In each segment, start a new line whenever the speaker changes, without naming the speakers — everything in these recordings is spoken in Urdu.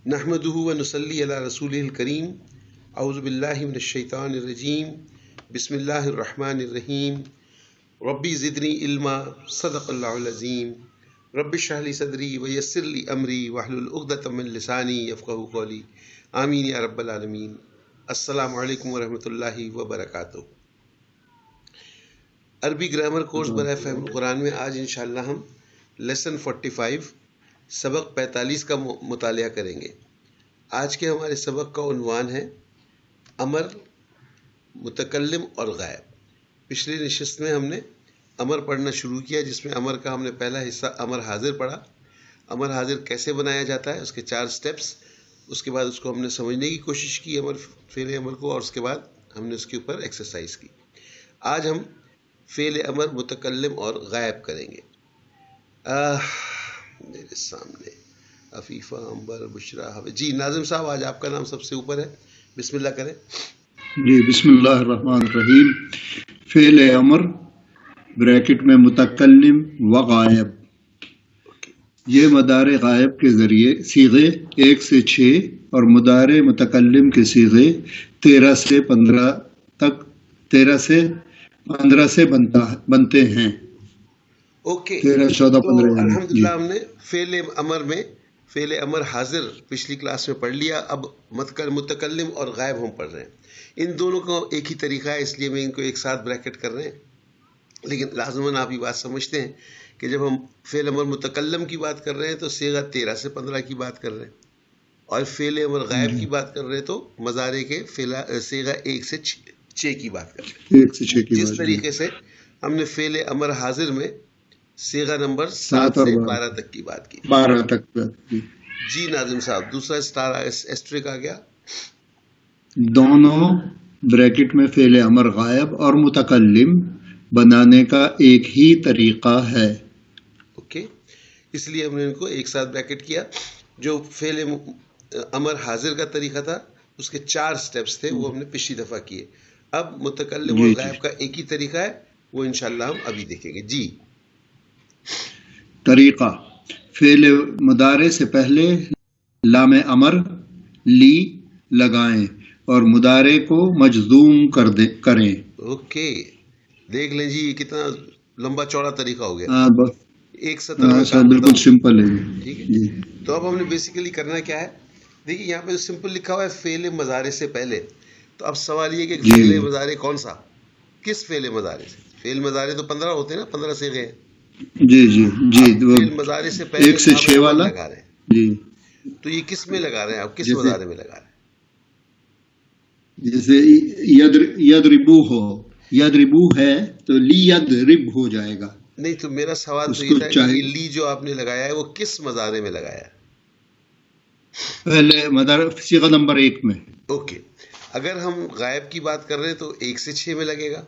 نحمدہ و نصلی علی رسولہ الکریم اعوذ باللہ من الشیطان الرجیم بسم اللہ الرحمن الرحیم ربی زدنی علما صدق اللہ العظیم رب اشرح لی صدری ویسر لی امری واحلل عقدۃ من لسانی یفقہوا قولی آمین یا رب العالمین۔ السلام علیکم ورحمۃ اللہ وبرکاتہ۔ عربی گرامر کورس برائے فہم القرآن میں آج انشاءاللہ ہم لیسن 45 سبق 45 کا مطالعہ کریں گے۔ آج کے ہمارے سبق کا عنوان ہے امر، متکلم اور غائب۔ پچھلی نشست میں ہم نے امر پڑھنا شروع کیا، جس میں امر کا ہم نے پہلا حصہ امر حاضر پڑھا۔ امر حاضر کیسے بنایا جاتا ہے، اس کے 4 سٹیپس، اس کے بعد اس کو ہم نے سمجھنے کی کوشش کی فعل امر کو، اور اس کے بعد ہم نے اس کے اوپر ایکسرسائز کی۔ آج ہم فعل امر، متکلم اور غائب کریں گے۔ میرے سامنے عفیفہ، امبر، بشرا، جی ناظم صاحب آج آپ کا نام سب سے اوپر ہے، بسم اللہ کریں۔
جی بسم اللہ الرحمن الرحیم۔ فعل امر بریکٹ میں متکلم و غائب، یہ مدار غائب کے ذریعے صیغے 1 سے 6 اور مدار متکلم کے صیغے 13 سے 15 تک 13 سے 15 سے بنتے ہیں۔
اوکے،
13 14
تو
15
الحمدللہ ہم نے فعل امر میں فعل امر حاضر پچھلی کلاس میں پڑھ لیا۔ اب متکلم اور غائب ہم پڑھ رہے ہیں۔ ان دونوں کا ایک ہی طریقہ ہے، اس لیے میں ان کو ایک ساتھ بریکٹ کر رہے ہیں، لیکن لازماً آپ یہ بات سمجھتے ہیں کہ جب ہم فعل امر متکلم کی بات کر رہے ہیں تو صیغہ 13 سے 15 کی بات کر رہے ہیں، اور فعل امر غائب کی بات کر رہے ہیں تو مضارع کے صیغہ 1 سے 6 کی بات کر رہے ہیں۔
1 سے 6 کی
جس طریقے سے ہم نے فعل امر حاضر میں صیغہ نمبر 7 سے 12 تک کی بات کی۔
12 تک
جی ناظم صاحب، دوسرا اسٹرک آ گیا۔
دونوں بریکٹ میں فعل امر غائب اور متکلم بنانے کا ایک ہی طریقہ ہے۔
اوکے، اس لیے ہم نے ان کو ایک ساتھ بریکٹ کیا۔ جو فعل امر حاضر کا طریقہ تھا اس کے 4 سٹیپس تھے، وہ ہم نے پچھلی دفعہ کیے۔ اب متکلم اور غائب کا ایک ہی طریقہ ہے، وہ انشاءاللہ ہم ابھی دیکھیں گے۔ جی
طریقہ: فعل مضارع سے پہلے لام امر لی لگائیں اور مضارع کو مجزوم کریں۔
اوکے، دیکھ لیں جی، یہ کتنا لمبا چوڑا طریقہ ہو گیا۔
ہاں بس
ایک سطر میں کام
بالکل سمپل ہے۔
ٹھیک ہے، تو اب ہم نے بیسیکلی کرنا کیا ہے، دیکھیے یہاں پہ سمپل لکھا ہوا ہے فعل مضارع سے پہلے، تو اب سوال یہ کہ فعل مضارع کون سا، کس فعل مضارع سے؟ فعل مضارع تو 15 ہوتے ہیں نا، 15 صیغے ہیں۔
جی جی جی،
فعل مضارع سے پہلے
1 سے 6 والا
لگا رہے ہیں،
جی،
تو یہ کس میں لگا رہے ہیں آپ، کس مضارع میں لگا رہے ہیں؟
جیسے یدربو ہو، یدربو ہے تو لی یدرب ہو جائے گا۔
نہیں، تو میرا سوال تو یہ تھا کہ یہ لی جو آپ نے لگایا ہے وہ کس مضارع میں لگایا ہے؟
پہلے مضارع صیغہ نمبر 1 میں۔
اوکے، اگر ہم غائب کی بات کر رہے ہیں تو 1 سے 6 میں لگے گا،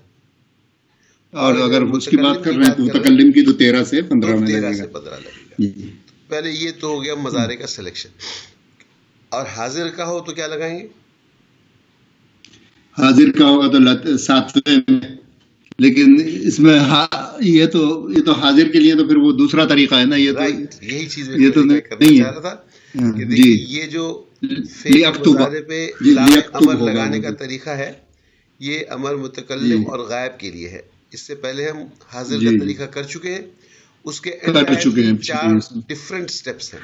اور اگر اس کی بات کر رہے ہیں تو متکلم کی تو 13 سے 15 میں
13
لگے
سے
گا۔
15 لگے گا۔ پہلے یہ تو ہو گیا مضارع کا سلیکشن۔ اور حاضر کا ہو تو کیا لگائیں گے؟
حاضر کا ہوگا تو 7ویں میں، لیکن اس میں یہ تو حاضر کے لیے تو پھر وہ دوسرا طریقہ ہے نا، یہ تو
یہی چیز
یہ تو
کرنا چاہ رہا تھا کہ دیکھیے یہ جو فعل مضارع پہ لام امر لگانے کا طریقہ ہے، یہ امر متکلم اور غائب کے لیے ہے۔ اس سے پہلے ہم حاضر کا طریقہ کر چکے ہیں، اس کے 4 ڈفرنٹ سٹیپس ہیں،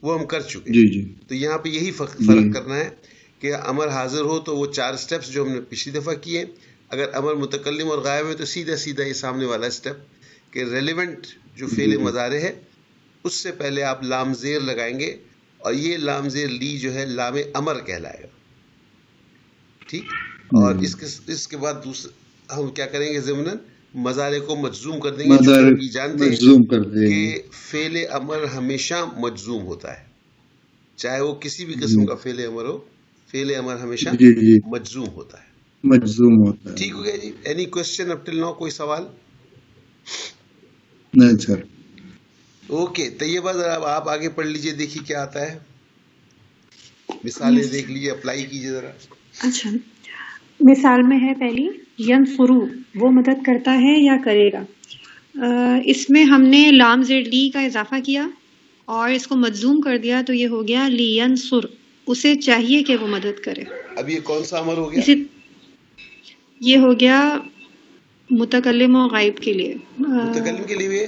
وہ ہم کر چکے ہیں۔ تو یہاں پہ یہی فرق کرنا ہے کہ امر حاضر ہو تو وہ 4 سٹیپس جو ہم نے پچھلی دفعہ کیے، اگر امر متکلم اور غائب ہے تو سیدھا یہ سامنے والا سٹیپ کہ ریلیونٹ جو فعل مضارع ہے اس سے پہلے آپ لام زیر لگائیں گے، اور یہ لام زیر لی جو ہے لام امر کہلائے گا۔ ٹھیک، اور اس کے بعد ہم کیا کریں گے، ضمناً مضارع کو مجزوم کر دیں گے، جو کہ جانتے ہیں کہ فعل امر ہمیشہ مجزوم ہوتا ہے، چاہے وہ کسی بھی قسم کا فعل امر ہو، فعل امر ہمیشہ مجزوم ہوتا ہے۔ ٹھیک ہو گیا جی؟ اینی کوسچن اپ ٹل ناؤ؟ کوئی سوال؟
نہیں سر۔
اوکے، طیبہ ذرا آپ آگے پڑھ لیجئے، دیکھیے کیا آتا ہے، مثالیں دیکھ لیجئے، اپلائی کیجئے ذرا۔
اچھا، مثال میں ہے پہلی ینصرو، وہ مدد کرتا ہے یا کرے گا۔ اس میں ہم نے لام زیر لی کا اضافہ کیا، اور اس کو مجزوم کر دیا تو یہ ہو گیا لینصر، اسے چاہیے کہ وہ مدد کرے.
اب یہ کون سا امر ہو گیا؟
یہ ہو گیا متکلم و غائب کے لیے.
متکلم کے لیے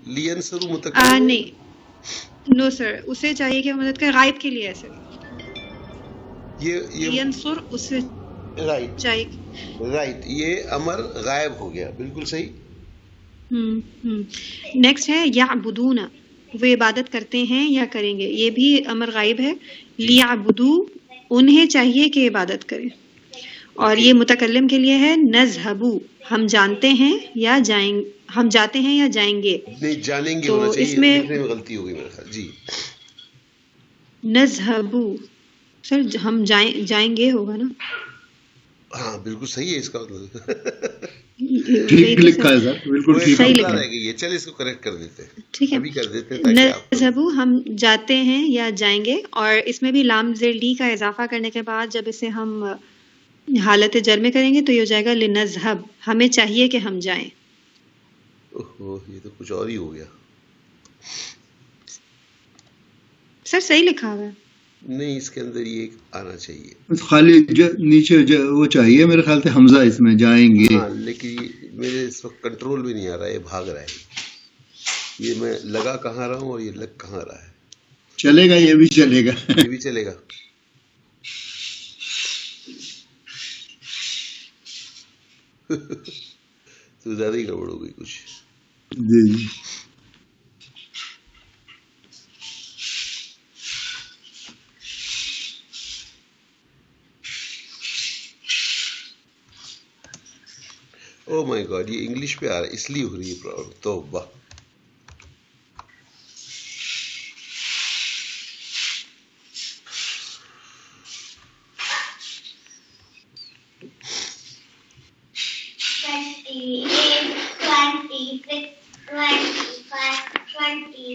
لینصر متکلم
نہیں، نو سر، اسے چاہیے کہ وہ مدد کرے. غائب کے لیے ہے سر.
یہ
لینصر اسے چاہیے.
رائٹ، یہ امر غائب ہو گیا، بالکل صحیح.
نیکسٹ ہے یعبدون، وہ عبادت کرتے ہیں یا کریں گے. یہ بھی امر غائب ہے. لیعبدو، انہیں چاہیے کہ عبادت کریں. اور یہ متکلم کے لیے ہے نذهب، ہم جانتے ہیں یا جائیں، ہم جاتے ہیں یا جائیں گے.
نہیں، جانیں گے
تو
ہونا چاہیے،
اس میں
لکھنے میں غلطی ہو گئی میرے خیال. جی
نذهب سر، ہم جائیں گے ہوگا نا.
ہاں بالکل صحیح ہے اس کا مطلب.
ٹھیک لکھا ہے سر، بالکل ٹھیک
صحیح
لکھا
لکھا
رہ گئی ہے. چل اس کو کریکٹ کر دیتے ہیں،
ٹھیک ہے.
ابھی کر دیتے ہیں تاکہ آپ
نذهب، ہم جاتے ہیں یا جائیں گے. اور اس میں بھی لام زیر لی کا اضافہ کرنے کے بعد جب اسے ہم حالت جر میں کریں گے تو یہ ہو جائے گا لنذهب، ہمیں چاہیے کہ ہم جائیں.
اوہ، یہ تو کچھ اور ہی ہو گیا.
سر صحیح لکھا ہوا ہے.
نہیں، اس کے اندر یہ آنا چاہیے.
بس خالی نیچے وہ چاہیے میرے خیال سے حمزہ اس میں جائیں گے.
ہاں، لیکن میرے اس وقت کنٹرول بھی نہیں آ رہا ہے، یہ بھاگ رہا ہے. یہ میں لگا کہاں رہا ہوں اور یہ لگ کہاں رہا ہے.
چلے گا، یہ بھی چلے گا.
یہ بھی چلے گا. تو زیادہ ہی گڑبڑ ہو گئی کچھ.
جی جی.
او مائی گاڈ، یہ انگلش پہ آ رہا ہے، اس لیے ہو رہی ہے پرابلم. توبہ.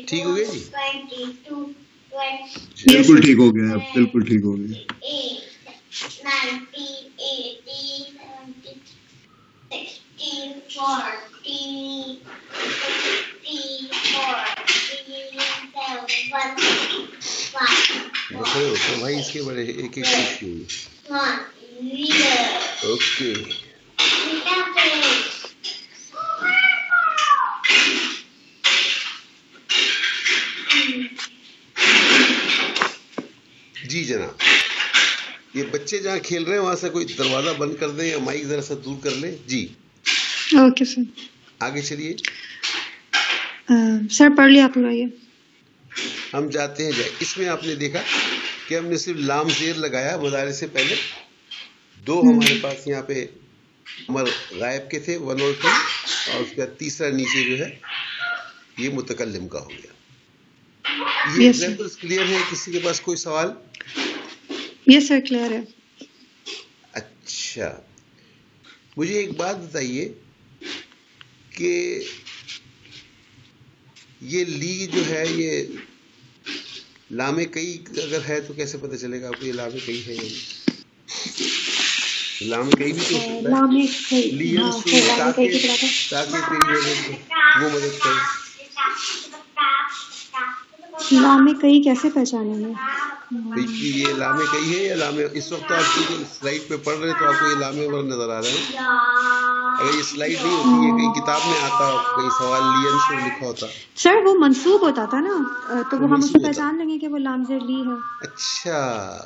ٹھیک ہو گیا جی؟
بالکل ٹھیک ہو گیا، بالکل ٹھیک ہو گیا.
بھائی اس کے بڑے ایک ایک ہوئی. اوکے. جی جناب، یہ بچے جہاں کھیل رہے ہیں وہاں سے کوئی دروازہ بند کر دیں یا مائک ذرا سا دور کر لیں. جی
اوکے سر.
آگے چلیے.
سر پڑھ لیا آپ لوگ.
ہم جاتے ہیں جائے. اس میں آپ نے دیکھا کہ ہم نے صرف لام زیر لگایا مضارع سے پہلے. دو ہمارے پاس یہاں پہ امر غائب کے تھے 1 اور 2، اور اس کا تیسرا نیچے جو ہے یہ متکلم کا ہو گیا. یہ ایگزامپلس کلیئر ہے؟ کسی کے پاس کوئی سوال؟
یس سر، کلیئر ہے.
اچھا، مجھے ایک بات بتائیے کہ یہ لی جو ہے، یہ لام کئی اگر ہے تو کیسے پتہ چلے گا آپ کو یہ لام کئی ہے یا نہیں؟ لام کئی بھی تو ہو سکتا ہے. تاکہ تیری وہ مدد کرے.
لام کئی کیسے پہچانیں گے؟
یہ لام کئی ہے یا لام؟ اس وقت تو آپ کو سلائڈ پہ پڑھ رہے ہیں تو آپ کو یہ لام ور نظر آ رہے ہیں. اگر یہ سلائڈ نہیں ہوتی، یہ کہیں کتاب میں آتا، کہیں سوال لین سے لکھا ہوتا.
سر وہ منصوب ہوتا تھا نا، تو وہ ہم اسے پہچان لیں گے کہ وہ لام زیر لی ہے.
اچھا،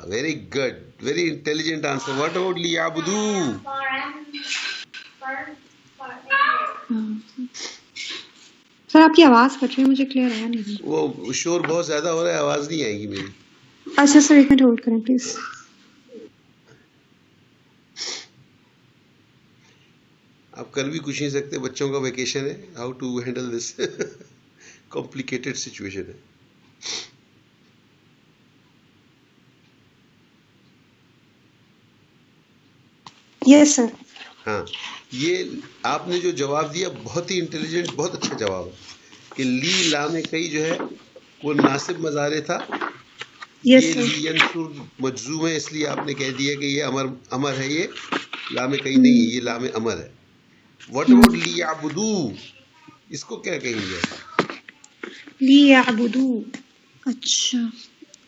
very good, very intelligent answer. What about لیعبدو؟
سر آپ کی آواز کٹ رہی ہے، مجھے کلیئر آیا نہیں.
وہ شور بہت زیادہ ہو رہا ہے، آواز نہیں آئے گی میری.
اچھا سر، ایک منٹ ہولڈ کریں پلیز.
آپ کر بھی کچھ نہیں سکتے، بچوں کا ویکیشن ہے. How to handle this complicated situation ہے.
یس سر.
ہاں، یہ آپ نے جو جواب دیا بہت ہی انٹیلیجنٹ، بہت اچھا جواب ہے کہ لی لام کئی جو ہے وہ ناصب مضارع تھا. یہ لی ینصر مجزوم ہے، اس لیے آپ نے کہہ دیا کہ یہ امر ہے. یہ لام کئی نہیں ہے، یہ لام امر ہے. What about لیعبدو؟ اس کو کیا کہیں گے؟
لیعبدو، اچھا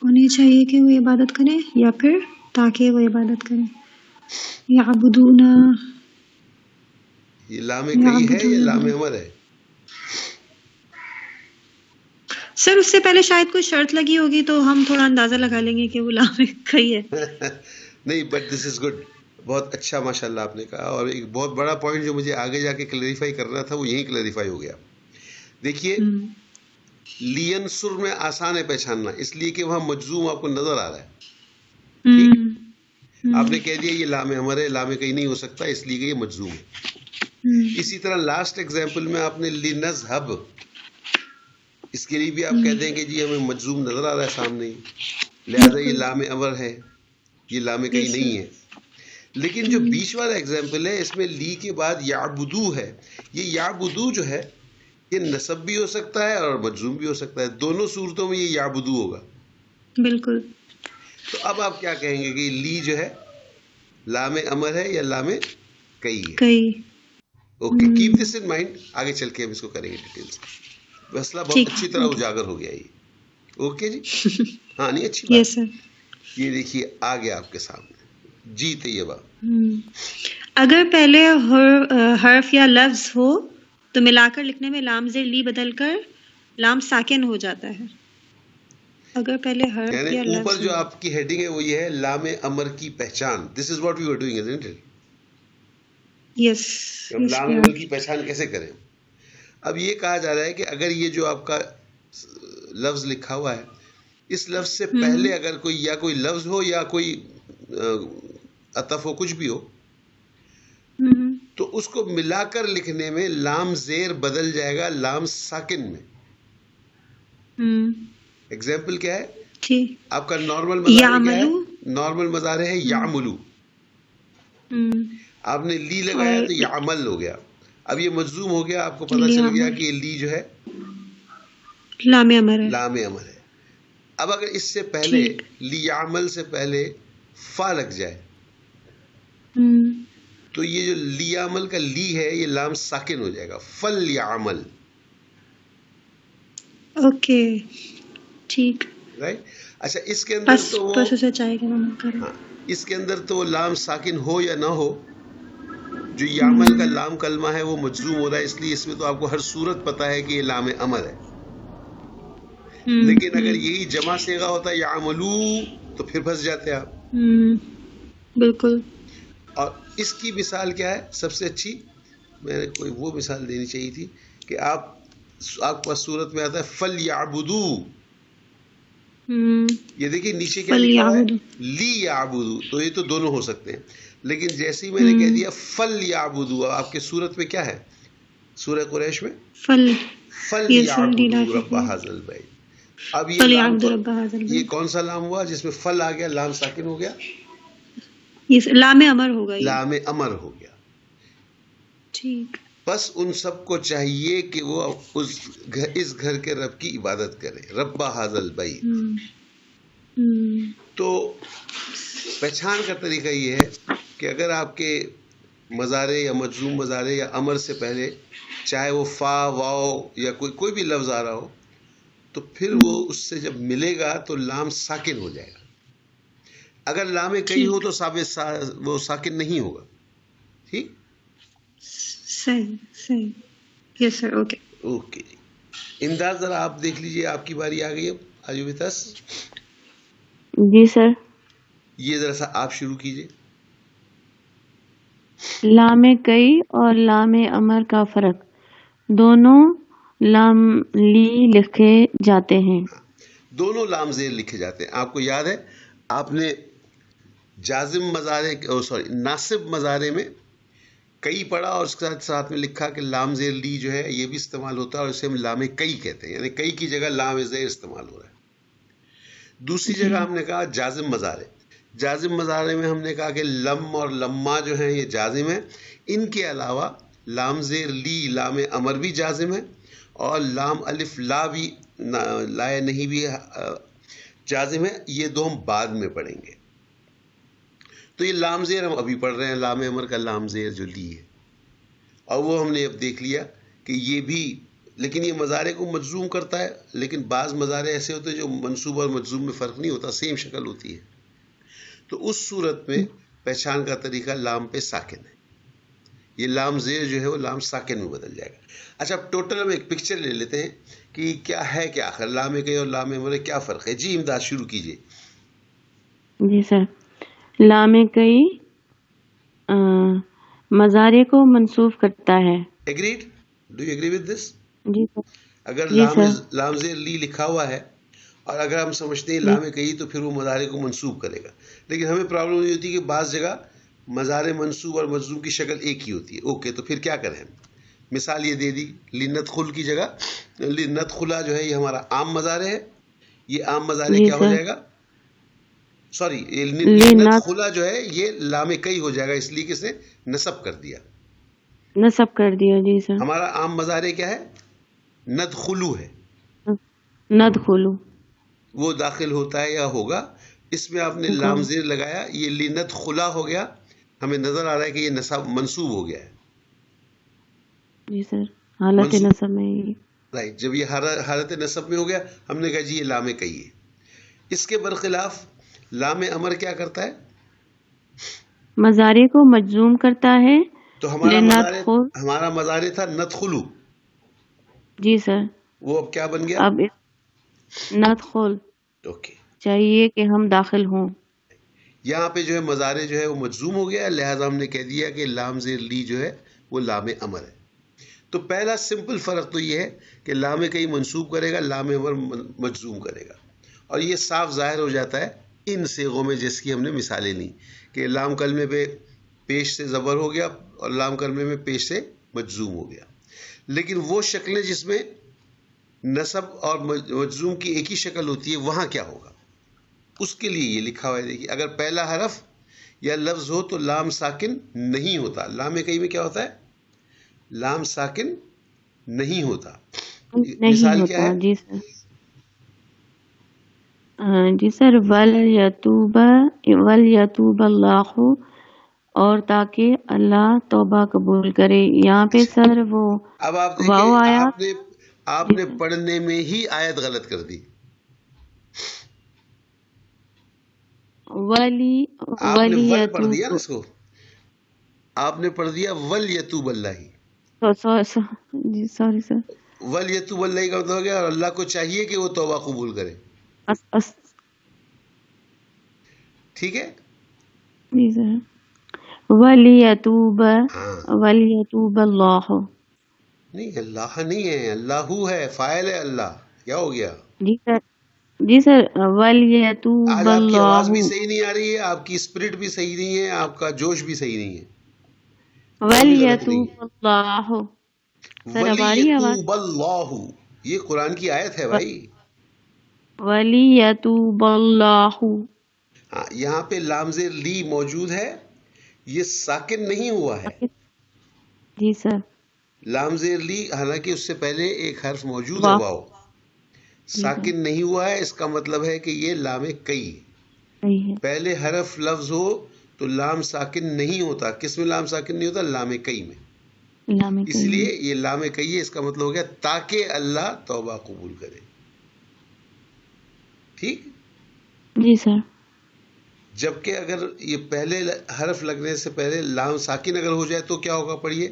انہیں چاہیے کہ وہ عبادت کریں یا پھر تاکہ وہ عبادت کریں. یعبدون،
یہ لام کئی ہے یا لام امر ہے؟
سر اس سے پہلے شاید کوئی شرط لگی ہوگی تو ہم تھوڑا اندازہ لگا لیں گے کہ وہ لام کئی ہے.
نہیں، بٹ دس از گڈ، بہت اچھا ماشاء اللہ آپ نے کہا. اور ایک بہت بڑا پوائنٹ جو مجھے آگے جا کے کلیریفائی کرنا تھا وہ یہیں کلیریفائی ہو گیا. دیکھیے لینسر میں آسان ہے پہچاننا، اس لیے کہ وہاں مجزوم آپ کو نظر آ رہا ہے. ٹھیک، آپ نے کہہ دیا یہ لام امر ہے، لام کہیں نہیں ہو سکتا اس لیے کہ یہ مجزوم ہے. اسی طرح لاسٹ ایگزامپل میں آپ نے لنذهب، اس کے لیے بھی آپ کہہ دیں گے جی ہمیں مجزوم نظر آ رہا ہے سامنے ہی، لہذا یہ لام امر ہے، یہ لام کہیں نہیں ہے. لیکن جو بیچ والا ایگزامپل ہے اس میں لی کے بعد یعبدو ہے. یہ یعبدو جو ہے یہ نصب بھی ہو سکتا ہے اور مجزوم بھی ہو سکتا ہے، دونوں صورتوں میں یہ یعبدو ہوگا.
بالکل.
تو اب آپ کیا کہیں گے کہ لی جو ہے لام امر ہے یا لام کئی ہے؟
کئی.
Okay, keep this in mind, آگے چل کے ہم اس کو کریں گے ڈیٹیل سے. مسئلہ بہت اچھی طرح اجاگر ہو گیا یہ. اوکے جی، ہاں نہیں اچھی بات.
یس سر.
یہ دیکھیے آگے آپ کے سامنے جی طیبہ،
اگر پہلے حرف یا لفظ ہو تو ملا کر لکھنے میں لام زیر لی بدل کر لام ساکن ہو جاتا ہے. اگر پہلے حرف
یعنی
یا
اوپر
لفظ
جو
ہو.
آپ کی ہیڈنگ ہے وہ یہ ہے لام امر کی پہچان. This is what we are doing, isn't it?
Yes.
ہم لام امر کی پہچان کیسے کریں؟ اب یہ کہا جا رہا ہے کہ اگر یہ جو آپ کا لفظ لکھا ہوا ہے اس لفظ سے پہلے اگر کوئی لفظ ہو یا کوئی عطف ہو، کچھ بھی ہو، تو اس کو ملا کر لکھنے میں لام زیر بدل جائے گا لام ساکن میں. ایگزامپل کیا ہے؟ آپ کا نارمل مضارع کیا ہے؟ نارمل مضارع ہے یعملو. آپ نے لی لگایا تو یعمل ہو گیا. اب یہ مجزوم ہو گیا، آپ کو پتا چل گیا کہ یہ لی جو ہے
لام امر ہے.
لام امر ہے. اب اگر اس سے پہلے لیعمل سے پہلے فا لگ جائے تو یہ جو لیعمل کا لی ہے یہ لام ساکن ہو جائے گا، فلیعمل.
اوکے ٹھیک،
رائٹ. اچھا اس کے اندر تو وہ
ہاں
اس کے اندر تو وہ لام ساکن ہو یا نہ ہو، جو یعمل کا لام کلمہ ہے وہ مجزوم ہو رہا ہے، اس لیے اس میں تو آپ کو ہر صورت پتا ہے کہ یہ لام امر ہے. لیکن اگر یہی جمع صیغہ ہوتا ہے یعملو تو پھر پھنس جاتے آپ.
بالکل.
اور اس کی مثال کیا ہے سب سے اچھی؟ میں نے کوئی وہ مثال دینی چاہیے تھی کہ آپ کے پاس صورت میں آتا ہے فلیعبدو. یہ دیکھیے نیچے کیا لکھا ہوا ہے؟ لیعبدو. تو یہ تو دونوں ہو سکتے ہیں، لیکن جیسے ہی میں نے کہہ دیا فلیعبدو، آپ کے صورت میں کیا ہے سورہ قریش میں؟ فلیعبدو رب ھذا البیت. اب یہ کون سا لام ہوا جس میں فل آ گیا، لام ساکن ہو گیا،
لام امر ہوگا،
لام امر ہو گیا.
ٹھیک.
بس ان سب کو چاہیے کہ وہ اس گھر کے رب کی عبادت کرے، رب ھذا البیت. تو پہچان کا طریقہ یہ ہے کہ اگر آپ کے مضارع یا مجزوم مضارع یا امر سے پہلے چاہے وہ فا واو یا کوئی بھی لفظ آ رہا ہو تو پھر وہ اس سے جب ملے گا تو لام ساکن ہو جائے گا. اگر لام کئی ہو تو وہ ساکن نہیں ہوگا. ٹھیک،
صحیح. یس سر. اوکے
اوکے جی. امداد ذرا آپ دیکھ لیجئے، آپ کی باری آ گئی. اب آجو بتاس.
جی سر.
یہ ذرا سا آپ شروع کیجئے.
لام کئی اور لام امر کا فرق، دونوں لام لی لکھے جاتے ہیں.
دونوں لام زیر لکھے جاتے ہیں. آپ کو یاد ہے آپ نے جازم مضارع ناصب مضارع میں کئی پڑھا اور اس کے ساتھ میں لکھا کہ لام زیر لی جو ہے یہ بھی استعمال ہوتا ہے اور اسے ہم لام کئی کہتے ہیں، یعنی کئی کی جگہ لام زیر استعمال ہو رہا ہے. دوسری جگہ ہم نے کہا جازم مضارع. جازم مضارع میں ہم نے کہا کہ لم اور لما جو ہیں یہ جازم ہیں. ان کے علاوہ لام زیر لی لام امر بھی جازم ہے اور لام الف لا بھی لائے نہیں بھی جازم ہے. یہ دو ہم بعد میں پڑھیں گے. تو یہ لام زیر ہم ابھی پڑھ رہے ہیں، لام امر کا لام زیر جو لی ہے، اور وہ ہم نے اب دیکھ لیا کہ یہ بھی لیکن یہ مضارع کو مجزوم کرتا ہے، لیکن بعض مضارع ایسے ہوتے ہیں جو منصوب اور مجزوم میں فرق نہیں ہوتا، سیم شکل ہوتی ہے. تو اس صورت میں پہچان کا طریقہ لام پہ ساکن ہے. یہ لام زیر جو ہے وہ لام ساکن میں بدل جائے گا. اچھا اب ٹوٹل ہم ایک پکچر لے لیتے ہیں کہ کیا ہے، کیا آخر لام کئی اور لام امر کیا فرق ہے. جی امداد شروع کیجیے.
جی سر، لام کئی مضارع کو منصوب کرتا ہے.
Agreed? Do you agree with this?
جی سر.
اگر
جی سر.
لام زیر لی لکھا ہوا ہے اور اگر ہم سمجھتے ہیں لام کئی تو پھر وہ مضارع کو منصوب کرے گا، لیکن ہمیں پرابلم یہ ہوتی ہے کہ بعض جگہ مضارع منصوب اور مجزوم کی شکل ایک ہی ہوتی ہے. اوکے، تو پھر کیا کریں؟ مثال یہ دے دی، لندخل کی جگہ لندخلا جو ہے یہ ہمارا عام مضارع ہے. یہ عام مضارع کیا ہو جائے گا؟ سوری، لندخلا جو ہے یہ لام کئی ہو جائے گا، اس لیے کہ اس نے نصب کر دیا.
نصب کر دیا. جی سر.
ہمارا عام مضارع کیا ہے؟ ندخلو ہے.
ندخلو
وہ داخل ہوتا ہے یا ہوگا. اس میں آپ نے لام زیر لگایا، یہ لندخلا ہو گیا. ہمیں نظر آ رہا ہے کہ یہ نصب منصوب ہو گیا ہے.
جی سر، حالت نصب میں.
رائٹ، جب یہ حالت نصب میں ہو گیا ہم نے کہا جی یہ لام کئی ہے. اس کے برخلاف لام امر کیا کرتا ہے؟
مضارع کو مجزوم کرتا ہے.
تو ہمارا مضارع تھا ندخلو.
جی سر.
وہ اب کیا بن گیا؟
اب ندخل
اوکے،
چاہیے کہ ہم داخل ہوں.
یہاں پہ جو ہے مضارع جو ہے وہ مجزوم ہو گیا، لہذا ہم نے کہہ دیا کہ لام زیر لی جو ہے وہ لام امر ہے. تو پہلا سمپل فرق تو یہ ہے کہ لام کئی منصوب کرے گا، لام امر مجزوم کرے گا. اور یہ صاف ظاہر ہو جاتا ہے ان صیغوں میں جس کی ہم نے مثالیں لی کہ لام کلمے پہ پیش سے زبر ہو گیا اور لام کلمے میں پیش سے مجزوم ہو گیا. لیکن وہ شکلیں جس میں نصب اور مجزوم کی ایک ہی شکل ہوتی ہے وہاں کیا ہوگا؟ اس کے لیے یہ لکھا ہوا ہے. دیکھیے، اگر پہلا حرف یا لفظ ہو تو لام ساکن نہیں ہوتا. لام کئی میں کیا ہوتا ہے؟ لام ساکن نہیں ہوتا. مثال کیا ہے؟
جی سر. جی سر، وَلْيَتُوبَ اللَّهُ، اور تاکہ اللہ توبہ قبول کرے. یہاں پہ سر وہ
اب آپ دیکھیں، آپ نے پڑھنے میں ہی آیت غلط کر دی. آپ نے ول پڑھ دیا نا، اس کو آپ نے پڑھ دیا وَلْيَتُوبَ اللَّهِ.
جی سوری سر.
وَلْيَتُوبَ اللَّهِ کا مطلب ہو گیا اور اللہ کو چاہیے کہ وہ توبہ قبول کرے. ٹھیک ہے.
جی سر. وَلْيَتُوبَ اللَّهُ.
نہیں، اللہ نہیں ہے، اللہ ہے، فاعل ہے اللہ. کیا ہو گیا؟
جی سر. جی سر، وَلْيَتُوبَ
آج آپ کی آواز بھی
اللَّهُ.
صحیح نہیں آ رہی ہے، آپ کی اسپرٹ بھی صحیح نہیں ہے، آپ کا جوش بھی صحیح نہیں ہے.
وَلْيَتُوبَ اللَّهُ. سر اب آ رہی ہے آواز؟
وَلِيَتُوبَ اللَّهُ، یہ قرآن کی آیت ہے بھائی.
وَلِيَتُوبَ اللَّهُ.
ہاں، یہاں پہ لام زیر لی موجود ہے، یہ ساکن نہیں ہوا ہے.
جی سر.
لام زیر لی حالانکہ اس سے پہلے ایک حرف موجود ہے، واو، ساکن نہیں ہوا ہے. اس کا مطلب ہے کہ یہ لام کئی. پہلے حرف لفظ ہو تو لام ساکن نہیں ہوتا. کس میں لام ساکن نہیں ہوتا؟ لام کئی میں. اس لیے یہ لام کئی ہے. اس کا مطلب ہو گیا تاکہ اللہ توبہ قبول کرے. ٹھیک.
جی سر.
جبکہ اگر یہ پہلے حرف لگنے سے پہلے لام ساکن اگر ہو جائے تو کیا ہوگا؟ پڑھیے.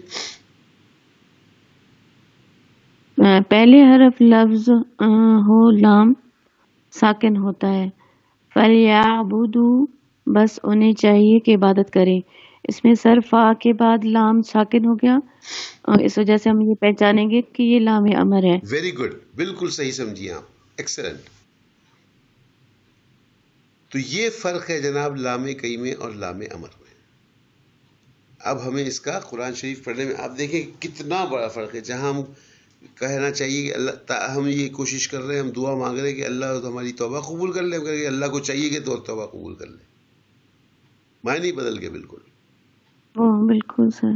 پہلے حرف لفظ ہو لام ساکن ہوتا ہے. فَلْيَعْبُدُوا، بس انہیں چاہیے کہ عبادت کریں. اس میں سر فا کے بعد لام ساکن ہو گیا، اس وجہ سے ہم یہ پہچانیں گے کہ یہ لام امر ہے.
ویری گڈ، بالکل صحیح سمجھیے آپ. ایکسلنٹ. تو یہ فرق ہے جناب لام کئی میں اور لام امر میں. اب ہمیں اس کا قرآن شریف پڑھنے میں آپ دیکھیں کتنا بڑا فرق ہے. جہاں ہم کہنا چاہیے کہ اللہ، ہم یہ کوشش کر رہے ہیں، ہم دعا مانگ رہے ہیں کہ اللہ ہماری توبہ قبول کر لے، کہ اللہ کو چاہیے کہ تو توبہ قبول کر لے. معنی بدل گئے بالکل.
بالکل سر.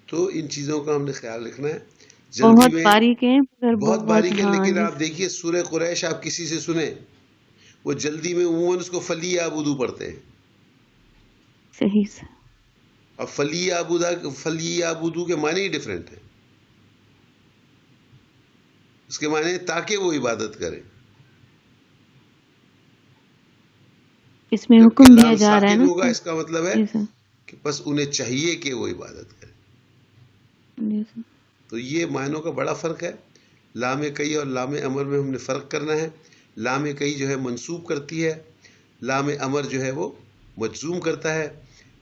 تو ان چیزوں کا ہم نے خیال رکھنا ہے.
بہت باریک ہے،
بہت باریک ہے. لیکن آپ دیکھیے سورہ قریش آپ کسی سے سنیں، وہ جلدی میں عموماً اس کو فَلْيَعْبُدُوا پڑھتے ہیں.
صحیح سر.
اور فَلْيَعْبُدُوا کے معنی ہی ڈفرینٹ ہے. اس کے معنی تاکہ وہ عبادت کریں.
اس میں حکم دیا جا رہا ہے نا
ہوگا اس کا مطلب ہے کہ بس انہیں چاہیے کہ وہ عبادت کریں. تو یہ معنوں کا بڑا فرق ہے. لام کئی اور لام امر میں ہم نے فرق کرنا ہے. لام کئی جو ہے منصوب کرتی ہے، لام امر جو ہے وہ مجزوم کرتا ہے.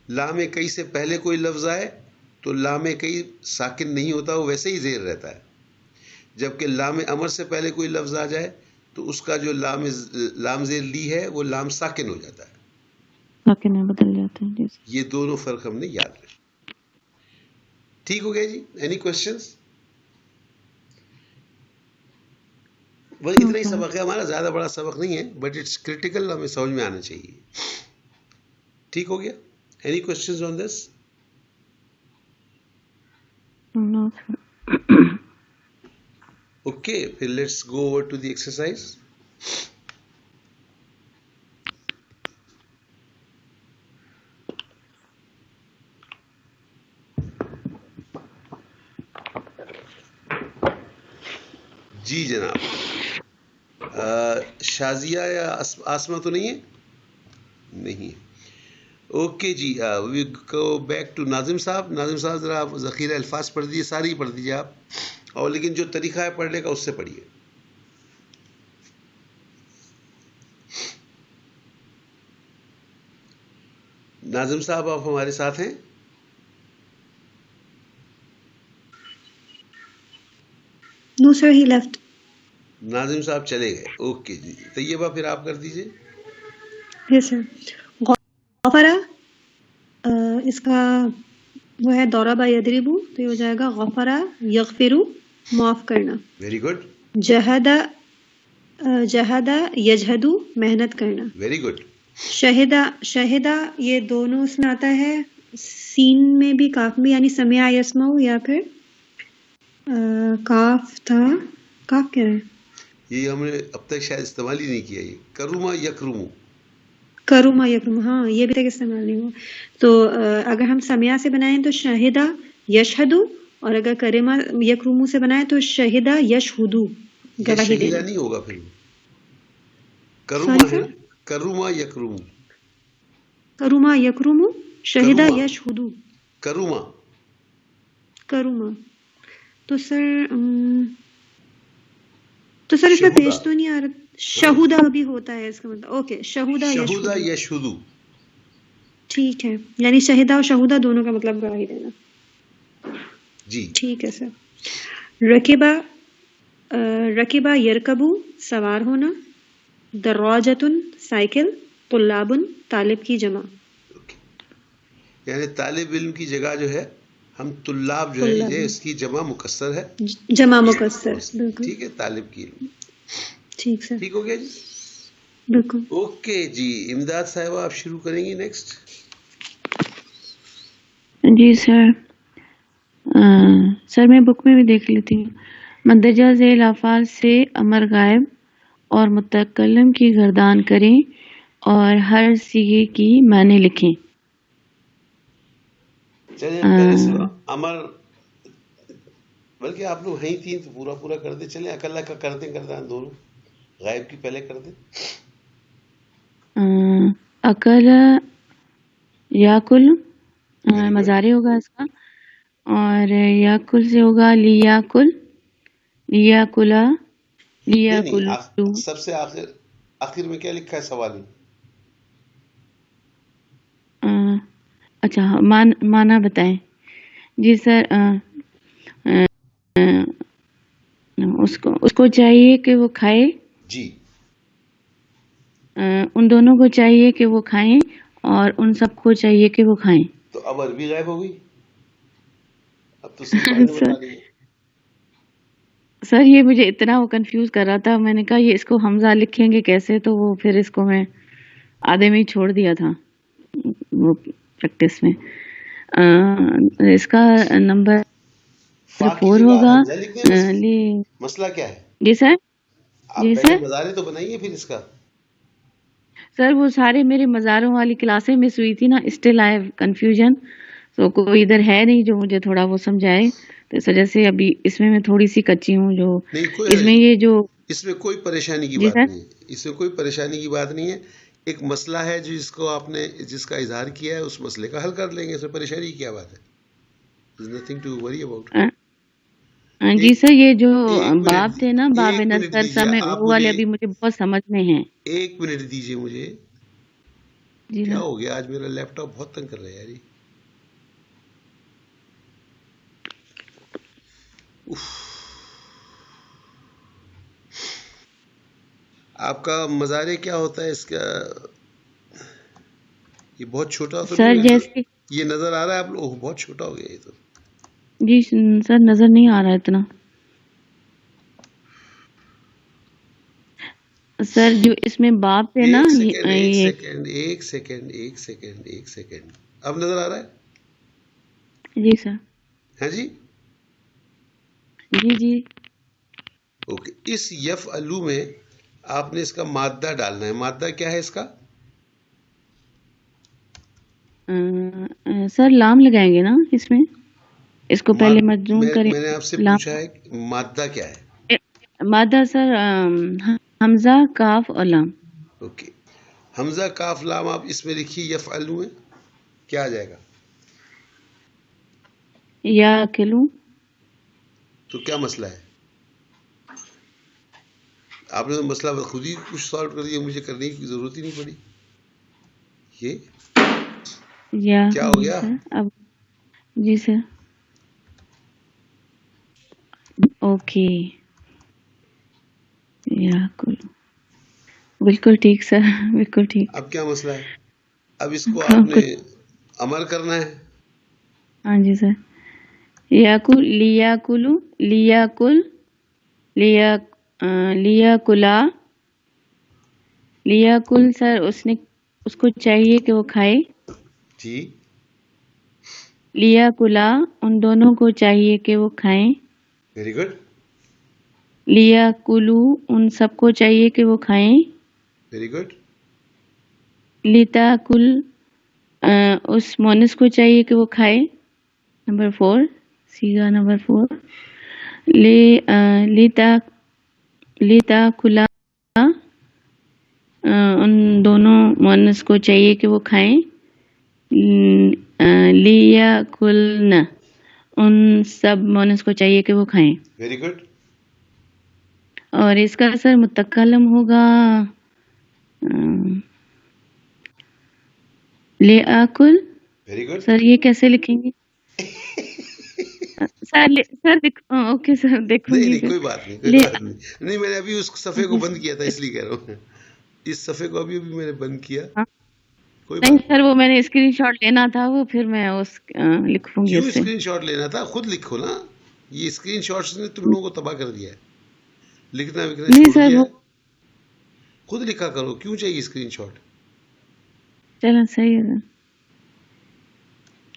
لام کئی سے پہلے کوئی لفظ آئے تو لام کئی ساکن نہیں ہوتا، وہ ویسے ہی زیر رہتا ہے. جبکہ لام امر سے پہلے کوئی لفظ آ جائے تو اس کا جو لام زیر لی ہے وہ لام ساکن ہو جاتا ہے،
ساکن میں بدل جاتا ہے.
یہ دونوں فرق ہم نے یاد رکھے. ٹھیک ہو گیا جی؟ Any questions? بس اتنا ہی سبق ہے ہمارا، زیادہ بڑا سبق نہیں ہے، بٹ اٹس کریٹیکل، ہمیں سمجھ میں آنا چاہیے. ٹھیک ہو گیا؟ Any questions on this? Okay, پھر let's go over to the exercise. جی جناب، شازیہ یا آسمہ تو نہیں ہے؟ نہیں. اوکے جی، we go back to Nazim صاحب. ناظم صاحب ذرا آپ ذخیرہ الفاظ پڑھ دیجیے، ساری پڑھ دیجیے آپ، اور لیکن جو طریقہ ہے پڑھنے کا اس سے پڑھیے. ناظم صاحب آپ ہمارے ساتھ ہیں؟
No sir, he left.
ناظم صاحب چلے گئے. اوکے جی، طیبہ پھر آپ کر دیجیے.
Yes sir. غفرا اس کا وہ ہے ضرب یضرب، تو یہ ہو جائے گا غفرا یغفر، معاف کرنا.
Very good.
جہد یجہد، محنت کرنا.
Very good.
شہدہ یہ دونوں اس میں آتا ہے، سین میں بھی کاف میں، یعنی سمع یسمع، یا پھر کاف تھا، کاف کیا ہے؟
یہ ہم نے اب تک شاید استعمال ہی نہیں کیا. یہ کرما یکرمو،
کرما یکرم، ہاں یہ بھی تک استعمال نہیں ہوا. تو اگر ہم سمع سے بنائیں تو شہدہ یشہد، اور اگر کرما یکرمو سے بنائیں تو شہدہ یشہدو، گواہی دینا.
نہیں ہوگا پھر کرما ہے، کرما یکرمو،
کرما یکرمو شہدہ یشہدو، کرما. تو سر اس میں پیش تو نہیں آ رہا. شہودہ بھی ہوتا ہے اس کا مطلب. اوکے، شہودہ
یشہدو.
ٹھیک ہے، یعنی شہدہ اور شہودہ دونوں کا مطلب گواہی دینا.
جی
ٹھیک ہے سر. رکبہ یرکبو، سوار ہونا. دراجتن، سائیکل. طلابن، طالب کی جمع.
یعنی طالب علم کی جگہ جو ہے ہم طلاب جو ہے یہ اس کی جمع مکسر ہے،
جمع مکسر. بالکل
ٹھیک ہے، طالب کی علم.
ٹھیک سر،
ٹھیک ہو گیا جی؟
بالکل.
اوکے جی، امداد صاحبہ آپ شروع کریں گی نیکسٹ.
جی سر. سر میں بک میں بھی دیکھ لیتی ہوں. مندرجہ ذیل افعال سے امر غائب اور متکلم کی گردان کریں اور ہر صیغے کی معنی لکھیں.
چلیں امر، بلکہ آپ لوگ ہیں تین تو پورا کر دیں. چلیں اکلا کا کر دیں دونوں، غائب کی پہلے کر دیں.
اکل یاکل مضارع ہوگا اس کا، اور یاکل سے ہوگا لیاکل، لیاکلا، لیاکلو.
سب سے آخر میں کیا لکھا ہے سوال میں؟
اچھا معنی بتائیں. جی سر. اس کو چاہیے کہ وہ کھائے.
جی.
ان دونوں کو چاہیے کہ وہ کھائیں اور ان سب کو چاہیے کہ وہ کھائیں.
تو اب عربی غائب ہو گئی. اب تو بتا دیں.
سر یہ مجھے اتنا وہ کنفیوز کر رہا تھا، میں نے کہا یہ اس کو حمزہ لکھیں گے کیسے، تو وہ پھر اس کو میں آدھے میں ہی چھوڑ دیا تھا وہ پریکٹس میں. اس کا نمبر 4 ہوگا.
مسئلہ کیا ہے؟
جی سر. جی سر،
مظاہرے تو بنائیے پھر اس کا.
سر وہ سارے میرے مزاروں والی کلاسیں مس ہوئی تھی نا، اسٹل آئی ہیو کنفیوژن. تو کوئی ادھر ہے نہیں جو مجھے تھوڑا وہ سمجھائے، تو اس وجہ سے ابھی اس میں تھوڑی سی کچی ہوں. جو اس میں یہ جو
اس میں کوئی پریشانی کی
جی
بات
سر
نہیں ہے، اس میں کوئی پریشانی کی بات نہیں ہے. ایک مسئلہ ہے جو جس کو آپ نے جس کا اظہار کیا ہے، اس مسئلے کا حل کر لیں گے. اس میں پریشانی کی کیا بات ہے؟ nothing to worry about.
جی سر، یہ جو
ایک
باب تھے نا، باب
منٹ
نصر
دیجیے
سمع،
آپ
وہ والے
مجھے،
ابھی مجھے بہت سمجھ میں ہیں.
1 منٹ دیجیے مجھے.
جی
کیا
سر.
ہو گیا آج؟ میرا لیپ ٹاپ بہت تنگ کر رہا ہے یار. آپ کا مزارے کیا ہوتا ہے اس کا؟ یہ بہت چھوٹا تو
سر
نہیں
جیسے
یہ نظر آ رہا ہے آپ لوگ؟ بہت چھوٹا ہو گیا یہ تو.
جی سر نظر نہیں آ رہا اتنا. سر جو اس میں باب تھے نا،
ایک
یہ
سیکنڈ. اب نظر آ رہا ہے؟
جی سر.
ہاں جی.
جی جی.
اوکے. اس یفعلو میں آپ نے اس کا مادہ ڈالنا ہے. مادہ کیا ہے اس کا؟
سر لام لگائیں گے نا اس میں، اس کو پہلے مجزوم کریں.
میں نے آپ سے
لام
پوچھا ہے مادہ کیا ہے؟
مادہ سر حمزہ، کاف اور لام.
اوکے. حمزہ، کاف، لام آپ اس میں لکھیے. یفعلو میں کیا آ جائے گا؟
یا کلو.
تو کیا مسئلہ ہے؟ آپ نے تو مسئلہ خود ہی کچھ سالو کر دیا، مجھے کرنے کی ضرورت ہی نہیں پڑی. یہ
یا
کیا ہو
جی
گیا؟
سر. اب جی سر. اوکے. یا کلو، بالکل ٹھیک سر، بالکل ٹھیک.
اب کیا مسئلہ ہے؟ اب اس کو آپ نے امر کرنا ہے.
ہاں جی سر. یاکل، لیا کلو، لیا کل، لیا کلا، لیا کل. سر اس کو چاہیے کہ وہ کھائے.
جی.
لیا کلا، ان دونوں کو چاہیے کہ وہ کھائیں.
Very good.
لیا کلو، ان سب کو چاہیے کہ وہ کھائیں.
Very good.
لیتا کل، اس مونس کو چاہیے کہ وہ کھائے. نمبر 4، سیگا نمبر 4. لیتا کلا، ان دونوں مونس کو چاہیے کہ وہ کھائیں. لیا کلن، ان سب مونس کو چاہیے کہ وہ کھائیں.
Very good.
اور اس کا سر متکلم ہوگا لے آکل.
Very good.
سر یہ کیسے لکھیں گے؟ سر اوکے سر دیکھوں گی.
نہیں کوئی بات نہیں. نہیں میں نے ابھی اس صفحے کو بند کیا تھا، اس لیے کہہ رہا ہوں. اس صفحے کو ابھی میں نے بند کیا.
نہیں سر، وہ میں نے اسکرین شاٹ لینا تھا، وہ پھر میں لکھوں گی.
کیوں اسکرین شاٹ لینا تھا؟ خود لکھو نا. یہ اسکرین شاٹس نے تم لوگوں کو تباہ کر دیا ہے. لکھنا چھوڑ دیا. خود لکھا کرو، کیوں چاہیے اسکرین شاٹ؟
چلو صحیح ہے.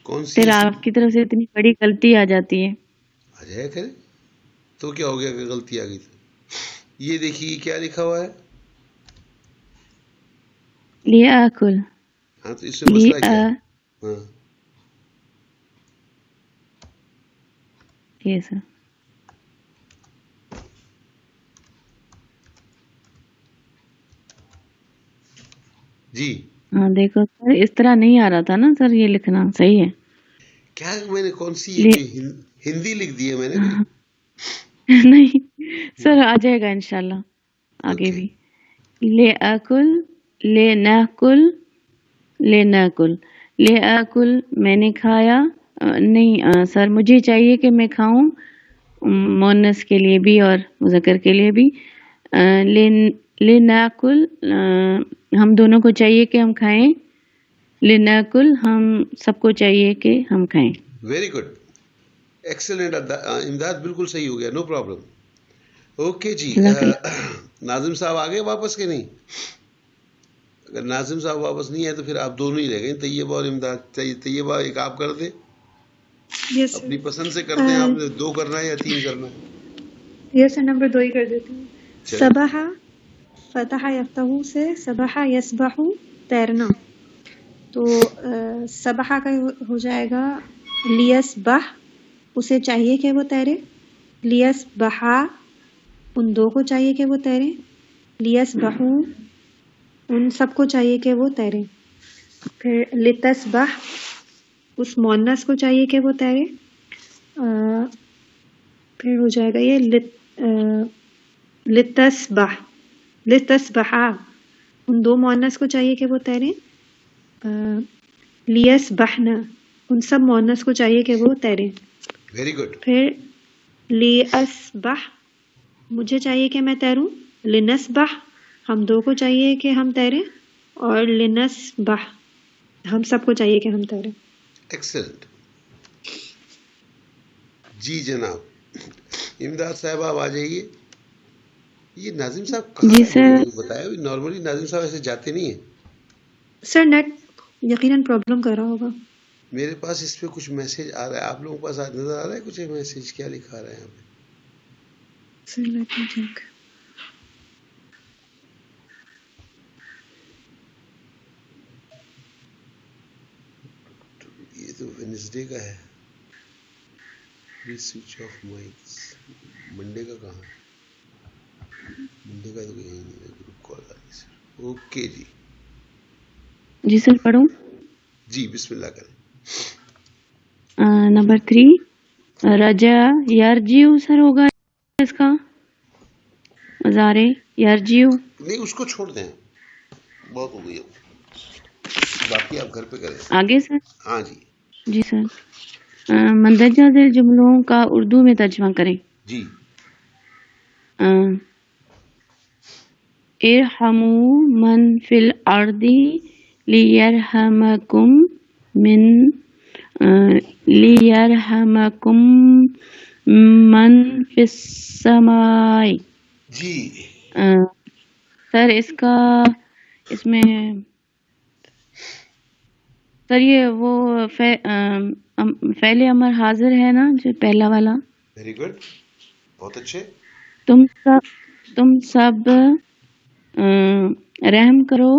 کون سی؟
پھر آپ کی طرف سے اتنی بڑی غلطی آ جاتی ہے.
آ جائے کرے تو کیا ہو گیا کہ غلطی آ گئی تھی؟ یہ دیکھیے کیا لکھا ہوا ہے.
لیا کل.
ہاں تو اس میں مسئلہ کیا ہے؟ ہاں
یہ سر.
جی
ہاں دیکھو سر، اس طرح نہیں آ رہا تھا نا سر یہ لکھنا. صحیح ہے.
کیا میں نے کون سی ہندی لکھ دی ہے میں نے؟
نہیں سر، آ جائے گا انشاءاللہ آگے بھی. لے آکل، لے ناکل، لے ناکل. لے آکل میں نے کھایا. نہیں سر، مجھے چاہیے کہ میں کھاؤں، مونس کے لیے بھی اور مذکر کے لیے بھی. لے ناکل، ہم دونوں کو چاہیے کہ ہم کھائیں. لے ناکل، ہم سب کو چاہیے کہ ہم کھائیں.
Very good, excellent. امداد بالکل صحیح ہو گیا. No problem. اوکے جی. ناظم صاحب آگے واپس کے نہیں؟ اگر ناظم صاحب واپس نہیں ہے تو پھر آپ دونوں ہی رہ گئے، طیبہ اور امداد. طیبہ ایک آپ کر دیں. اپنی پسند سے کرتے ہیں. آپ نے 2 کرنا ہے یا 3 کرنا ہے؟
یہ سر نمبر 2 ہی کر دیتی ہوں. سبحہ، فتح یفتح سے سبحہ یسبح، تیرنا. تو سبحہ کا ہو جائے گا لیسبح، اسے چاہیے کہ وہ تیرے، لیسبحا، ان دو کو چاہیے کہ وہ تیریں، لیسبحو، ان سب کو چاہیے کہ وہ تیریں، پھر لتسبح، اس مؤنث کو چاہیے کہ وہ تیرے، پھر ہو جائے گا یہ لتسبح، لتسبحا، ان دو مؤنث کو چاہیے کہ وہ تیریں، لیسبحن، ان سب مؤنث کو چاہیے کہ وہ تیریں.
Very good.
پھر لیسبح، مجھے چاہیے کہ میں تیروں، لنسبح، ہم دو کو چاہیے کہ ہم تیریں، اور لنسبح، ہم سب کو چاہیے کہ ہم تیریں.
ایکسلنٹ. جی جناب امداد صاحب آپ آ جائیے. یہ ناظم صاحب کہاں
جی سر.
بتایا، نارملی ناظم صاحب ایسے جاتے نہیں ہیں.
سر نیٹ یقیناً پرابلم کر رہا ہوگا.
میرے پاس اس پہ کچھ میسج آ رہا ہے، آپ لوگوں کے پاس نظر آ رہا ہے کچھ میسج؟ کیا لکھا رہا ہے یہاں پہ؟
Sir let me check.
یہ تو وینسڈے کا ہے. Please switch off mics. Monday کا کہاں ہے؟ منڈے کا تو کہیں نہیں ہے. گروپ کال آ رہی سر. اوکے جی.
جی سر پڑھوں.
جی بسم اللہ کریں.
نمبر 3 رجا یارجیو سر ہوگا اس کا، مزارے یارجیو.
نہیں اس کو چھوڑ دیں، بہت ہو گئی، باقی آپ گھر پہ کریں.
آگے سر.
ہاں جی.
جی سر. مندرجہ ذیل جملوں کا اردو میں ترجمہ کریں.
جی.
ارحموا من فی الارض لیرحمکم من فی السماء.
جی
سر اس میں سر یہ وہ فعل امر حاضر ہے نا جو پہلا والا.
ویری گڈ، بہت اچھے. تم
سب رحم کرو،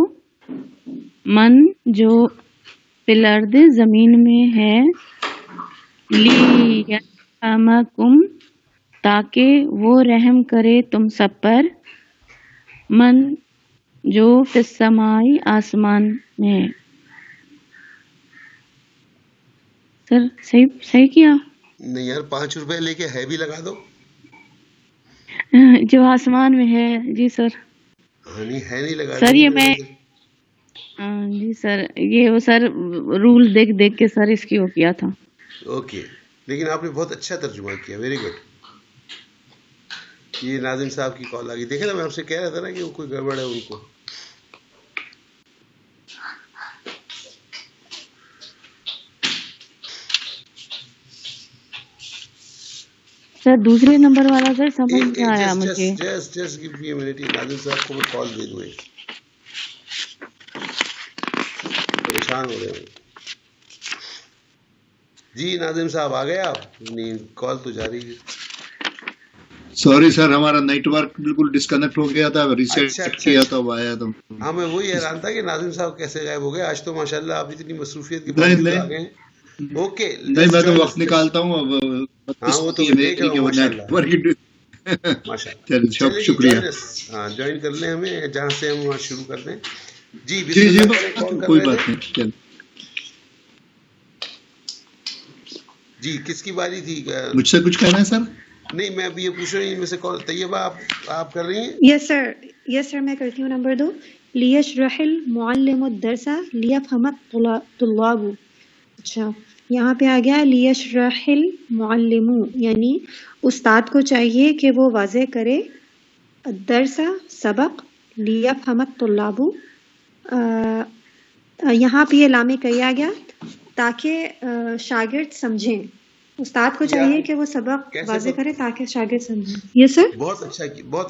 من جو فی الارض زمین میں ہے، لیرحمکم تاکہ وہ رحم کرے تم سب پر، من جو فی السماء آسمان میں ہے. سر صحیح کیا؟
نہیں یار، 5 روپے لے کے ہے بھی لگا دو.
جو آسمان میں ہے. جی سر.
نہیں ہے نہیں لگا
سر یہ میں جی سر یہ وہ سر رول دیکھ کے سر اس کی وہ کیا تھا.
اوکے، لیکن آپ نے بہت اچھا ترجمہ کیا. Very good. یہ ناظم صاحب کی کال آ گئی. دیکھیں نا، میں آپ سے کہہ رہا تھا نا کہ وہ کوئی گڑبڑ ہے ان کو.
سر دوسرے نمبر والا سر سمجھ نہیں آیا مجھے.
Just give me a minute. Nazim صاحب کو میں کال دے دوں. پریشان ہو رہے ہیں. جی ناظم صاحب آ گئے آپ؟ نہیں کال تو جاری ہے.
سوری سر، ہمارا نیٹ ورک بالکل ڈسکنیکٹ ہو گیا تھا، ریسیٹ کیا تو آیا تو.
ہاں میں وہی حیران تھا کہ ناظم صاحب کیسے غائب ہو گئے. آج تو ماشاءاللہ آپ اتنی مصروفیت کے باوجود آ گئے ہیں. اوکے
نہیں میں تو وقت نکالتا ہوں. اب
ہاں وہ تو دیکھ رہا ہوں ماشاءاللہ.
چلیے شکریہ.
ہاں جوائن کر لیں ہمیں جہاں سے ہم وہاں شروع کر دیں. جی
جی کوئی بات نہیں.
جی کس کی باری تھی؟
مجھ سے کچھ کہنا ہے سر؟
نہیں میں ابھی یہ پوچھ رہی ہوں. میں سے کال طیبہ آپ کر رہی ہیں؟
یس سر میں کرتی ہوں. نمبر 2 لیشرح المعلم الدرس لیفهم الطلاب. اچھا یہاں پہ آ گیا لیشرح المعلم، یعنی استاد کو چاہیے کہ وہ واضح کرے، الدرس سبق، لیفهم الطلاب یہاں پہ یہ لام کہی آ گیا تاکہ شاگرد سمجھیں. استاد کو چاہیے کہ وہ سبق واضح کرے تاکہ شاگرد سمجھیں. یس سر.
بہت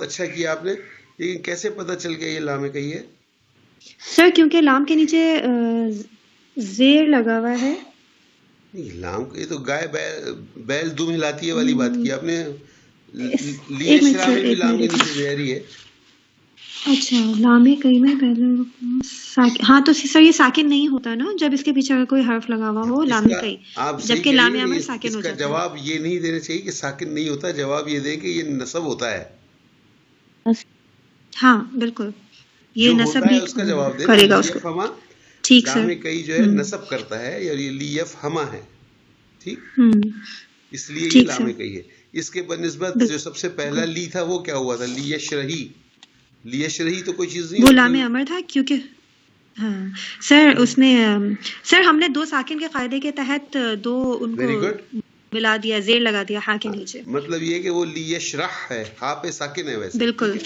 اچھا کیا آپ نے. لیکن کیسے پتہ چل گیا یہ لام کہی ہے؟
سر کیونکہ لام کے نیچے زیر لگا ہوا ہے.
لام یہ تو گائے بیل دم ہلاتی ہے والی بات کی آپ نے.
ایک منٹ سر،
بھی لام کے نیچے زیر ہی ہے.
اچھا لام کئی میں پہلے ہاں تو سر یہ ساکن نہیں ہوتا نا جب اس کے پیچھے اگر کوئی حرف لگا ہوا ہو لام کئی، جبکہ لام امر ساکن ہو جاتا ہے.
جواب یہ نہیں دینا چاہیے کہ ساکن نہیں ہوتا، جواب یہ دے کہ یہ نصب ہوتا ہے.
ہاں بالکل یہ نصب بھی
اس کا جواب دے
کرے گا اس کو. ٹھیک سر.
لام کئی جو ہے نصب کرتا ہے اور یہ لیف ہما ہے. ٹھیک، اس لیے یہ لام کئی ہے. اس کے بنسبت جو سب سے پہلا لی تھا وہ کیا ہوا تھا؟ لیشرہی. لیشرہی تو کوئی چیز نہیں،
وہ لام امر تھا کیونکہ ہاں سر اس میں سر ہم نے دو ساکن کے قاعدے کے تحت دو ان کو ملا دیا، زیر لگا دیا ہا کے نیچے.
مطلب یہ کہ وہ لیشرح ہے، ہا پہ ساکن ہے ویسے.
بالکل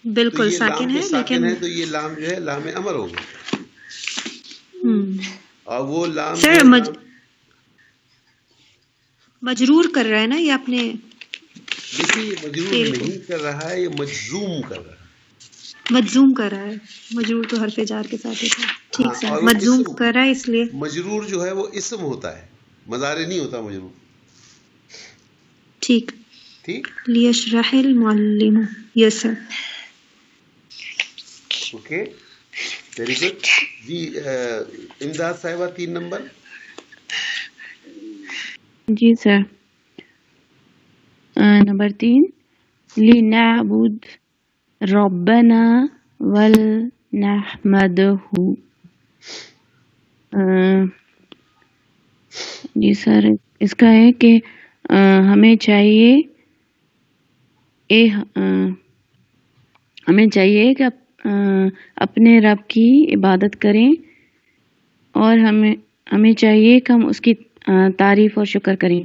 بالکل ساکن ہے، لیکن
تو یہ لام جو ہے لام امر ہوگا. اور وہ لام
سر مجرور کر رہا ہے نا یہ اپنے،
دیکھیے مجرور نہیں کر رہا ہے، یہ مجزوم کر رہا ہے.
مجزوم کر رہا ہے، مجرور تو حرف جار کے ساتھ ہوتا ہے. ٹھیک سر، مجزوم کر رہا ہے اس لیے.
مجرور جو ہے وہ اسم ہوتا ہے، مضارع نہیں ہوتا مجرور.
ٹھیک
ٹھیک.
لیشرح المعلم. Yes sir.
Okay very good. جی امداد صاحبہ 3 نمبر.
جی سر. نمبر 3 لنعبد ربنا ولنحمدہ. جی سر اس کا ہے کہ ہمیں چاہیے کہ اپنے رب کی عبادت کریں اور ہمیں چاہیے کہ ہم اس کی تعریف اور شکر کریں.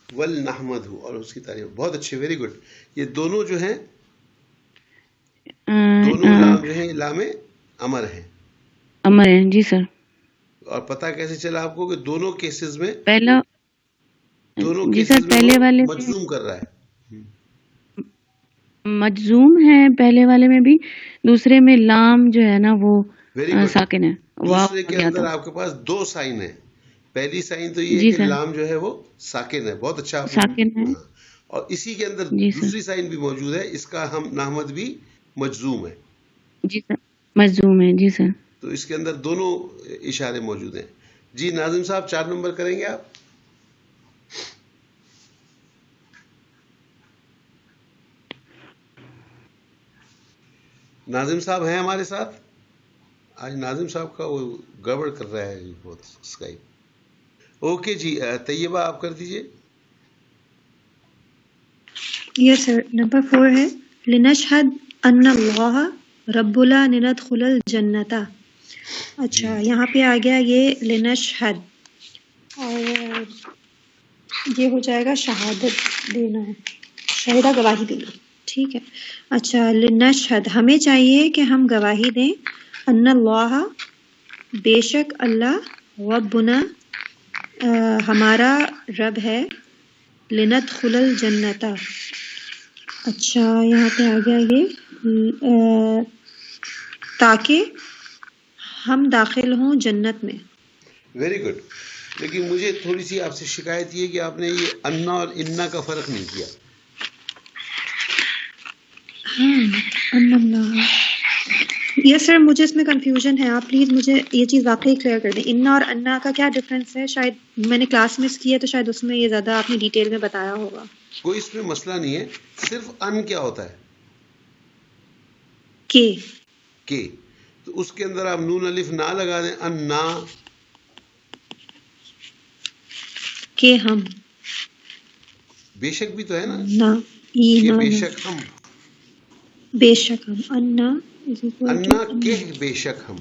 ولنحمدہ، اور اس کی تعریف. بہت اچھے، ویری گڈ. یہ دونوں جو ہیں دونوں لام جو ہیں لام امر ہیں.
امر ہیں جی سر.
اور پتہ کیسے چلا آپ کو کہ دونوں کیسز میں
پہلا
دونوں
جی سر پہلے والے
مجزوم کر رہا ہے،
مجزوم ہے پہلے والے میں بھی، دوسرے میں لام جو ہے نا وہ ساکن ہے.
دوسرے کے اندر آپ کے پاس 2 سائن ہیں. پہلی سائن تو یہ ہے کہ لام جو ہے وہ ساکن ہے. بہت اچھا
ساکن ہے.
اور اسی کے اندر دوسری سائن بھی موجود ہے، اس کا ہم نحمد بھی مجزوم ہے.
جی سر مجزوم ہے. جی سر.
تو اس کے اندر دونوں اشارے موجود ہیں. جی ناظم صاحب 4 نمبر کریں گے آپ. ناظم صاحب ہیں ہمارے ساتھ؟ آج ناظم صاحب کا وہ گڑبڑ کر رہا ہے بہت اسکائپ. اوکے جی طیبہ آپ کر دیجئے.
یس سر. نمبر 4 ہے لنشہد ان اللہ ربنا لندخل الجنت. اچھا یہاں پہ آ گیا یہ لنشہد، اور یہ ہو جائے گا شہادت دینا ہے، شہیدہ گواہی دینا. ٹھیک ہے. اچھا لنشہد ہمیں چاہیے کہ ہم گواہی دیں، ان اللہ بے شک اللہ، ربنا ہمارا رب ہے، لندخل الجنت. اچھا یہاں پہ آ گیا یہ تاکہ ہم داخل ہوں جنت میں.
Very good. لیکن مجھے تھوڑی سی آپ سے شکایت یہ کہ آپ نے یہ انا اور انا کا فرق نہیں کیا.
یس سر مجھے اس میں کنفیوژن ہے، آپ پلیز مجھے یہ چیز واقعی کلیئر کر دیں. انا اور انا کا کیا ڈفرینس ہے؟ شاید میں نے کلاس مس کی ہے تو شاید اس میں یہ زیادہ آپ نے ڈیٹیل میں بتایا ہوگا.
کوئی اس میں مسئلہ نہیں ہے، صرف ان کیا ہوتا ہے کہ تو اس کے اندر آپ نون الف نہ لگا دیں، انا
کہ ہم،
بے شک بھی تو ہے نا،
کہ
بے شک ہم،
بے شک ہم، انا
کہ بے شک ہم،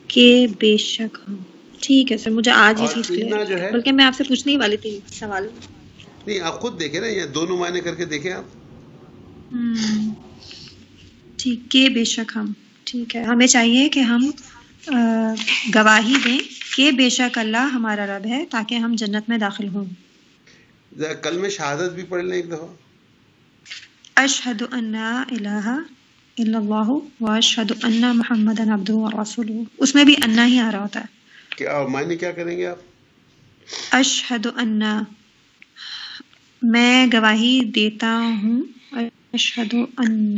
کہ بے شک ہم. ٹھیک ہے سر مجھے آج یہ چیز کلیئر ہے، بلکہ میں آپ سے پوچھنے ہی والی تھی سوال.
نہیں آپ خود دیکھیں نا، یہ دونوں معنی کر کے دیکھیں آپ.
ٹھیک کہ بے شک ہم. ٹھیک ہے ہمیں چاہیے کہ ہم گواہی دیں کہ بے شک اللہ ہمارا رب ہے تاکہ ہم جنت میں داخل ہوں.
کلمہ شہادت بھی پڑھ لیں ایک دفعہ.
اشہد ان لا الہ الا اللہ واشہد ان محمدًا عبدہ ورسولہ. اس میں بھی انا ہی آ رہا ہوتا ہے.
کیا معنی کیا کریں گے آپ؟
اشہد ان، میں گواہی دیتا ہوں، اشہدو ان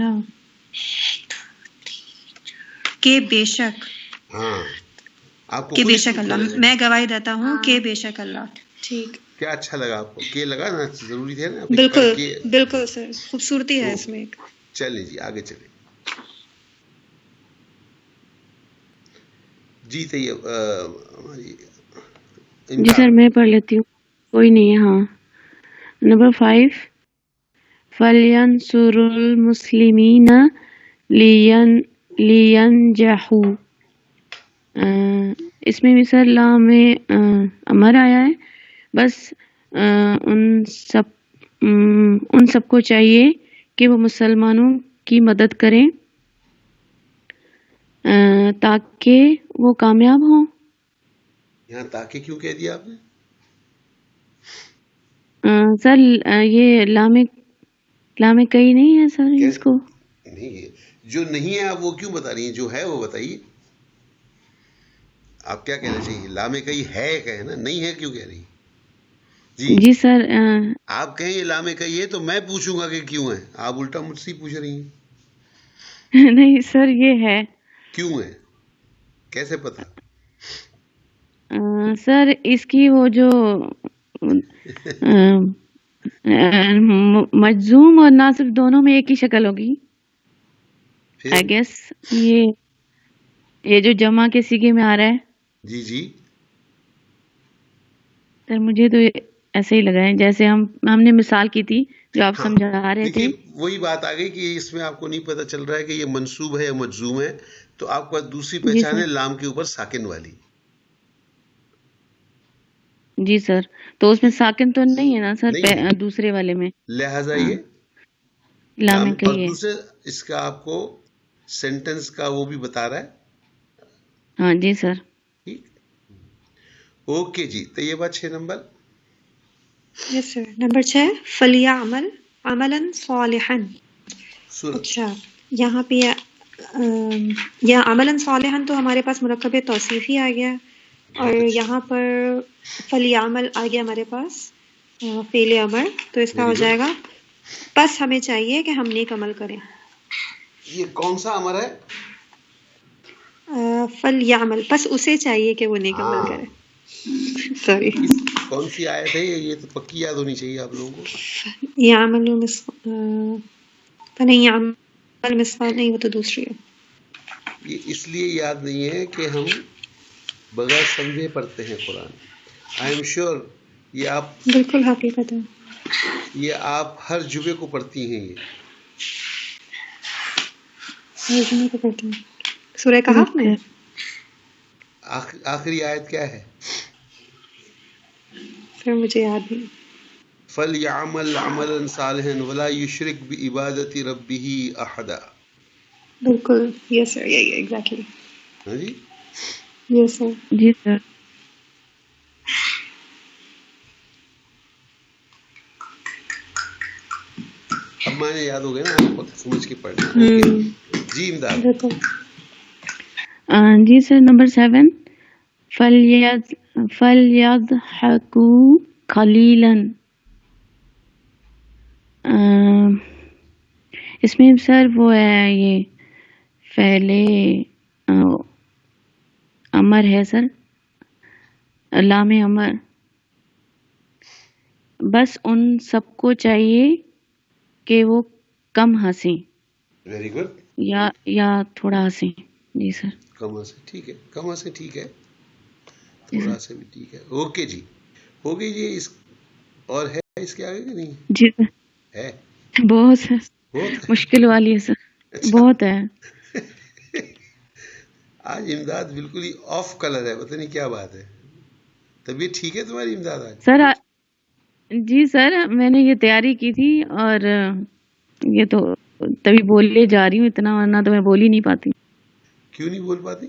کہ بے شک،
ہاں آپ کو
کہ
خود
بے
ہی
شک
پروف
اللہ،
کرنا ہے.
میں گواہی دیتا ہوں کہ بے شک اللہ. ٹھیک،
کیا اچھا لگا آپ کو؟ کہ لگا نا ضروری تھا نا ابھی
بالکل
کر کے.
بالکل سر، خوبصورتی ہے
تو
اس میں ایک.
چلیں جی آگے چلیں. جی طیب ہماری
جی سر
امداد.
میں پڑھ لیتی ہوں، کوئی نہیں ہے. ہاں، نمبر 5 فَلْيَنْصُرُ الْمُسْلِمِينَ لِيَنْجَحُوا. اس میں بھی سر لام امر آیا ہے. بس ان سب کو چاہیے کہ وہ مسلمانوں کی مدد کریں تاکہ وہ کامیاب ہوں.
یہاں تاکہ کیوں کہہ دیا آپ نے؟
سر یہ لام کئی نہیں ہے سر اس کو.
نہیں ہے جو نہیں ہے آپ وہ کیوں بتا رہی ہیں؟ جو ہے وہ بتائیے. آپ کیا کہنا چاہیے؟ لام کئی ہے کہیں نا، نہیں ہے کیوں کہہ رہی؟
جی سر
آپ کہیں یہ لام کئی ہے تو میں پوچھوں گا کہ کیوں ہے. آپ الٹا مجھ سے پوچھ رہی ہیں.
نہیں سر یہ ہے.
کیوں ہے؟ کیسے پتا؟
سر اس کی وہ جو مجزوم اور ناصب دونوں میں ایک ہی شکل ہوگی. آئی گیس یہ جو جمع کے سیگے میں آ رہا ہے.
جی جی
سر مجھے تو ایسے ہی لگا ہے جیسے ہم نے مثال کی تھی جو آپ سمجھا رہے تھے.
دیکھیے وہی بات آ گئی کہ اس میں آپ کو نہیں پتا چل رہا ہے کہ یہ منصوب ہے یا مجزوم ہے. تو آپ کو دوسری پہچان ہے لام کے اوپر ساکن والی.
جی سر تو اس میں ساکن تو نہیں ہے نا سر دوسرے والے میں،
لہذا یہ
لام
اور
کئی ہے.
دوسرے اس کا آپ کو سینٹنس کا وہ بھی بتا رہا ہے.
ہاں جی سر.
ٹھیک اوکے جی. طیبہ 6 نمبر.
یس سر. نمبر 6 فَلْيَعْمَلْ عَمَلًا صَالِحًا. اچھا یہاں پہ یا عملاً صالحاً تو ہمارے پاس مرکب توصیفی آ گیا، اور یہاں پر فلیعمل آ گیا ہمارے پاس فعل امر. تو اس کا ہو جائے گا پس ہمیں چاہیے کہ ہم نیک عمل کریں.
یہ کون سا امر ہے؟
فلیعمل، پس اسے چاہیے کہ وہ نیک عمل کرے. سوری
کون سی آیت ہے یہ؟ تو پکی یاد ہونی چاہیے آپ لوگوں کو.
یعمل نہیں، یعمل مثقال نہیں، وہ تو دوسری ہے.
یہ اس لیے یاد نہیں ہے کہ ہم بغیر سمجھے پڑھتے ہیں قرآن. آئی ایم شیور یہ آپ
بالکل حقیقت ہے،
یہ آپ ہر جمعے کو پڑھتی ہیں.
یہ جمعے کو پڑھتے ہیں. سورہ کہف میں
آخری آیت کیا ہے؟
پھر مجھے یاد نہیں.
فَلْيَعْمَلْ عَمَلًا صَالِحًا وَلَا يُشْرِكْ بِعِبَادَةِ رَبِّهِ أَحَدًا.
بالکل یس سر، یہی ایگزیکٹلی.
ہاں جی
یس سر.
جی سر.
اب معنی یاد ہو گئے نا، آپ وقت سمجھ کے پڑھنا. اوکے جی امداد.
جی سر. نمبر 7 فَلْيَضْحَكُوا قَلِيلًا. اس میں سر وہ ہے یہ فعل امر ہے سر، لام امر. بس ان سب کو چاہیے کہ وہ کم ہنسیں.
Very good.
یا تھوڑا ہنسیں. جی سر.
کم ہنسیں ٹھیک ہے، کم ہنسیں ٹھیک ہے، تھوڑا سا بھی ٹھیک ہے. اوکے جی ہو گئی جی. اس اور ہے اس کے آگے کہ نہیں
جی سر.
ہے؟
بہت سر،
بہت
مشکل والی ہے سر.
اچھا
بہت ہے.
آج امداد بالکل ہی آف کلر ہے، پتہ نہیں کیا بات ہے. طبیعت ٹھیک ہے تمہاری امداد آج؟
سر جی سر میں نے یہ تیاری کی تھی اور یہ تو تبھی بولے جا رہی ہوں اتنا، ورنہ تو میں بول ہی نہیں پاتی.
کیوں نہیں بول پاتی؟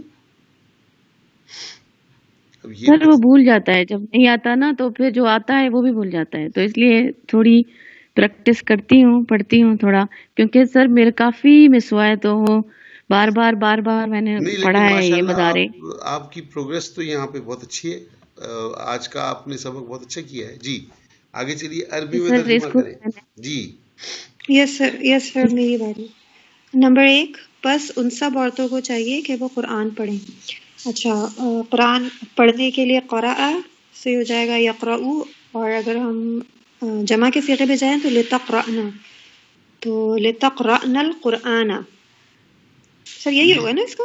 اب یہ
سر وہ بھول جاتا ہے، جب نہیں آتا نا تو پھر جو آتا ہے وہ بھی بھول جاتا ہے. تو اس لیے تھوڑی پریکٹس کرتی ہوں، پڑھتی ہوں تھوڑا، کیونکہ سر میرے کافی مس ہوا ہے تو وہ بار بار میں نے
نہیں،
پڑھا
لیکن
ہے یہ
ماشاءاللہ
مدارے.
آپ کی پروگریس تو یہاں پہ بہت اچھی ہے. آج کا آپ نے سبق بہت اچھا کیا ہے. جی آگے چلیے، عربی میں
سر اس
ترجمہ
کو
کریں. جی
یس سر میری باری. نمبر 1، بس ان سب عورتوں کو چاہیے کہ وہ قرآن پڑھیں. اچھا، قرآن پڑھنے کے لیے قرأ سے ہو جائے گا یقرأو، اور اگر ہم جمع کے صیغے پہ جائیں تو لتقرأنا، تو لتقرأنا القرآن. سر یہی ہوگا نا اس کا؟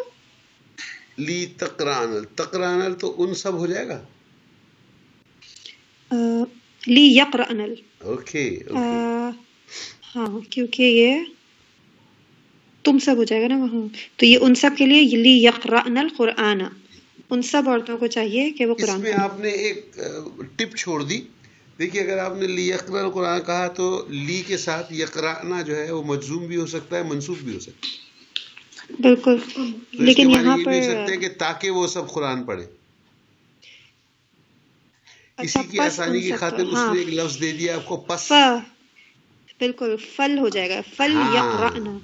لی تقرانل تو ان سب ہو جائے گا.
لی یقرأنا.
اوکے
ہاں کیونکہ یہ تم سب ہو جائے گا نا وہاں، تو یہ ان سب کے لیے لی یقرأنا القرآن، ان سب عورتوں کو چاہیے کہ وہ
اس
قرآن
میں
پڑھیں.
آپ نے ایک ٹپ چھوڑ دی. دیکھیے اگر آپ نے لی یقرأ القرآن کہا تو لی کے ساتھ یقرأنا جو ہے وہ مجزوم بھی ہو سکتا ہے، منصوب بھی ہو سکتا ہے.
بالکل،
تو اس کے
لیکن
معنی
یہاں
یہ بھی ہو
پر
سکتا ہے کہ تاکہ وہ سب قرآن پڑھیں.
اچھا
اسی کی
پس
آسانی
ان
کی
سب
خاطر
کو،
اس
ہاں
نے ایک لفظ دے دیا آپ کو پس.
بالکل فل ہو جائے گا، فل
ہاں
یقرأنا.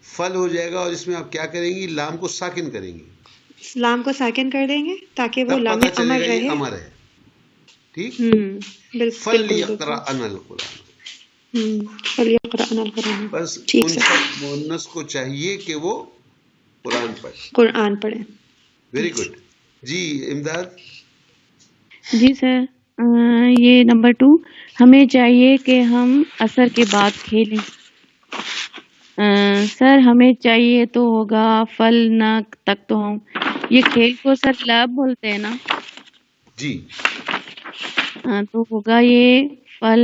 فل ہو جائے گا، اور اس میں آپ کیا کریں گی؟ لام کو ساکن کریں گی،
لام کو ساکن کر دیں گے تاکہ وہ
تب
لام
پتہ چلے
امر
گا یہ
رہے.
امر ہے. ٹھیک،
بالکل بالکل.
فَلْيَقْرَأْنَ الْقُرْآنَ.
فل یقرأنا القرآن.
بس
ٹھیک
ان
سر،
سب مؤنث کو چاہیے کہ وہ قرآن پڑھے.
قرآن پڑھیں.
Very good. جی امداد.
جی سر، یہ نمبر 2، ہمیں چاہیے کہ ہم عصر کے بعد کھیلیں. سر ہمیں چاہیے تو ہوگا فل نہ تک تو ہم یہ کھیل کو سر لعب بولتے ہیں نا،
جی
تو ہوگا یہ فل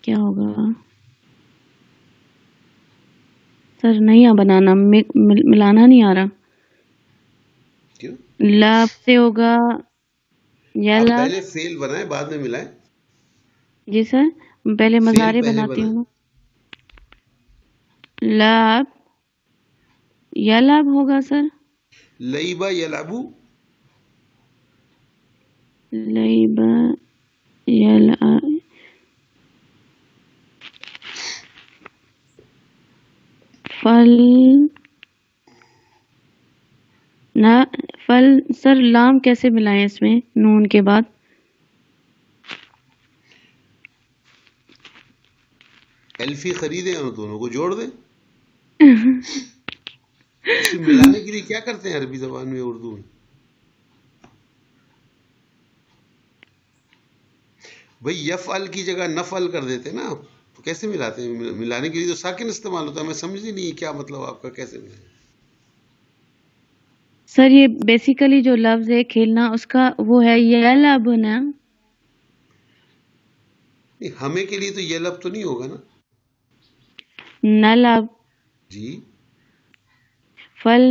کیا ہوگا سر؟ نہیں بنانا، ملانا نہیں آ رہا.
کیوں؟
لعب سے ہوگا یا
آپ
لعب.
پہلے فیل بنائیں بعد میں ملائیں.
جی سر، پہلے
فیل
مضارع
پہلے
بناتی
بنائیں.
ہوں. لعب یا لعب ہوگا سر.
لعب یلعبو.
لعب یلعب، فل نہ فل. سر لام کیسے ملائیں اس میں نون کے بعد؟
ایلفی خریدیں اور دونوں کو جوڑ دیں. اس میں ملانے کے لیے کیا کرتے ہیں عربی زبان میں، اردو میں؟ بھئی یفعل کی جگہ نفعل کر دیتے نا آپ، تو کیسے ملاتے ہیں؟ ملانے کے لیے تو ساکن استعمال ہوتا ہے. میں سمجھ ہی نہیں کیا مطلب آپ کا، کیسے ملائیں؟
سر یہ بیسیکلی جو لفظ ہے کھیلنا، اس کا وہ ہے یلعب نا.
نہیں، ہمیں کے لیے تو یلب تو نہیں ہوگا نا.
نلعب،
جی
فل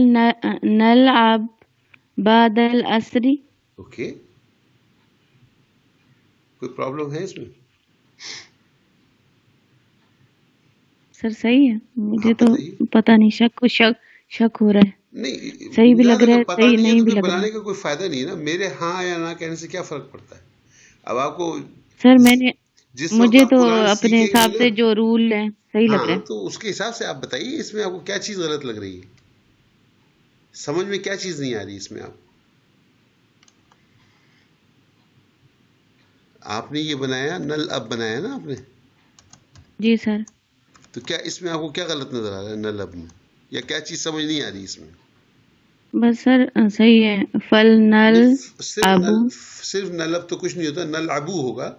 نلعب بعد العصر.
اوکے، کوئی پرابلم ہے اس میں؟
سر صحیح ہے، مجھے
ہاں
تو
بتائیے.
پتہ نہیں، شک ہو رہا ہے.
نہیں
صحیح بھی لگ
زیادہ
رہا
اگر
ہے،
پتہ
صحیح
نہیں ہے
نہیں
تو
بھی
پھر
لگ رہا
بنانے
ہے.
کا کوئی فائدہ نہیں ہے نا. میرے ہاں یا نہ کہنے سے کیا فرق پڑتا ہے؟ اب آپ کو
سر میں نے
جس وقت
مجھے
آپ
تو
قرآن
اپنے
سیکھیں گے
حساب
نا،
سے جو رول ہے صحیح لگ رہا
ہاں
ہے.
تو اس کے حساب سے آپ بتائیے اس میں آپ کو کیا چیز غلط لگ رہی ہے، سمجھ میں کیا چیز نہیں آ رہی اس میں. آپ نے یہ بنایا نل اب بنایا نا آپ نے،
جی سر.
تو کیا اس میں آپ کو کیا غلط نظر آ رہا ہے نل اب میں، یا کیا چیز سمجھ نہیں آ رہی اس میں؟
بس سر صحیح ہے. فل نل ابو.
صرف نلب تو کچھ نہیں ہوتا، نل ابو ہوگا.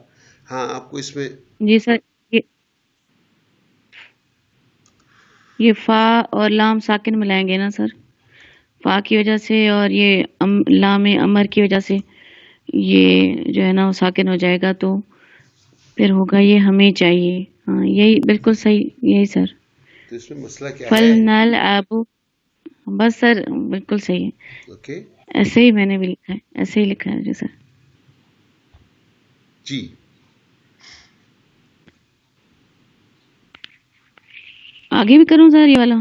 ہاں آپ کو اس میں
جی سر، یہ فا اور لام ساکن ملائیں گے نا سر، فا کی وجہ سے اور یہ لام امر کی وجہ سے یہ جو ہے نا وہ ساکن ہو جائے گا، تو پھر ہوگا یہ ہمیں چاہیے. ہاں یہی بالکل صحیح، یہی سر.
تو اس میں مسئلہ کیا
فل
ہے؟
نل ابو، بس سر بالکل صحیح ہے.
اوکے
ایسے ہی میں نے بھی لکھا ہے، ایسے ہی لکھا ہے. جی سر.
جی
آگے بھی کروں سر یہ والا؟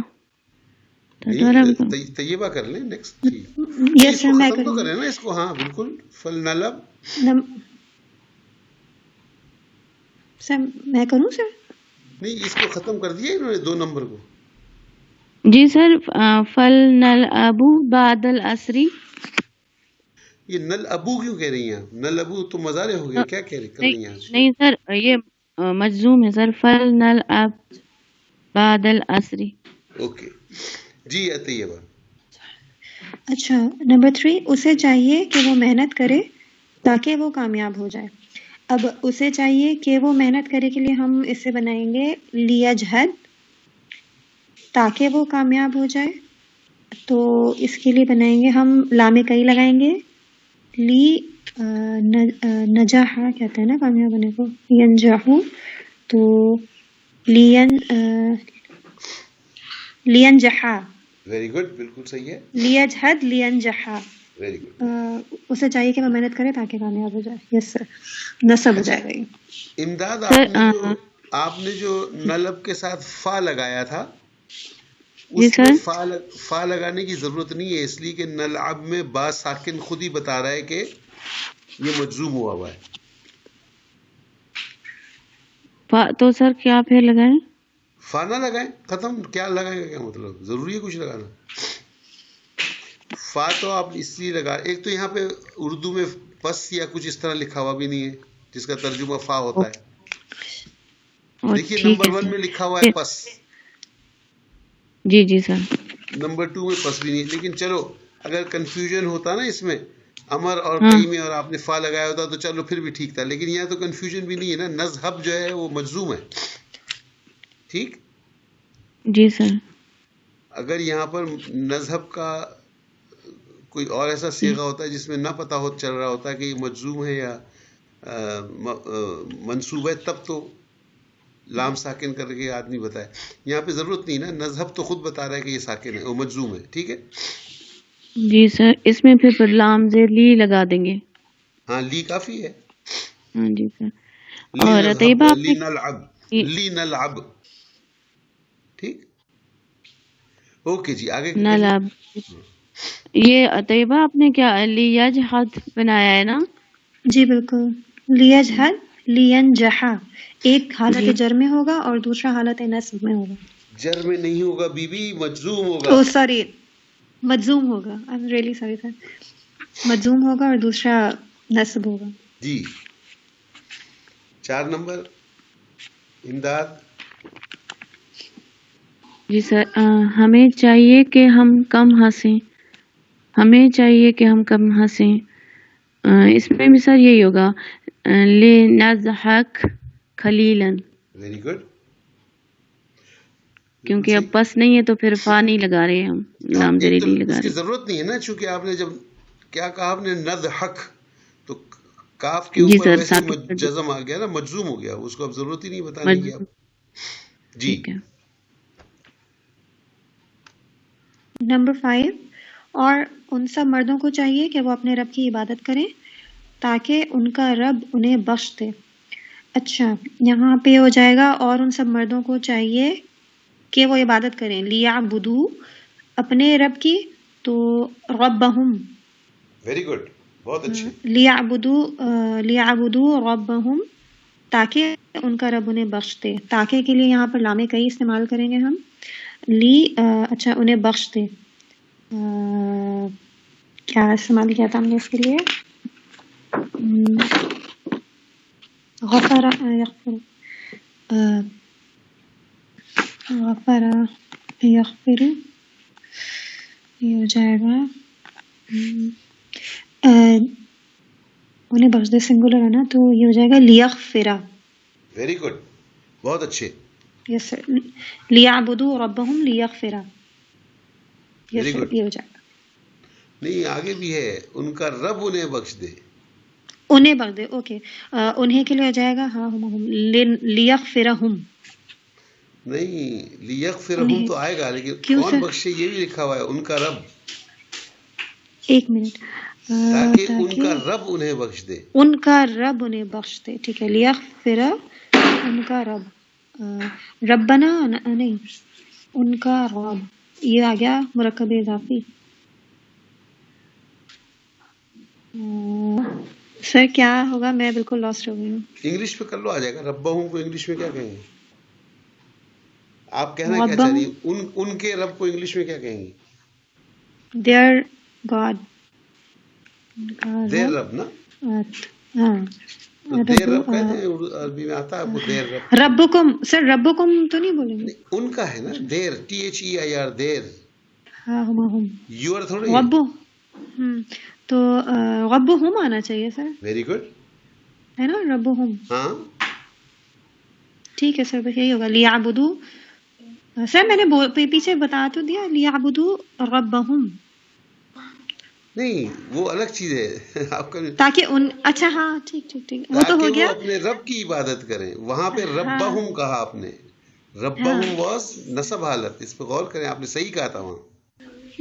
تھرڈ والا بھی کروں؟
طیبہ کر لیں نیکسٹ. جی
یس
اس
سر
کو
میں
ختم تو
کروں
کریں نا اس کو. ہاں بالکل. فل نلب.
سر میں کروں سر؟
نہیں اس کو ختم کر دیا انہوں نے 2 نمبر کو.
جی سر، فل نل ابو بعد العصری.
یہ نل ابو کیوں کہہ رہی ہیں آپ؟ نل ابو تو مضارع ہو گیا، کیا کہہ رہی ہیں آج؟
نہیں سر، یہ مجزوم ہے سر، فل نل اب بعد العصری.
اوکے جی طیبہ.
اچھا نمبر 3، اسے چاہیے کہ وہ محنت کرے تاکہ وہ کامیاب ہو جائے. اب اسے چاہیے کہ وہ محنت کرے کے لیے ہم اسے بنائیں گے لیجہد، تاکہ وہ کامیاب ہو جائے. تو اس کے لیے بنائیں گے ہم لام کئی لگائیں گے، لی نجاح کہتے ہیں نا کامیاب ہونے کو، ینجحو، تو لینجحا.
ویری گڈ، بالکل صحیح ہے.
لیجہد لینجحا.
Very good.
اسے چاہیے کہ وہ محنت کرے تاکہ کامیاب ہو جائے. یس سر، نصب ہو جائے گا یہ.
امداد
سر
آپ نے جو نلب کے ساتھ فا لگایا تھا،
جی
اس میں
سر،
فا لگانے کی ضرورت نہیں ہے، اس لیے کہ نلعب میں با ساکن خود ہی بتا رہا ہے کہ یہ مجزوم ہوا ہے.
تو سر کیا پھر لگائیں؟
فا نہ لگائیں، ختم. کیا لگائیں گا، کیا مطلب ضروری ہے کچھ لگانا؟ فا تو آپ اس لیے لگا، ایک تو یہاں پہ اردو میں پس یا کچھ اس طرح لکھا ہوا بھی نہیں ہے جس کا ترجمہ فا ہوتا ہے. دیکھیے نمبر 1 میں لکھا ہوا ہے پس،
جی جی سر.
نمبر 2 میں پس بھی نہیں. لیکن چلو اگر کنفیوژن ہوتا نا اس میں امر اور
ہاں
کئی میں، اور آپ نے فا لگایا ہوتا تو چلو پھر بھی ٹھیک تھا. لیکن یہاں تو کنفیوژن بھی نہیں ہے نا، نذهب جو ہے وہ مجزوم ہے. ٹھیک.
جی سر.
اگر یہاں پر نذهب کا کوئی اور ایسا صیغہ ہوتا ہے جس میں نہ پتہ ہو چل رہا ہوتا ہے کہ یہ مجزوم ہے یا منصوب ہے، تب تو لام ساکن کر کے آدمی بتائے. یہاں پہ ضرورت نہیں نا، نذهب تو خود بتا رہا ہے کہ یہ ساکن ہے، وہ مجزوم ہے. ٹھیک ہے
جی سر، اس میں پھر لام زیر لی لگا دیں گے.
ہاں، لی کافی ہے.
ہاں جی سر.
لی
اور
نذهب،
طیبہ آپ
لی
نے
نلعب، لی نلعب. ٹھیک. اوکے جی، آگے کہیے.
نلاب، یہ طیبہ آپ نے کیا لیجحد بنایا ہے نا؟
جی بالکل. لیجہد لینجحا، ایک حالت
جی
جر میں ہوگا اور دوسرا حالت نصب میں ہوگا.
جر میں نہیں ہوگا بی بی، مجزوم ہوگا.
او سوری، مجزوم ہوگا. I am really sorry sir. مجزوم ہوگا اور دوسرا نصب ہوگا.
جی 4 نمبر امداد.
جی سر. ہمیں چاہیے کہ ہم کم ہنسیں، ہمیں چاہیے کہ ہم کم ہنسیں. اس میں بھی سر یہی ہوگا لنضحک قلیلا،
ویری گڈ.
کیونکہ اب پس نہیں ہے تو پھر فا نہیں لگا رہے ہم، لام
ایک
زری
تو
نہیں لگا
اس کی
رہے.
ضرورت نہیں ہے نا، چونکہ آپ نے جب کیا کہا، آپ نے نضحک، تو کاف کے
جی
اوپر
سر،
ویسے
ثابت کر دو.
جزم آ گیا نا، مجزوم ہو گیا، اس کو اب ضرورت ہی نہیں بتانے کی آپ. جی
ٹھیک ہے.
نمبر 5، اور ان سب مردوں کو چاہیے کہ وہ اپنے رب کی عبادت کریں تاکہ ان کا رب انہیں بخش دے. اچھا یہاں پہ ہو جائے گا اور ان سب مردوں کو چاہیے کہ وہ عبادت کریں، لیعبدو، اپنے رب کی، تو ربہم.
ویری گڈ، بہت اچھے.
لیعبدو ربہم، تاکہ ان کا رب انہیں بخش دے. تاکہ کے لیے یہاں پر لام کئی استعمال کریں گے ہم. اچھا انہیں بخش دے، کیا استعمال کیا تھا ہم نے اس کے لیے؟ غفر یغفر، یہ ہو جائے گا انہیں بخش دے، سنگولر ہے نا، تو یہ ہو جائے گا لیغفرا.
ویری گڈ، بہت اچھے.
یس سر. لیعبدوا ربہم لیغفرا. یس
ویری
سر،
گڈ.
یہ ہو جائے گا.
نہیں، آگے بھی ہے، ان کا رب انہیں بخش دے.
انہیں بخش دے، اوکے. انہیں کے لیے ہو جائے گا ہاں ہم لیغفرہم.
نہیں، لیغفرہم تو آئے گا، لیکن
کیوں
کون
سر؟
بخشے یہ بھی لکھا ہوا ہے، ان کا رب،
ایک منٹ.
تاکہ ان کا رب انہیں بخش دے.
ان کا رب انہیں بخش دے. ٹھیک ہے، لیغفر، ان کا رب. ربنا نہیں، ان کا رب. یہ آ گیا مرکب اضافی. سر کیا ہوگا، میں بالکل لاسٹ ہو گئی ہوں.
انگلش پہ کر لو، آ جائے گا. ربہم کو انگلش میں کیا کہیں گے؟ آپ کہنا کیا چاہ
ربہم،
رہی ہیں؟ ان کے رب کو انگلش میں کیا کہیں گے؟
Their God.
دیر رب نا،
ہاں
تو دیر رب کہتے ہیں عربی میں آتا ہے آپ کو دیر رب.
ربکم سر، ربکم تو نہیں بولیں گے،
ان کا ہے نا دیر، THEIR دیر،
ہاں ہما ہم
یور تھوڑی.
غب، تو غب ہم آنا چاہیے سر،
ویری گڈ.
ہے نا رب ہم.
ہاں
ٹھیک ہے سر، بس یہی ہوگا لیعبدو. سر میں نے پیچھے بتا تو دیا لیعبدو ربہم،
نہیں وہ الگ چیز ہے آپ کا،
تاکہ ان، اچھا ہاں ٹھیک ٹھیک ٹھیک، وہ تو
تاکہ
ہو
وہ
گیا.
اپنے رب کی عبادت کریں. وہاں پہ ربہم کہا آپ نے، ربہم واز نصب حالت، اس پہ غور کریں، آپ نے صحیح کہا تھا وہاں.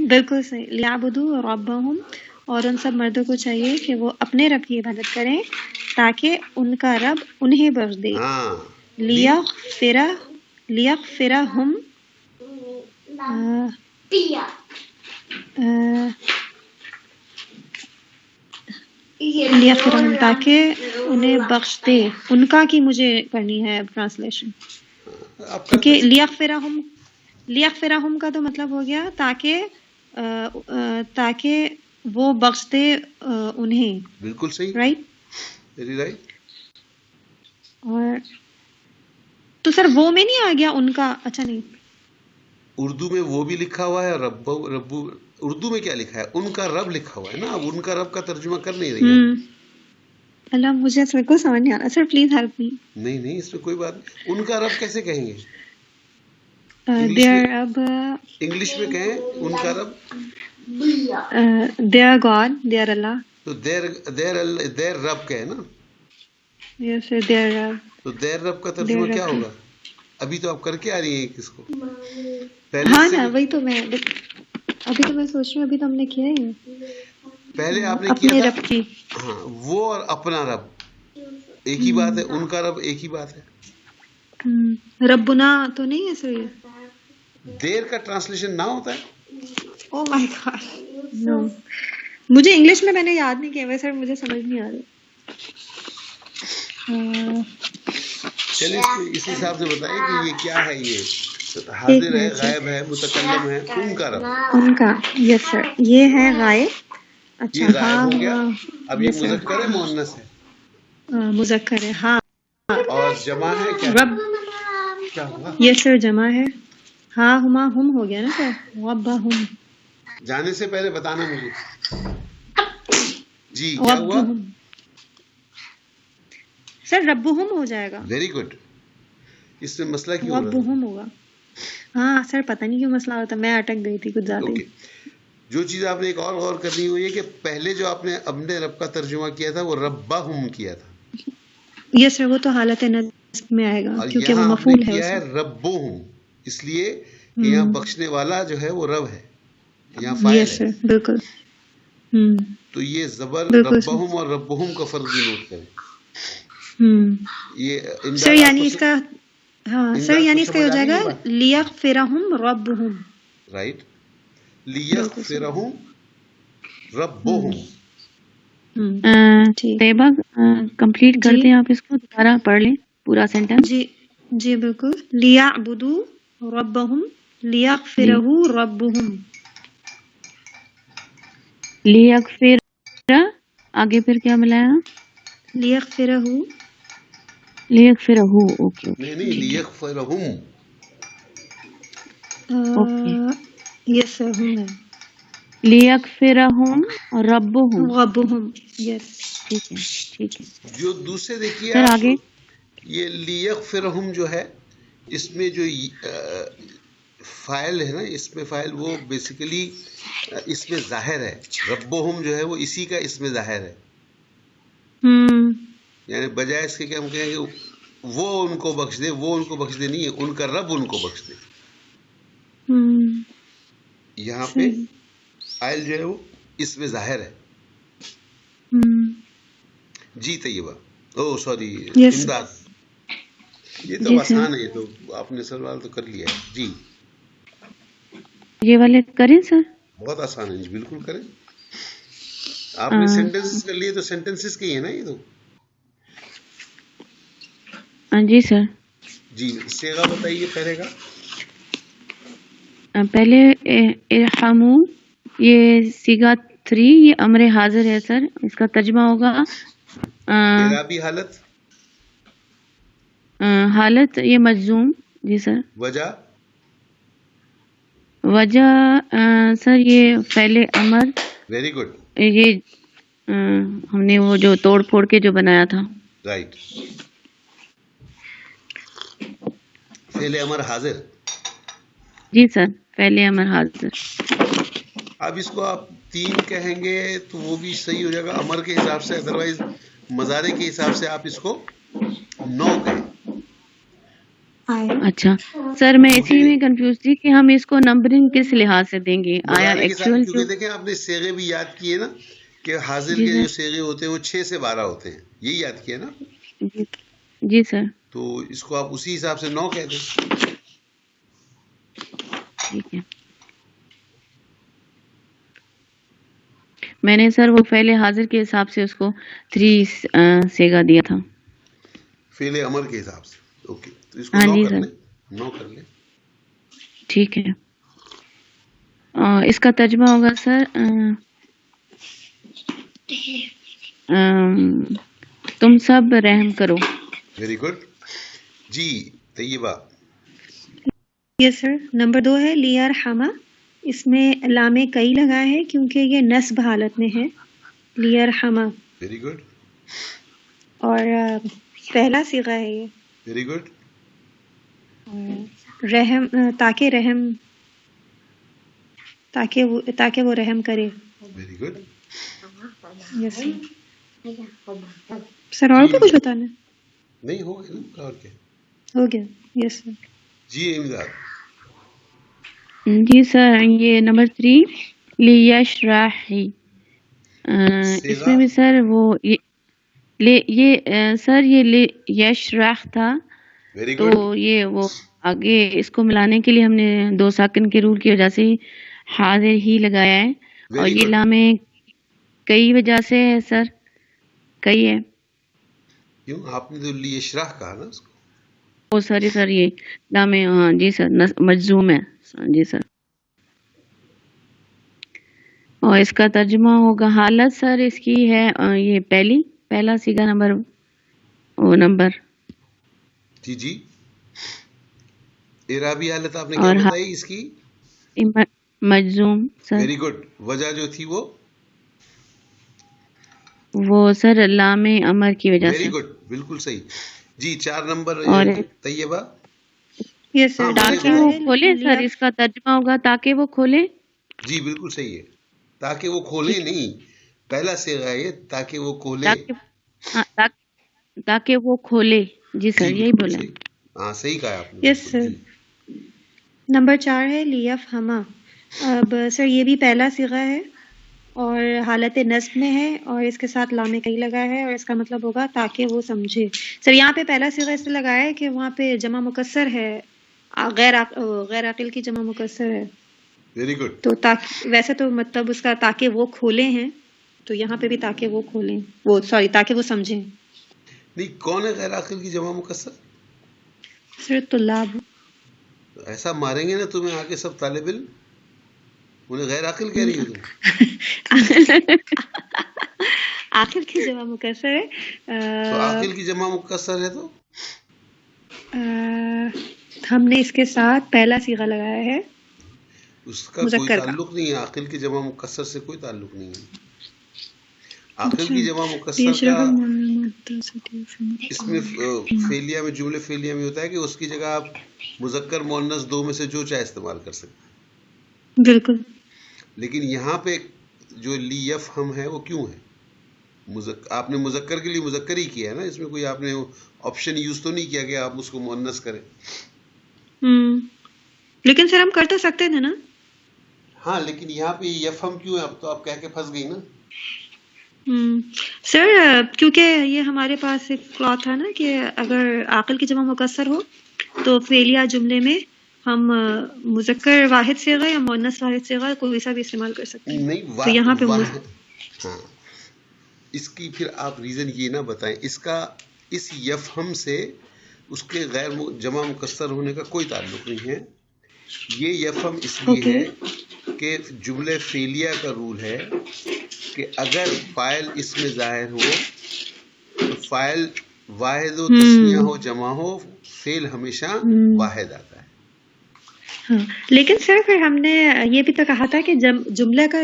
بالکل صحیح، لیعبدو ربہم، اور ان سب مردوں کو چاہیے کہ وہ اپنے رب کی عبادت کریں تاکہ ان کا رب انہیں بخش دے.
ہاں
لیغفرہم لیغفرہم، تاکہ انہیں بخش دے. ان کا کی مجھے کرنی ہے ٹرانسلیشن،
آپ
کیونکہ لیغفرہم کا تو مطلب ہو گیا تاکہ وہ بخش دے انہیں.
بالکل صحیح،
رائٹ.
Very right.
اور تو سر وہ میں نہیں آ گیا ان کا، اچھا نہیں،
اردو میں وہ بھی لکھا ہوا ہے، ربو اردو میں کیا لکھا ہے، ان کا رب لکھا ہوا ہے نا. اب ان کا رب کا ترجمہ کر نہیں رہی ہے.
اللہ مجھے سر کو سمجھ نہیں آ رہا، سر پلیز ہیلپ می.
نہیں اس میں کوئی بات نہیں. ان کا رب کیسے کہیں گے؟
دیئر رب،
انگلش میں کہیں ان کا رب،
دیئر گاڈ، دیئر اللہ.
تو دیر رب کہے نا.
یس سر، دیئر رب.
تو دیر رب کا ترجمہ کیا ہوگا؟ ابھی تو آپ کر کے آ رہی ہیں کس کو پہلے
ہاں
سے،
نا، وہی تو میں ابھی تو میں سوچ رہی ہوں، ابھی تو ہم نے کیا ہی
پہلے آپ نے
اپنے
کیا
رب کی.
تھا. ہاں وہ اور اپنا رب ایک ہی بات ہے، ان کا رب ایک ہی بات ہے.
ربنا تو نہیں ہے سر یہ؟
دیر کا ٹرانسلیشن نہ ہوتا ہے.
او مائی گاڈ، نو، مجھے انگلش میں نے یاد نہیں کیا سر، مجھے سمجھ نہیں آ رہی.
چلیے اس حساب سے بتائیں کہ یہ کیا ہے، یہ حاضر ہے، غائب ہے، متکلم ہے، ان کا رب.
ان کا، یس سر، یہ ہے غائب. اچھا
یہ غائب ہو گیا. اب یہ
یس سر،
مذکر ہے مؤنث ہے؟
مذکر ہے. ہاں.
اور جمع ہے کیا؟
رب،
کیا ہوا؟
یس سر جمع ہے. ہاں ہما ہم ہو گیا نا سر، ربہم.
جانے سے پہلے بتانا مجھے. جی کیا ہوا؟
سر ربہم ہو جائے گا.
Very good. اس میں مسئلہ کیوں ہو رہا
ربہم ہوگا. ہاں سر پتہ نہیں کیوں مسئلہ ہوتا، میں اٹک گئی تھی کچھ زیادہ ہی.
جو چیز آپ نے ایک اور غور کرنی ہوئی ہے کہ پہلے جو آپ نے اپنے رب کا ترجمہ کیا تھا وہ ربہم کیا تھا.
یس سر، وہ تو حالت نصب میں آئے گا
اور
کیونکہ وہ
یہاں آپ نے
مفعول ہے.
کیا ہے ربہم، اس لیے کہ یہاں بخشنے والا جو ہے وہ رب ہے، یہاں فاعل ہے.
یس سر، بالکل.
تو یہ زبر ربہم اور ربہم کا فرق بھی نوٹ کریں. یہ
سر یعنی اس کا، ہاں سر یعنی اس کا ہو جائے گا لیغفرہم ربہم.
رائٹ، لیغفرہم ربہم.
طیبہ کمپلیٹ کر دیں آپ، اس کو دوبارہ پڑھ لیں پورا سینٹینس.
جی بالکل. لیعبدوا ربہم لیغفرہ ربہم.
لیغفر، آگے پھر کیا ملایا؟
لیغفرہ.
اوکے
نہیں لیغفرہم.
یس سر، ہم ہے.
لیغفرہم ربہم.
یس
ٹھیک ہے.
جو دوسرے دیکھیے
سر آگے
یہ لیغفرہم جو ہے، اس میں جو فاعل ہے نا، اس میں فاعل وہ بیسیکلی اس میں ظاہر ہے. ربہم جو ہے وہ اسی کا اس میں ظاہر ہے. یعنی بجائے اس کے کہ ہم کہیں کہ وہ ان کو بخش دے، وہ ان کو بخش دے نہیں ہے، ان کا رب ان کو بخش دے. یہاں پہ فاعل جو ہے وہ اس میں ظاہر ہے. جی طیبہ، او سوری امداد. یہ تو آسان ہے، یہ تو آپ نے سوال تو کر لیا ہے. جی
یہ والے کریں سر،
بہت آسان ہے. جی بالکل کریں. آپ نے سینٹینسز کر لیے تو سینٹینسز کی ہے نا یہ تو.
جی سر.
جی صیغہ بتائیے پہلے کا.
پہلے ارحمو، یہ صیغہ 3 یہ امر حاضر ہے سر، اس کا ترجمہ ہوگا
اعرابی حالت،
حالت یہ مجزوم. جی سر. وجہ سر یہ فعل امر.
Very good.
یہ ہم نے وہ جو توڑ پھوڑ کے جو بنایا تھا.
رائٹ. فعل امر حاضر.
جی سر فعل امر حاضر.
اب اس کو آپ 3 کہیں گے تو وہ بھی صحیح ہو جائے گا امر کے حساب سے، ادروائز مضارع کے حساب سے آپ اس کو 9 کہیں.
اچھا سر میں اسی میں کنفیوز تھی کہ ہم اس کو نمبرنگ کس لحاظ سے دیں گے. آیا ایکچوئل
کیونکہ دیکھیں آپ نے صیغے بھی یاد کیے نا کہ حاضر کے جو صیغے ہوتے ہیں وہ 6 سے 12 ہوتے ہیں، یہی یاد کیا نا.
جی سر.
تو اس کو آپ اسی حساب سے 9 کہہ دیں.
ٹھیک ہے. میں نے سر وہ فعل حاضر کے حساب سے اس کو 3 صیغہ دیا تھا.
فعل امر کے حساب سے. اوکے تو اس کو 9 کر لیں. 9 کر لیں.
ٹھیک ہے. اس کا ترجمہ ہوگا سر تم سب رحم کرو.
Very good. جی طیبہ.
Yes sir. نمبر 2 ہے لیرحمہ. اس میں لام کئی لگا ہے کیونکہ یہ نصب حالت میں ہے. لیرحمہ.
Very good.
اور پہلا صیغہ ہے یہ.
Very good.
رحم تاکہ رحم تاکہ وہ رحم کرے.
Very good.
Yes sir. اور بھی کچھ بتانا
نہیں؟ ہو گیا نا. اور کیا
ہو گیا. یس سر.
جی امداد.
جی سر یہ نمبر 3 لیشرحی. اس میں بھی سر وہ یہ سر یہ لیشرح تھا تو یہ وہ آگے اس کو ملانے کے لیے ہم نے 2 ساکن کے رول کی وجہ سے حاضر ہی لگایا ہے. اور یہ لام کئی وجہ سے ہے سر. کئی ہے
کیوں آپ نے تو لیشرح کہا نا اس کو.
او ساری سر یہ لام. ہاں جی سر مجزوم ہے. جی سر. اور اس کا ترجمہ ہوگا حالت سر اس کی ہے یہ پہلا صیغہ نمبر.
جی جی. اعرابی حالت آپ نے کیا بتائی اس کی؟
مجزوم سر.
Very good. وجہ جو تھی
وہ سر لام امر کی وجہ سے.
Very good. بالکل صحیح. جی 4 نمبر طیبہ.
یس سر.
تاکہ وہ کھولے سر. اس کا ترجمہ ہوگا تاکہ وہ کھولے.
جی بالکل صحیح ہے. تاکہ وہ کھولے نہیں، پہلا صیغہ ہے تاکہ وہ کھولے.
تاکہ وہ کھولے. جی سر یہی بولے.
ہاں صحیح کہا آپ نے.
یس سر. نمبر 4 ہے لیفہمہ. اب سر یہ بھی پہلا صیغہ ہے اور حالت نصب میں ہے اور اس کے ساتھ لام کئی لگا ہے اور اس کا مطلب ہوگا تاکہ وہ سمجھے. سر یہاں پہ پہلا صیغہ اس لیے لگایا ہے کہ وہاں پہ جمع مکسر ہے، غیر عاقل کی جمع مکسر ہے.
Very good.
تو ویسے تو مطلب اس کا تاکہ وہ کھولے ہیں، تو یہاں پہ بھی تاکہ وہ کھولیں، تاکہ وہ سمجھیں.
نہیں کون ہے غیر عاقل کی جمع مکسر؟
سر طلاب.
ایسا ماریں گے نا تمہیں آ کے سب طالب علم، انہیں غیر عاقل کہہ رہی ہو تم.
عاقل کی جمع مکسر ہے.
تو عاقل کی جمع مکسر ہے تو
ہم نے اس کے ساتھ پہلا صیغہ لگایا ہے.
اس کا کوئی تعلق نہیں ہے، عاقل کی جمع مکسر سے کوئی تعلق نہیں ہے. عاقل کی جمع مکسر کا اس میں فعلیہ میں، جملے فعلیہ میں ہوتا ہے کہ اس کی جگہ آپ مذکر مؤنث 2 میں سے جو چاہے استعمال کر سکتے ہیں.
بالکل.
لیکن یہاں پہ جو لیفہم ہے وہ کیوں ہے؟ آپ نے مذکر کے لیے مذکر ہی کیا ہے نا، اس میں کوئی آپ نے آپشن یوز تو نہیں کیا کہ آپ اس کو مؤنث کریں.
لیکن سر ہم کر تو سکتے تھے نا.
ہاں لیکن یہاں پہ یفہم کیوں ہے؟ اب تو آپ کہہ کے پھنس گئی نا.
سر کیونکہ یہ ہمارے پاس ایک کلاتھ تھا نا کہ اگر عاقل کی جمع مکسر ہو تو فعلیہ جملے میں ہم مذکر واحد صیغہ یا مؤنث واحد صیغہ کوئی سا بھی استعمال کر سکتے ہیں.
نہیں
تو یہاں پہ
ہاں اس کی پھر آپ ریزن یہ نہ بتائیں. اس یفہم سے اس کے غیر جمع مکسر ہونے کا کوئی تعلق نہیں ہے. یہ یفہم اس لیے ہے کہ جملے فعلیہ کا رول ہے کہ اگر فاعل اس میں ظاہر ہو تو فاعل واحد ہو، تسنیہ ہو، جمع ہو، فعل ہمیشہ واحد آتا ہے.
ہاں لیکن سر پھر ہم نے یہ بھی تو کہا تھا کہ جب جملے کا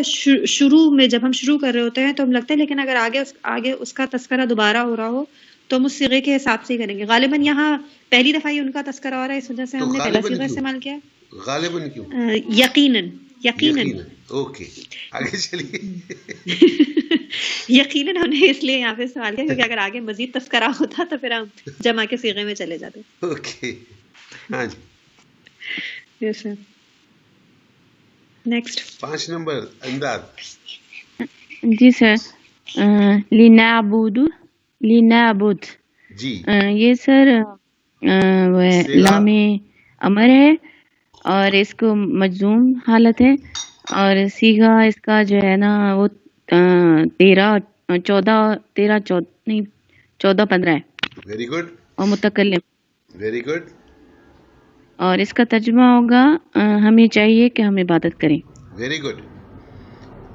شروع میں جب ہم شروع کر رہے ہوتے ہیں تو ہم لگتا ہے، لیکن اگر آگے اس کا تذکرہ دوبارہ ہو رہا ہو تو ہم اس صیغے کے حساب سے ہی کریں گے. غالباً یہاں پہلی دفعہ ہی ان کا تذکرہ ہو رہا ہے، اس وجہ سے ہم نے پہلا صیغہ استعمال کیا.
غالباً کیوں؟
یقیناً
اوکے آگے چلیے.
یقیناً ہم نے اس لیے یہاں پہ استعمال کیا کیونکہ اگر آگے مزید تذکرہ ہوتا تو پھر ہم جمع کے صیغے میں چلے جاتے.
اوکے ہاں جی.
یس سر. نیکسٹ
5 نمبر انداز.
جی سر. لنعبد
جی
یہ سر لام امر ہے اور اس کو مجزوم حالت ہے، اور سیغہ اس کا جو ہے نا وہ 14-15 ہے.
Very good.
اور متکلم.
Very good.
اور اس کا ترجمہ ہوگا ہمیں چاہیے کہ ہم عبادت کریں.
Very good.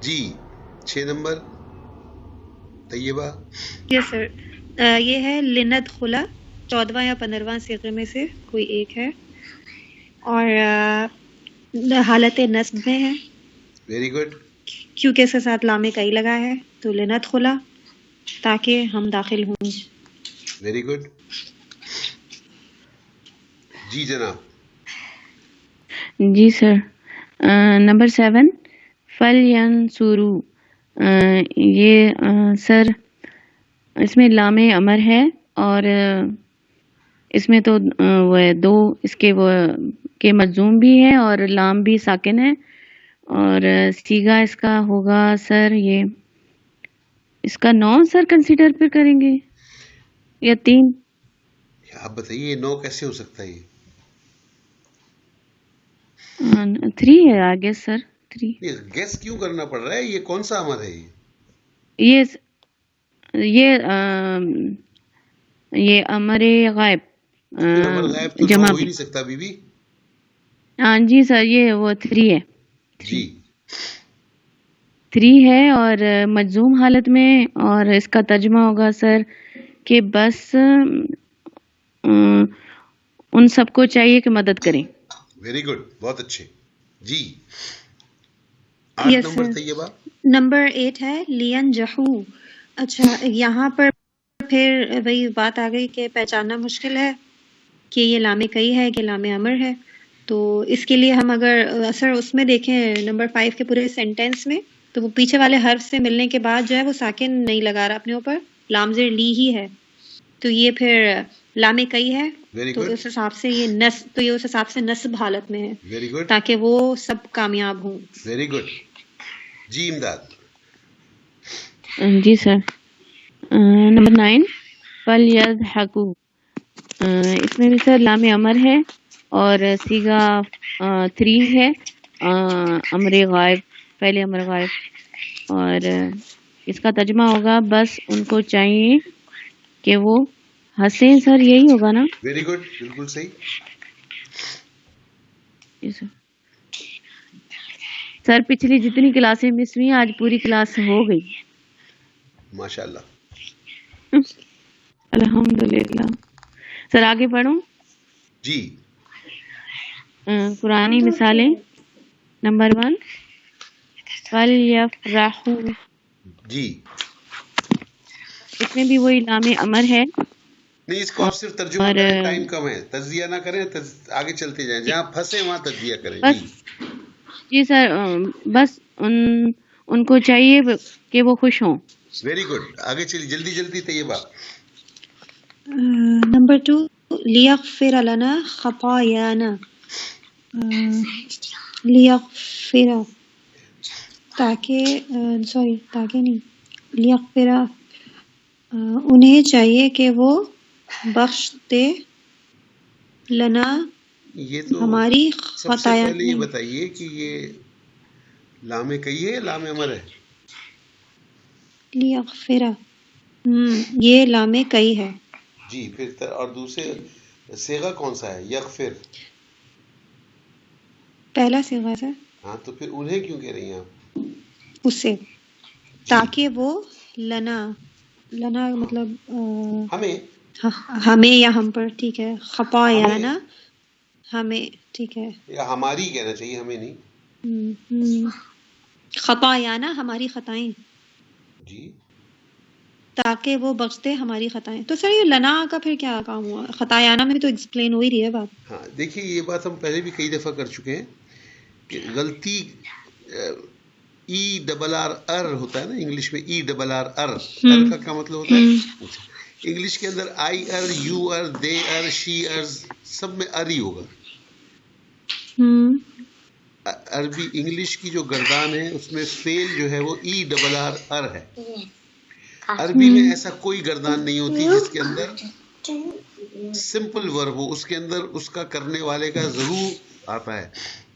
جی 6 نمبر طیبہ.
Yes sir. یہ ہے لندخلا، 14واں یا 15واں صیغے میں سے کوئی ایک ہے اور حالت نصب میں ہے.
Very good.
کیونکہ اس کے ساتھ لام کئی لگا ہے تو لندخلا تاکہ ہم داخل ہوں.
Very good. جی جناب.
جی سر. نمبر 7 فَلْيَنْصُرُوا. یہ سر اس میں لام امر ہے اور اس میں تو وہ ہے 2 اس کے وہ کے مجزوم بھی ہے اور لام بھی ساکن ہے، اور سیغہ اس کا ہوگا سر یہ اس کا 9 سر کنسیڈر پھر کریں گے یا 3؟
آپ بتائیے 9 کیسے ہو سکتا ہے؟
3 ہے آئی گیس سر. 3
گیس کیوں کرنا پڑ رہا ہے؟ یہ کون سا امر ہے؟
یہ امر غائب
جمع
جمع
ہو ہی نہیں سکتا بی بی.
ہاں جی سر یہ وہ 3 ہے.
جی
3 ہے اور مجزوم حالت میں، اور اس کا ترجمہ ہوگا سر کہ بس ان سب کو چاہیے کہ مدد کریں.
Very good. بہت اچھے. جی 8 نمبر طیبہ.
نمبر 8 ہے لینجحوا. اچھا یہاں پر پھر وہی بات آ گئی کہ پہچاننا مشکل ہے کہ یہ لام کئی ہے کہ لام امر ہے. تو اس کے لیے ہم اگر اثر اس میں دیکھیں نمبر 5 کے پورے سینٹینس میں، تو وہ پیچھے والے حرف سے ملنے کے بعد جو ہے وہ ساکن نہیں لگا رہا اپنے اوپر، لام زیر لی ہی ہے، تو یہ پھر لام کئی ہے. تو اس حساب سے یہ نصب حالت میں ہے.
Very good.
تاکہ وہ سب کامیاب ہوں.
Very good. جی امداد.
جی سر. نمبر 9 فَلْيَضْحَكُوا. اس میں بھی سر لام امر ہے اور سیغہ 3 ہے، امر غائب، پہلے امر غائب، اور اس کا ترجمہ ہوگا بس ان کو چاہیے کہ وہ ہنسیں. سر یہی ہوگا نا؟
Very good. بالکل صحیح.
سر پچھلی جتنی کلاسیں مس ہوئی آج پوری کلاس ہو گئی.
ماشاء اللہ.
الحمدللہ. سر آگے پڑھوں؟
جی.
قرآنی مثالیں. نمبر 1 فَلْيَفْرَحُوا.
جی
اس میں بھی وہی لام امر ہے.
نہیں اس کو آپ صرف ترجمہ کریں، ٹائم کم ہے، تجزیہ نہ کریں، آگے چلتے جائیں، جہاں پھنسے وہاں تجزیہ کریں.
جی سر بس ان کو چاہیے کہ وہ خوش ہوں.
Very good. آگے چلیے جلدی جلدی طیبہ.
نمبر 2 لیغفر لنا خطایانا. لیغفر تاکہ نہیں، لیغفر انہیں چاہیے کہ وہ بخش دے لنا
یہ تو
ہماری
سب سے
خطایا.
پہلے یہ بتائیے کہ یہ لام کئی ہے لام امر ہے؟
لیغفر یہ لام کئی ہے.
جی پھر اور دوسرے صیغہ کون سا ہے؟ یغفر
پہلا صیغہ ہے.
ہاں تو پھر انہیں کیوں کہہ رہی ہیں آپ؟
اس سے تاکہ وہ لنا مطلب
ہمیں
یا ہم پر، ٹھیک ہے. خطایانا ہمیں، ٹھیک ہے.
یا ہماری کہنا چاہیے، ہمیں نہیں.
خطایانا ہماری خطائیں،
جی
تاکہ وہ بخش دے ہماری خطائیں. تو سر یہ لنا کا پھر کیا کام ہوا؟ خطایانا میں تو ایکسپلین ہو ہی رہی ہے بات.
ہاں دیکھیے یہ بات ہم پہلے بھی کئی دفعہ کر چکے ہیں کہ غلطی ای ڈبل آر ار ہوتا ہے نا انگلش میں. ای ڈبل آر ار، ار کا کیا مطلب ہوتا ہے؟ انگلش کے اندر آئی ار، یو ار، دے ار، شی ار، سب میں ار ہی ہوگا. عربی انگلش کی جو گردان ہے اس میں فعل جو ہے وہ ای ڈبل آر ار ہے. عربی میں ایسا کوئی گردان نہیں ہوتی جس کے اندر سمپل ورب ہو، اس کے اندر اس کا کرنے والے کا ضرور آتا ہے.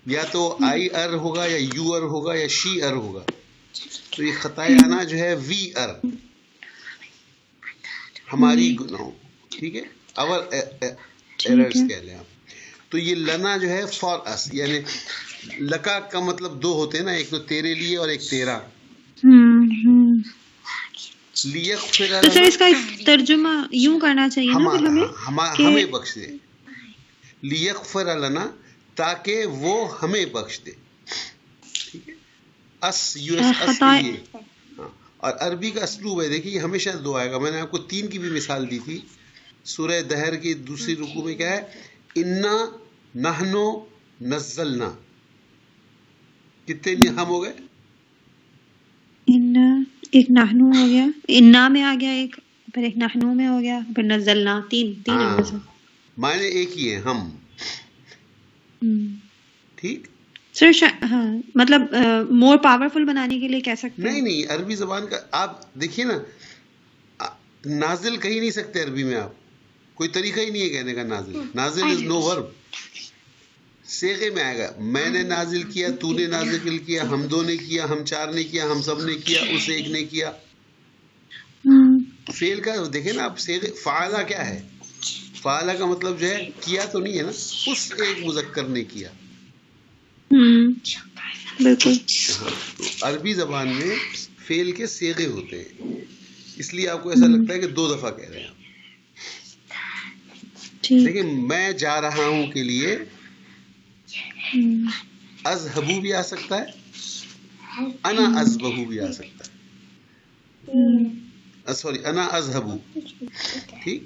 یا تو آئی ار ہوگا، یا یو ار ہوگا، یا شی ار ہوگا. تو یہ خطایانہ جو ہے وی ار، ہماری گناہوں، ٹھیک ہے، اور ایررز کہہ لیں آپ. تو یہ لنا جو ہے فار اس، یعنی لکا کا مطلب دو ہوتے ہیں نا، ایک تو تیرے لیے اور ایک تیرا. لیغفر
تو سر
لنا،
اس کا ترجمہ یوں کرنا چاہیے نا پھر
ہمیں بخش دے. لیغفر لنا، تاکہ وہ ہمیں بخش دے. ٹھیک ہے، اس یو ایس اس کے لیے. ہاں، اور عربی کا اسلوب ہے، دیکھیے یہ ہمیشہ دو آئے گا. میں نے آپ کو 3 کی بھی مثال دی تھی. سورہ دہر کی دوسری رکوع میں کیا ہے؟ انا نحنو نزلنا. کتنے ہم ہو گئے؟
ایک نحنو ہو گیا، انا میں آ گیا ایک، پھر ایک نحنو میں ہو گیا، پھر نزلنا. تین
معنی ایک ہی ہے، ہم. ٹھیک
سر. ہاں مطلب مور پاورفل بنانے کے لیے کہہ سکتے ہیں.
نہیں عربی زبان کا آپ دیکھیے نا، نازل کہہ نہیں سکتے عربی میں. آپ کوئی طریقہ ہی نہیں ہے کہنے کا نازل. نازل از نو ورب. صیغے میں آئے گا، میں نے نازل کیا، تو نے نازل کیا، ہم دو نے کیا، ہم چار نے کیا، ہم سب نے کیا، اس ایک نے کیا. فعل کا دیکھیں نا آپ، صیغے فعلہ کیا ہے؟ فعلہ کا مطلب جو ہے کیا تو نہیں ہے نا، اس ایک مذکر نے کیا.
بالکل.
تو عربی زبان میں فعل کے صیغے ہوتے ہیں، اس لیے آپ کو ایسا لگتا ہے کہ 2 دفعہ کہہ رہے ہیں آپ. لیکن میں جا رہا ہوں کے لیے اذهبو بھی آ سکتا ہے، انا اذبحو بھی آ سکتا ہے. سوری، انا اذهبو. ٹھیک،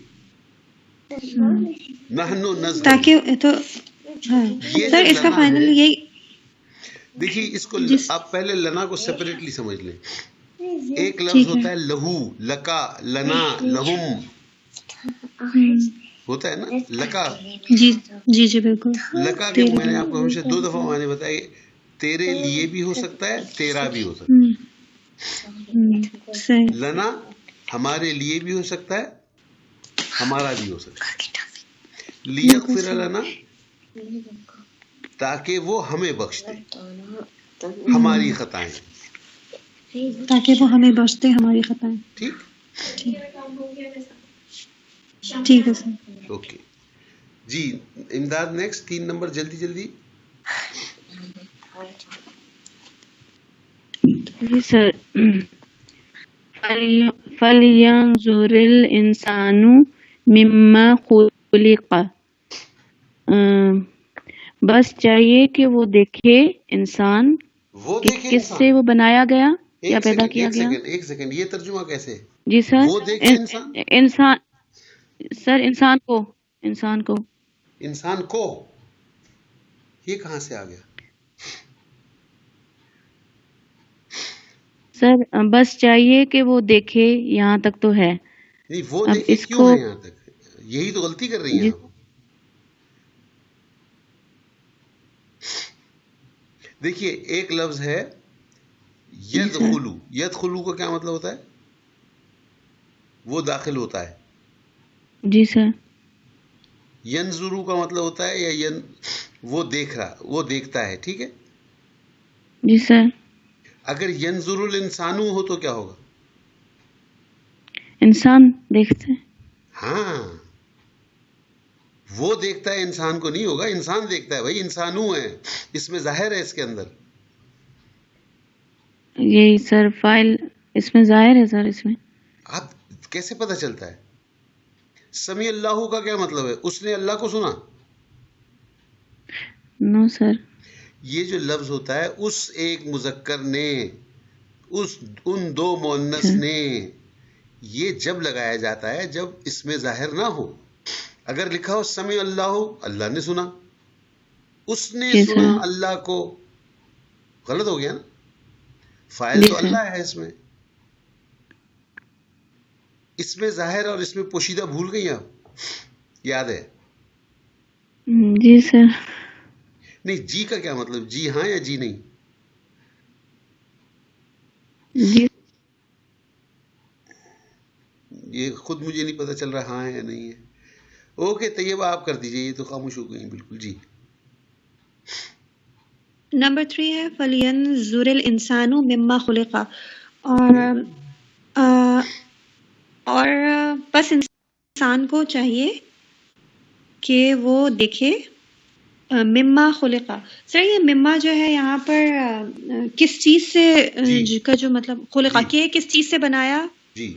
نحنو نذهب.
تاکہ تو سر اس کا فائنل یہی
دیکھیے، اس کو آپ پہلے لنا کو سیپریٹلی سمجھ لیں. ایک لفظ ہوتا ہے لہو، لکا، لنا، لہم ہوتا ہے نا. لکا،
جی بالکل.
لکا کے میں نے آپ کو ہمیشہ 2 دفعہ معنی بتائے، تیرے لیے بھی ہو سکتا ہے، تیرا بھی ہو سکتا ہے. لنا ہمارے لیے بھی ہو سکتا ہے، ہمارا بھی ہو سکتا ہے. لیغفر لنا، تاکہ وہ ہمیں بخش دے ہماری خطائیں.
تاکہ وہ ہمیں بخش دے ہماری خطائیں.
ٹھیک
ٹھیک ہے سر.
اوکے جی. امداد نیکسٹ 3 نمبر، جلدی جلدی.
جی سر. فَلْيَنْظُرِ الْإِنسَانُ مِمَّا خُلِقَ. بس چاہیے کہ وہ دیکھے انسان کہ کس سے وہ بنایا گیا یا پیدا کیا گیا.
ایک سیکنڈ، یہ ترجمہ کیسے؟
جی سر.
وہ دیکھے
انسان سر، انسان کو
یہ کہاں سے آ گیا؟
سر بس چاہیے کہ وہ دیکھے، یہاں تک تو ہے.
نہیں، وہ دیکھے کیوں ہے یہاں تک؟ یہی تو غلطی کر رہی ہیں آپ. دیکھیے ایک لفظ ہے یدخلو. یدخلو کا کیا مطلب ہوتا ہے؟ وہ داخل ہوتا ہے.
جی سر.
ینظرو کا مطلب ہوتا ہے یا وہ دیکھ رہا، وہ دیکھتا ہے. ٹھیک ہے.
جی سر.
اگر ینظر الانسانو ہو تو کیا ہوگا؟
انسان دیکھتا ہے.
ہاں، وہ دیکھتا ہے، انسان کو نہیں ہوگا. انسان دیکھتا ہے بھائی، انسانو ہے، اس میں ظاہر ہے اس کے اندر.
یہی سر فائل اس میں ظاہر ہے سر. اس میں
آپ کیسے پتہ چلتا ہے؟ سمیع اللہ کا کیا مطلب ہے؟ اس نے اللہ کو سنا؟
نو سر.
یہ جو لفظ ہوتا ہے اس ایک مذکر نے، ان دو مؤنث نے، یہ جب لگایا جاتا ہے جب اس میں ظاہر نہ ہو. اگر لکھا ہو سمیع اللہ، اللہ نے سنا، اس نے سنا اللہ کو، غلط ہو گیا نا. فاعل تو اللہ ہے اس میں ظاہر اور اس میں پوشیدہ بھول گئی آپ؟ یاد ہے؟
جی سر.
نہیں، جی کا کیا مطلب؟ جی ہاں یا جی نہیں؟
جی
یہ خود مجھے نہیں پتا چل رہا ہاں ہے یا نہیں ہے. اوکے طیبہ آپ کر دیجئے، یہ تو خاموش ہو گئی بالکل. جی
نمبر 3 ہے فَلْيَنْظُرِ الْإِنسَانُ مِمَّا خُلِقَ، اور بس انسان کو چاہیے کہ وہ دیکھے مما خلقہ. سر یہ مما جو ہے یہاں پر کس چیز سے کا جو مطلب خلقہ کہ کس چیز سے بنایا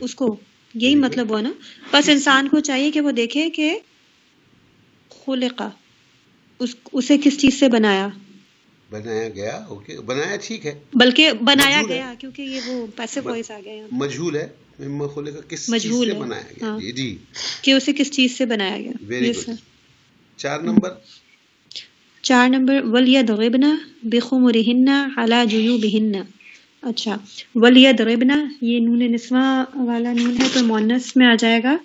اس کو، یہی مطلب ہوا نا. بس انسان کو چاہیے کہ وہ دیکھے کہ خلقہ اسے کس چیز سے بنایا
گیا. اوکے، بنایا ٹھیک ہے،
بلکہ بنایا گیا کیونکہ یہ وہ پیسو وائس آ گیا،
مجہول ہے. مما خلقہ کس چیز سے بنایا گیا. جی جی،
کہ اسے کس چیز سے بنایا گیا.
Very good. 4 نمبر
وَلْيَضْرِبْنَ بِخُمُرِهِنَّ عَلَى جُيُوبِهِنَّ. اچھا، وَلْيَضْرِبْنَ یہ نون نسوہ والا نون ہے تو مؤنث میں آ جائے گا،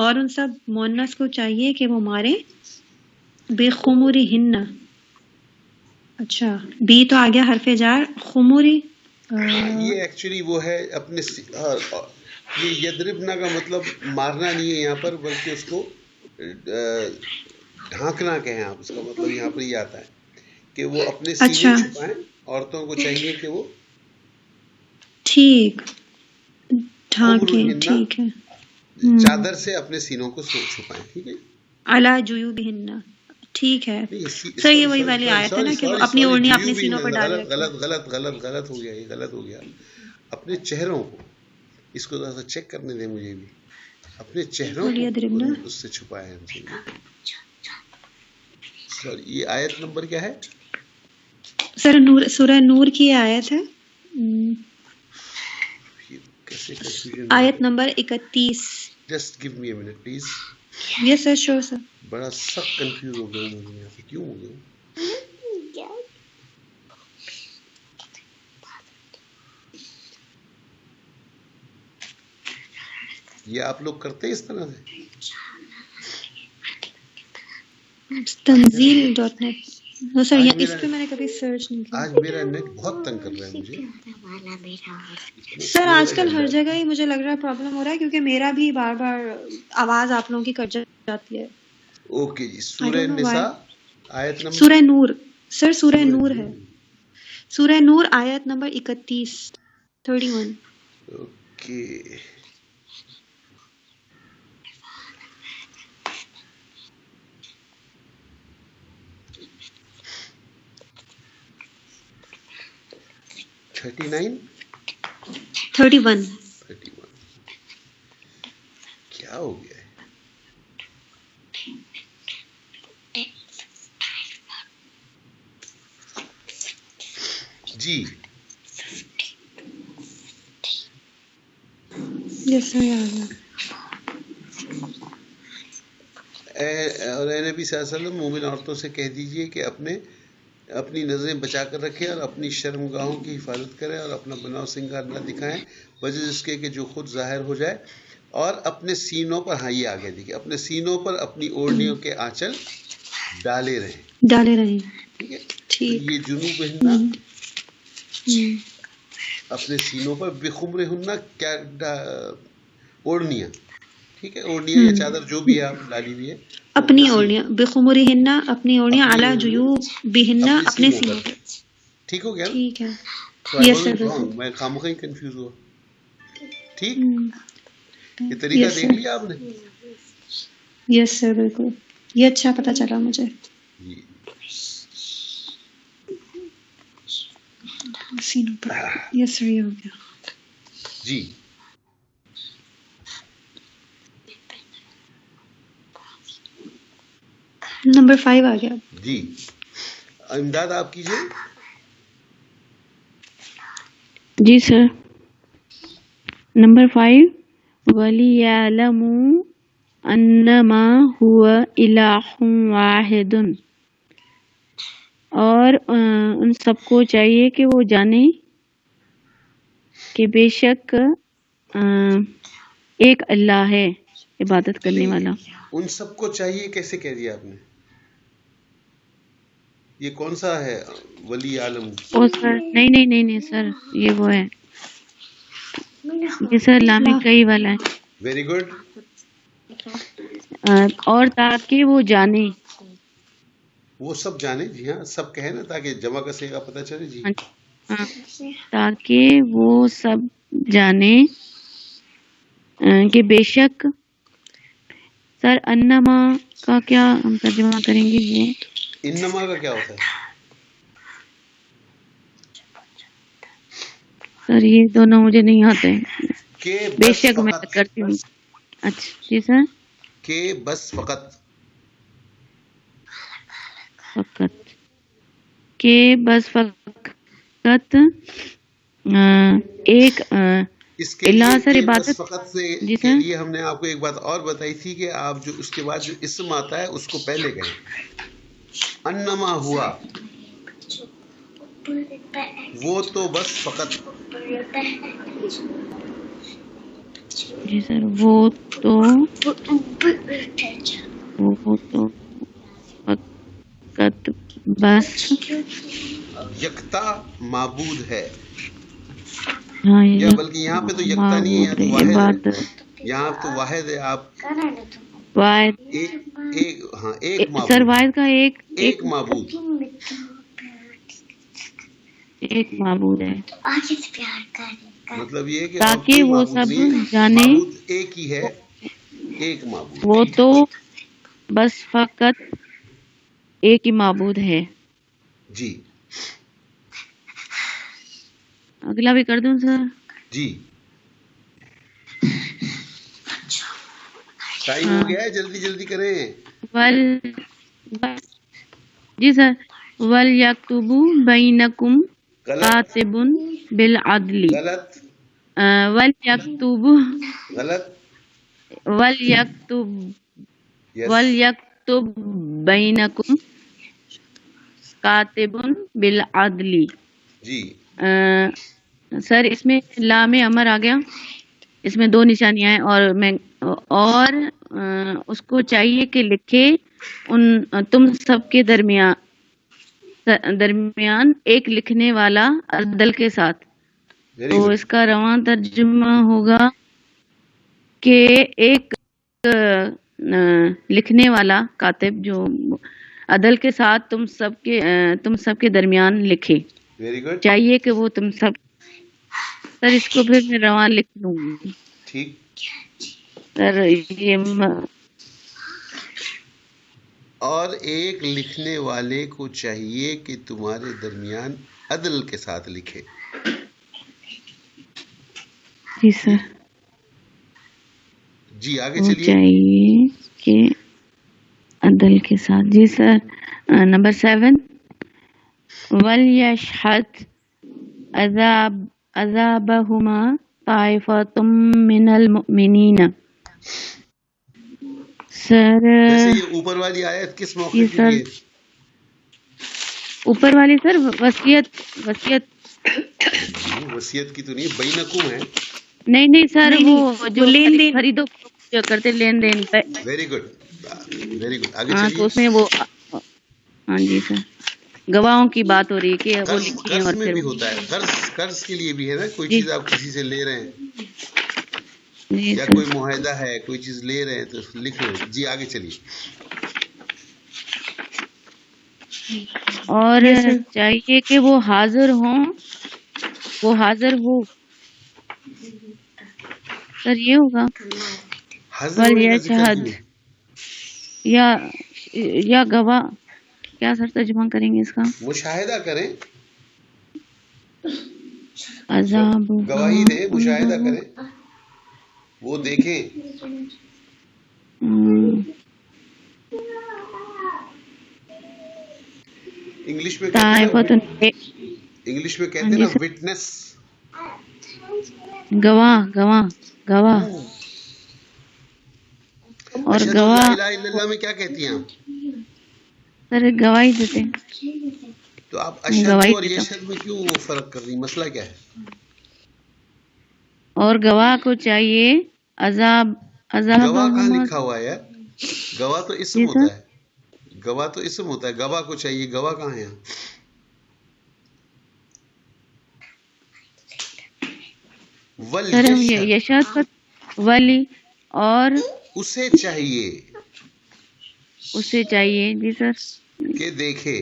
اور ان سب مؤنث کو چاہیے کہ وہ مارے بِخُمُرِهِنَّ. اچھا، بی تو آ گیا حرف جار، خموری
یہ ایکچولی وہ ہے اپنے یہ یدربنا کا مطلب مارنا نہیں ہے یہاں پر، بلکہ اس کو ڈھانکنا کہیں آپ. اس کا مطلب یہاں پر یہ آتا ہے کہ وہ اپنے سینے چھپائیں. عورتوں کو چاہیے کہ وہ
ٹھیک ڈھانکیں، ٹھیک ہے،
چادر سے اپنے سینوں کو چھپائیں. ٹھیک ہے،
علی جیوبہن. ٹھیک ہے سر، یہ وہی والی آیت ہے نا کہ وہ اپنی اوڑھنی اپنے سینوں پر ڈال لیں.
غلط ہو گیا، یہ غلط ہو گیا. اپنے چہروں کو، اس کو ذرا سا چیک کرنے دیں مجھے بھی. اپنے چہروں کو اس سے چھپایا ہم سے. سر یہ آیت نمبر کیا ہے
سر؟ سورہ نور کی آیت ہے، آیت نمبر 31.
Just give me a minute please.
Yes sir, sure sir.
بڑا سخت کنفیوز ہو گیا ہوں یہاں پہ، کیوں ہو گیا؟ یہ آپ لوگ کرتے ہیں اس طرح سے؟
تنزیل.net. نو سر، اس پہ میں نے کبھی سرچ نہیں کیا.
آج میرا نیٹ بہت تنگ کر رہا ہے مجھے
سر. آج کل ہر جگہ ہی مجھے لگ رہا ہے پرابلم ہو رہا ہے، کیونکہ میرا بھی بار بار آواز آپ لوگوں کی کٹ جاتی ہے.
اوکے جی، سورہ نساء آیت نمبر،
سورہ نور سر، سورہ نور ہے، سورہ نور آیت نمبر 31.
اوکے.
(31)
کیا ہو گیا ہے؟ جی
یس سر، یاد ہے.
اور اے نبی صلی اللہ علیہ وسلم، مومن عورتوں سے کہہ دیجئے کہ اپنی نظریں بچا کر رکھیں اور اپنی شرمگاہوں کی حفاظت کریں اور اپنا بناؤ سنگار نہ دکھائیں بجز اس کے کہ جو خود ظاہر ہو جائے، اور اپنے سینوں پر، ہاں یہ آگے دیکھیں، اپنے سینوں پر اپنی اوڑھنیوں کے آنچل ڈالے رہیں. ٹھیک ہے، یہ جنوب ہننا اپنے سینوں پر، بخمر ہننا کیا اوڑھنیاں. ٹھیک ہے، اوڑھنیاں یا چادر جو بھی ہے آپ ڈالی ہوئی ہے،
اپنی اوڑھنیاں، بخمرہن اپنی اوڑھنیاں، علی جیوبہن اپنے سینوں پر.
ٹھیک ہو گیا؟
ٹھیک ہے.
یس سر، میں خامخواہ ہی کنفیوز ہوا. ٹھیک، یہ طریقہ دیکھ لیا آپ نے؟
یس سر، بالکل، یہ اچھا پتہ چلا مجھے. سینوں پر. یس سر، یہ ہو گیا.
جی
نمبر 5 آ گیا.
جی امداد آپ کیجئے.
جی سر. نمبر 5 وَلِيَعْلَمُوا أَنَّمَا هُوَ إِلَٰهٌ وَاحِدٌ، اور ان سب کو چاہیے کہ وہ جانیں کہ بے شک ایک اللہ ہے عبادت کرنے والا.
ان سب کو چاہیے کیسے کہہ دیا آپ نے؟ یہ کون سا ہے ولی عالم؟
او سر نہیں سر، یہ وہ ہے، یہ سر لامی کئی والا ہے.
Very good.
اور تاکہ وہ جانے،
وہ سب جانے. جی ہاں سب کہیں نا تاکہ جمع کا صیغہ پتہ چلے. جی
ہاں، تاکہ وہ سب جانے کہ بے شک. سر انما کا کیا ہم ترجمہ کریں گے؟ یہ
انما کا کیا ہوتا ہے؟
سر یہ دونوں مجھے نہیں آتے ہیں.
کہ
بے
بس
شک میں
فقط.
کرتی ہوں. اچھا جی سر.
کہ بس فقط.
فقط کہ بس فقط ایک
اس کے
الہ
لیے
سر
کہ
عبادت.
بس فقط سے
جی
کے
سر.
لیے ہم نے آپ کو ایک بات اور بتائی تھی کہ آپ جو اس کے بعد جو اسم آتا ہے اس کو پہلے کہیں. انما ہوا وہ تو بس فقط.
جی سر وہ تو فقط بس
یکتا معبود ہے.
ہاں
یا بلکہ یہاں پہ تو یکتا نہیں ہے، یہاں تو واحد ہے. یہاں تو واحد ہے. آپ
واحد
ایک معبود.
سر واحد کا
ایک معبود.
ایک معبود ہے.
مطلب یہ کہ
تاکہ وہ سب جانے
معبود ایک ہی ہے. ایک معبود
وہ تو بس فقط ایک ہی معبود ہے.
جی
اگلا بھی کر دوں سر؟
جی ٹائم ہو گیا ہے، جلدی جلدی کریں.
جی سر. وَلْيَكْتُبْ بَيْنَكُمْ كَاتِبٌ بِالْعَدْلِ.
غلط.
وَلْيَكْتُبْ بَيْنَكُمْ كَاتِبٌ بِالْعَدْلِ.
جی
سر اس میں لام امر آ گیا، اس میں 2 نشانیاں ہیں، اور اس کو چاہیے کہ لکھے تم سب کے درمیان ایک لکھنے والا عدل کے ساتھ. تو اس کا رواں ترجمہ ہوگا کہ ایک لکھنے والا کاتب جو عدل کے ساتھ تم سب کے درمیان لکھے.
Very good.
چاہیے کہ وہ تم سب. سر اس کو پھر میں رواں لکھ لوں گی.
ٹھیک.
سر یہ
اور ایک لکھنے والے کو چاہیے کہ تمہارے درمیان عدل کے ساتھ لکھے.
جی سر.
جی آگے
وہ
چلیے.
چاہیے کہ عدل کے ساتھ. جی سر. نمبر 7 وَلْيَشْهَدْ عَذَابَهُمَا طَائِفَةٌ مِّنَ الْمُؤْمِنِينَ. سر
ویسے یہ اوپر والی آیت کس موقع کے لیے؟
اوپر والی سر وصیت
وصیت کی تو نہیں، بینکم ہے.
نہیں سر وہ جو لین دین خریدو کرتے لین دین.
Very good very good. آگے
ہاں تو اس میں وہ ہاں جی سر گواہوں کی بات ہو رہی ہے کہ وہ لکھی ہیں. اور
میں
پھر
بھی ہوتا ہے قرض کے لیے بھی ہے نا. کوئی چیز آپ کسی سے لے رہے ہیں یا کوئی معاہدہ ہے، کوئی چیز لے رہے ہیں تو لکھ رہے. جی آگے چلیے.
اور چاہیے کہ وہ حاضر ہوں. سر یہ ہوگا وَلْيَشْهَدْ یا گواہ. کیا سر ترجمہ کریں گے اس کا؟
مشاہدہ کریں.
عذاب
گواہی دیں، مشاہدہ کریں، وہ دیکھیں. انگلش میں کہتے ہیں نا وٹنس،
گواہ گواہ گواہ. اور
اشہد ان لا
گواہ
الہ الا اللہ میں کیا کہتی ہیں آپ؟
سر گواہی دیتے.
تو آپ اشہد اور یشہد میں کیوں وہ فرق کر رہی؟ مسئلہ کیا ہے؟
اور گواہ کو چاہیے عذاب.
گواہ کہاں لکھا ہوا ہے یار؟ گواہ تو اسم ہوتا ہے، گواہ تو اسم ہوتا ہے. گواہ کو چاہیے، گواہ کہاں ہے؟
سر یشہد ولی اور
اسے چاہیے
جی سر
کہ دیکھے.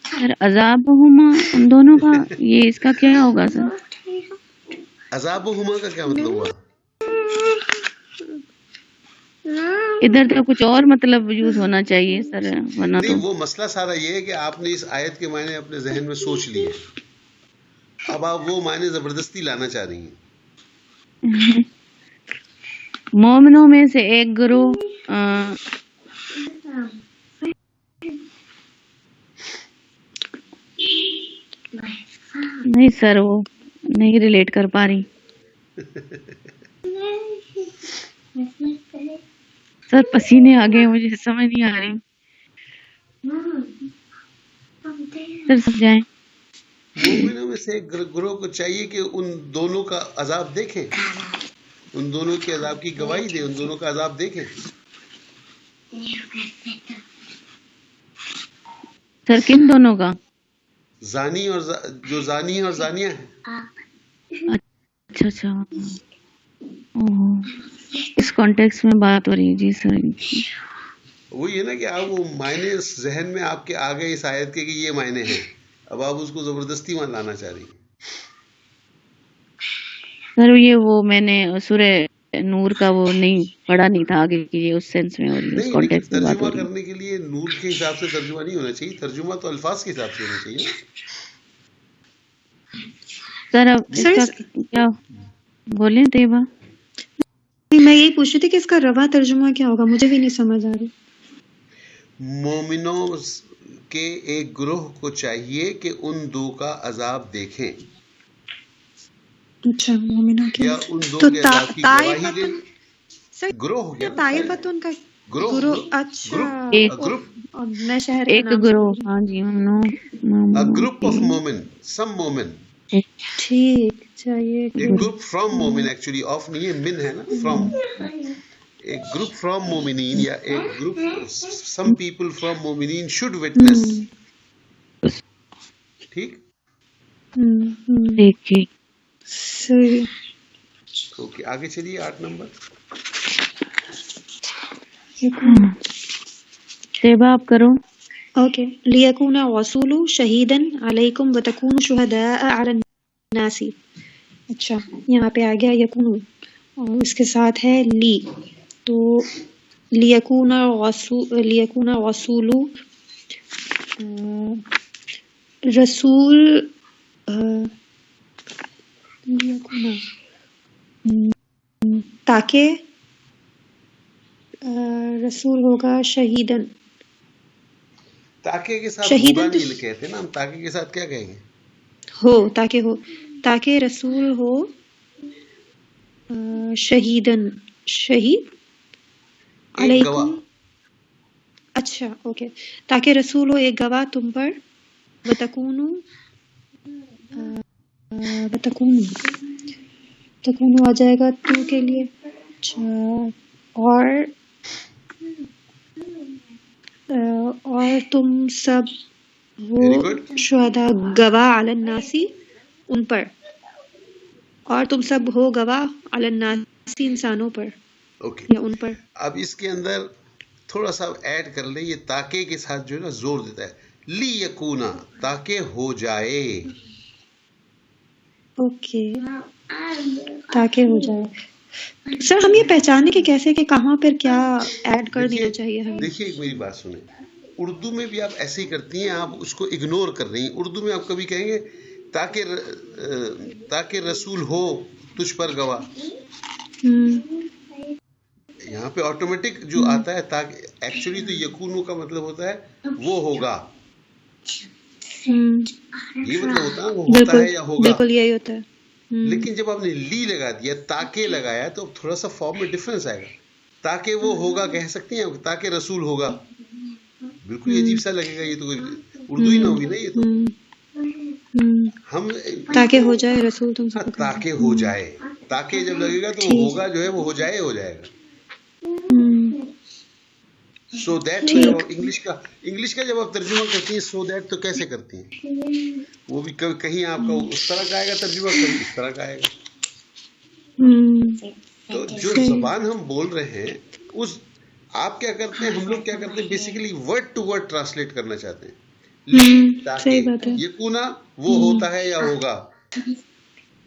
سر عذابہما ان دونوں کا، یہ اس کا کیا ہوگا سر؟
عذابہما کا کیا مطلب ہوا؟
ادھر تو کچھ اور مطلب یوز ہونا چاہیے سر، ورنہ تو
نہیں، وہ مسئلہ سارا یہ ہے کہ آپ نے اس آیت کے معنی اپنے ذہن میں سوچ لیے، اب آپ وہ معنی زبردستی لانا چاہ رہی ہیں.
مومنوں میں سے ایک گروہ نہیں سر، وہ نہیں ریلیٹ کر پا رہی سر. پسینے آ گئے، مجھے سمجھ نہیں آ رہی سر، سمجھائیں.
مومنوں میں سے ایک گروہ کو چاہیے کہ ان دونوں کا عذاب دیکھیں، ان دونوں کے عذاب کی گواہی دیں، ان دونوں کا عذاب دیکھیں.
سر کن دونوں کا؟
زانی اور جو زانی اور زانیہ ہیں.
اچھا اس کانٹیکس میں بات ہو رہی ہے. جی سر،
وہی ہے نا کہ آپ وہ معنی ذہن میں آپ کے آ گئے اس آیت کے کہ یہ معنی ہیں، اب آپ اس کو زبردستی وہاں لانا چاہ رہی ہیں.
سر یہ وہ میں نے سورہ نور کا وہ نہیں پڑھا نہیں تھا آگے کہ یہ اس سینس میں ہو رہی ہے، اس کانٹیکس میں بات ہو
ترجمہ
رہی ہے.
کرنے کے لیے نور کے حساب سے ترجمہ نہیں ہونا چاہیے، ترجمہ تو الفاظ کے حساب سے ہونا چاہیے.
سر اب اس کا کیا بولیں طیبہ؟
میں یہی پوچھ رہی تھی کہ اس کا رواں ترجمہ کیا ہوگا، مجھے بھی نہیں سمجھ آ رہی.
مومنوں کے ایک گروہ کو چاہیے کہ ان دو کا عذاب دیکھیں.
اچھا، مومنوں کے
یا ان دو
تو
کے عذاب کی گواہی دیں. گروہ ہو گیا نا،
طائفتن کا گروہ. اچھا، میں شہر کا
ایک
نام
گروہ. ہاں جی،
گروپ آف مومن، سم مومن.
ٹھیک چاہیے.
ایک گروپ فرام مومن، ایکچولی آف نہیں ہے، من ہے نا، فرام. ایک گروپ فرام مومنین یا ایک گروپ سم پیپل فرام مومنین شوڈ وٹنس. ٹھیک
دیکھیے.
اوکے، آگے چلیے. 8 نمبر.
طیبہ آپ کرو.
اوکے. لیکون الرسول شہیدا علیکم وتکونوا شہداء علی الناس. اچھا، یہاں پہ آ گیا یکون اور اس کے ساتھ ہے لی، تو لیکون الرسول رسول تاکہ رسول ہوگا شہیدن.
تاکہ کے ساتھ ہوگا نہیں کہتے نا ہم، تاکہ کے ساتھ کیا کہیں گے؟
ہو، تاکہ رسول ہو شہیدن، شہید علیکم. اچھا اوکے، تاکہ رسول ہو ایک گواہ تم پر، وتکونوا آ جائے گا تو کے لیے. اچھا، اور تم سب ہو شہداء، گواہ علی الناس ان پر، اور تم سب ہو گواہ علی الناس انسانوں پر یا ان پر.
اب اس کے اندر تھوڑا سا ایڈ کر لیں، یہ تاکہ کے ساتھ جو ہے نا زور دیتا ہے، لی یکونا، تاکہ ہو جائے.
اوکے، تاکہ ہو جائے. سر ہم یہ پہچانے کہ کیسے کہ کہاں پر کیا ایڈ کر دینا چاہیے ہمیں؟
دیکھیے ایک میری بات سنیں، اردو میں بھی آپ ایسے ہی کرتی ہیں, آپ اس کو اگنور کر رہی ہیں. اردو میں آپ کبھی کہیں گے تاکہ رسول ہو تجھ پر گواہ. یہاں پہ آٹومیٹک جو آتا ہے تاکہ, ایکچولی تو یکونو کا مطلب ہوتا ہے وہ ہوگا, یہ مطلب ہوتا ہے وہ ہوتا ہے یا ہوگا.
بالکل یہی ہوتا ہے.
لیکن جب آپ نے لی لگا دیا, تاکہ لگایا, تو تھوڑا سا فارم میں ڈفرنس آئے گا. تاکہ وہ ہوگا کہہ سکتی ہیں, تاکہ رسول ہوگا, بالکل عجیب سا لگے گا. یہ تو اردو ہی نہ ہوگی نا, یہ تو ہم
تاکہ ہو جائے رسول تم سے.
تاکہ ہو جائے, تاکہ جب لگے گا تو وہ ہوگا جو ہے وہ ہو جائے گا. سو دیٹ انگلش کا جب آپ ترجمہ کرتی ہیں سو دیٹ تو کیسے کرتی ہیں؟ وہ بھی کہیں آپ کا اس طرح کا آئے گا ترجمہ, کہیں اس طرح کا آئے گا. تو جو زبان ہم بول رہے ہیں اس آپ کیا کرتے ہیں, ہم لوگ کیا کرتے ہیں, basically word to word translate کرنا چاہتے ہیں. تاکہ یکونا وہ ہوتا ہے یا ہوگا.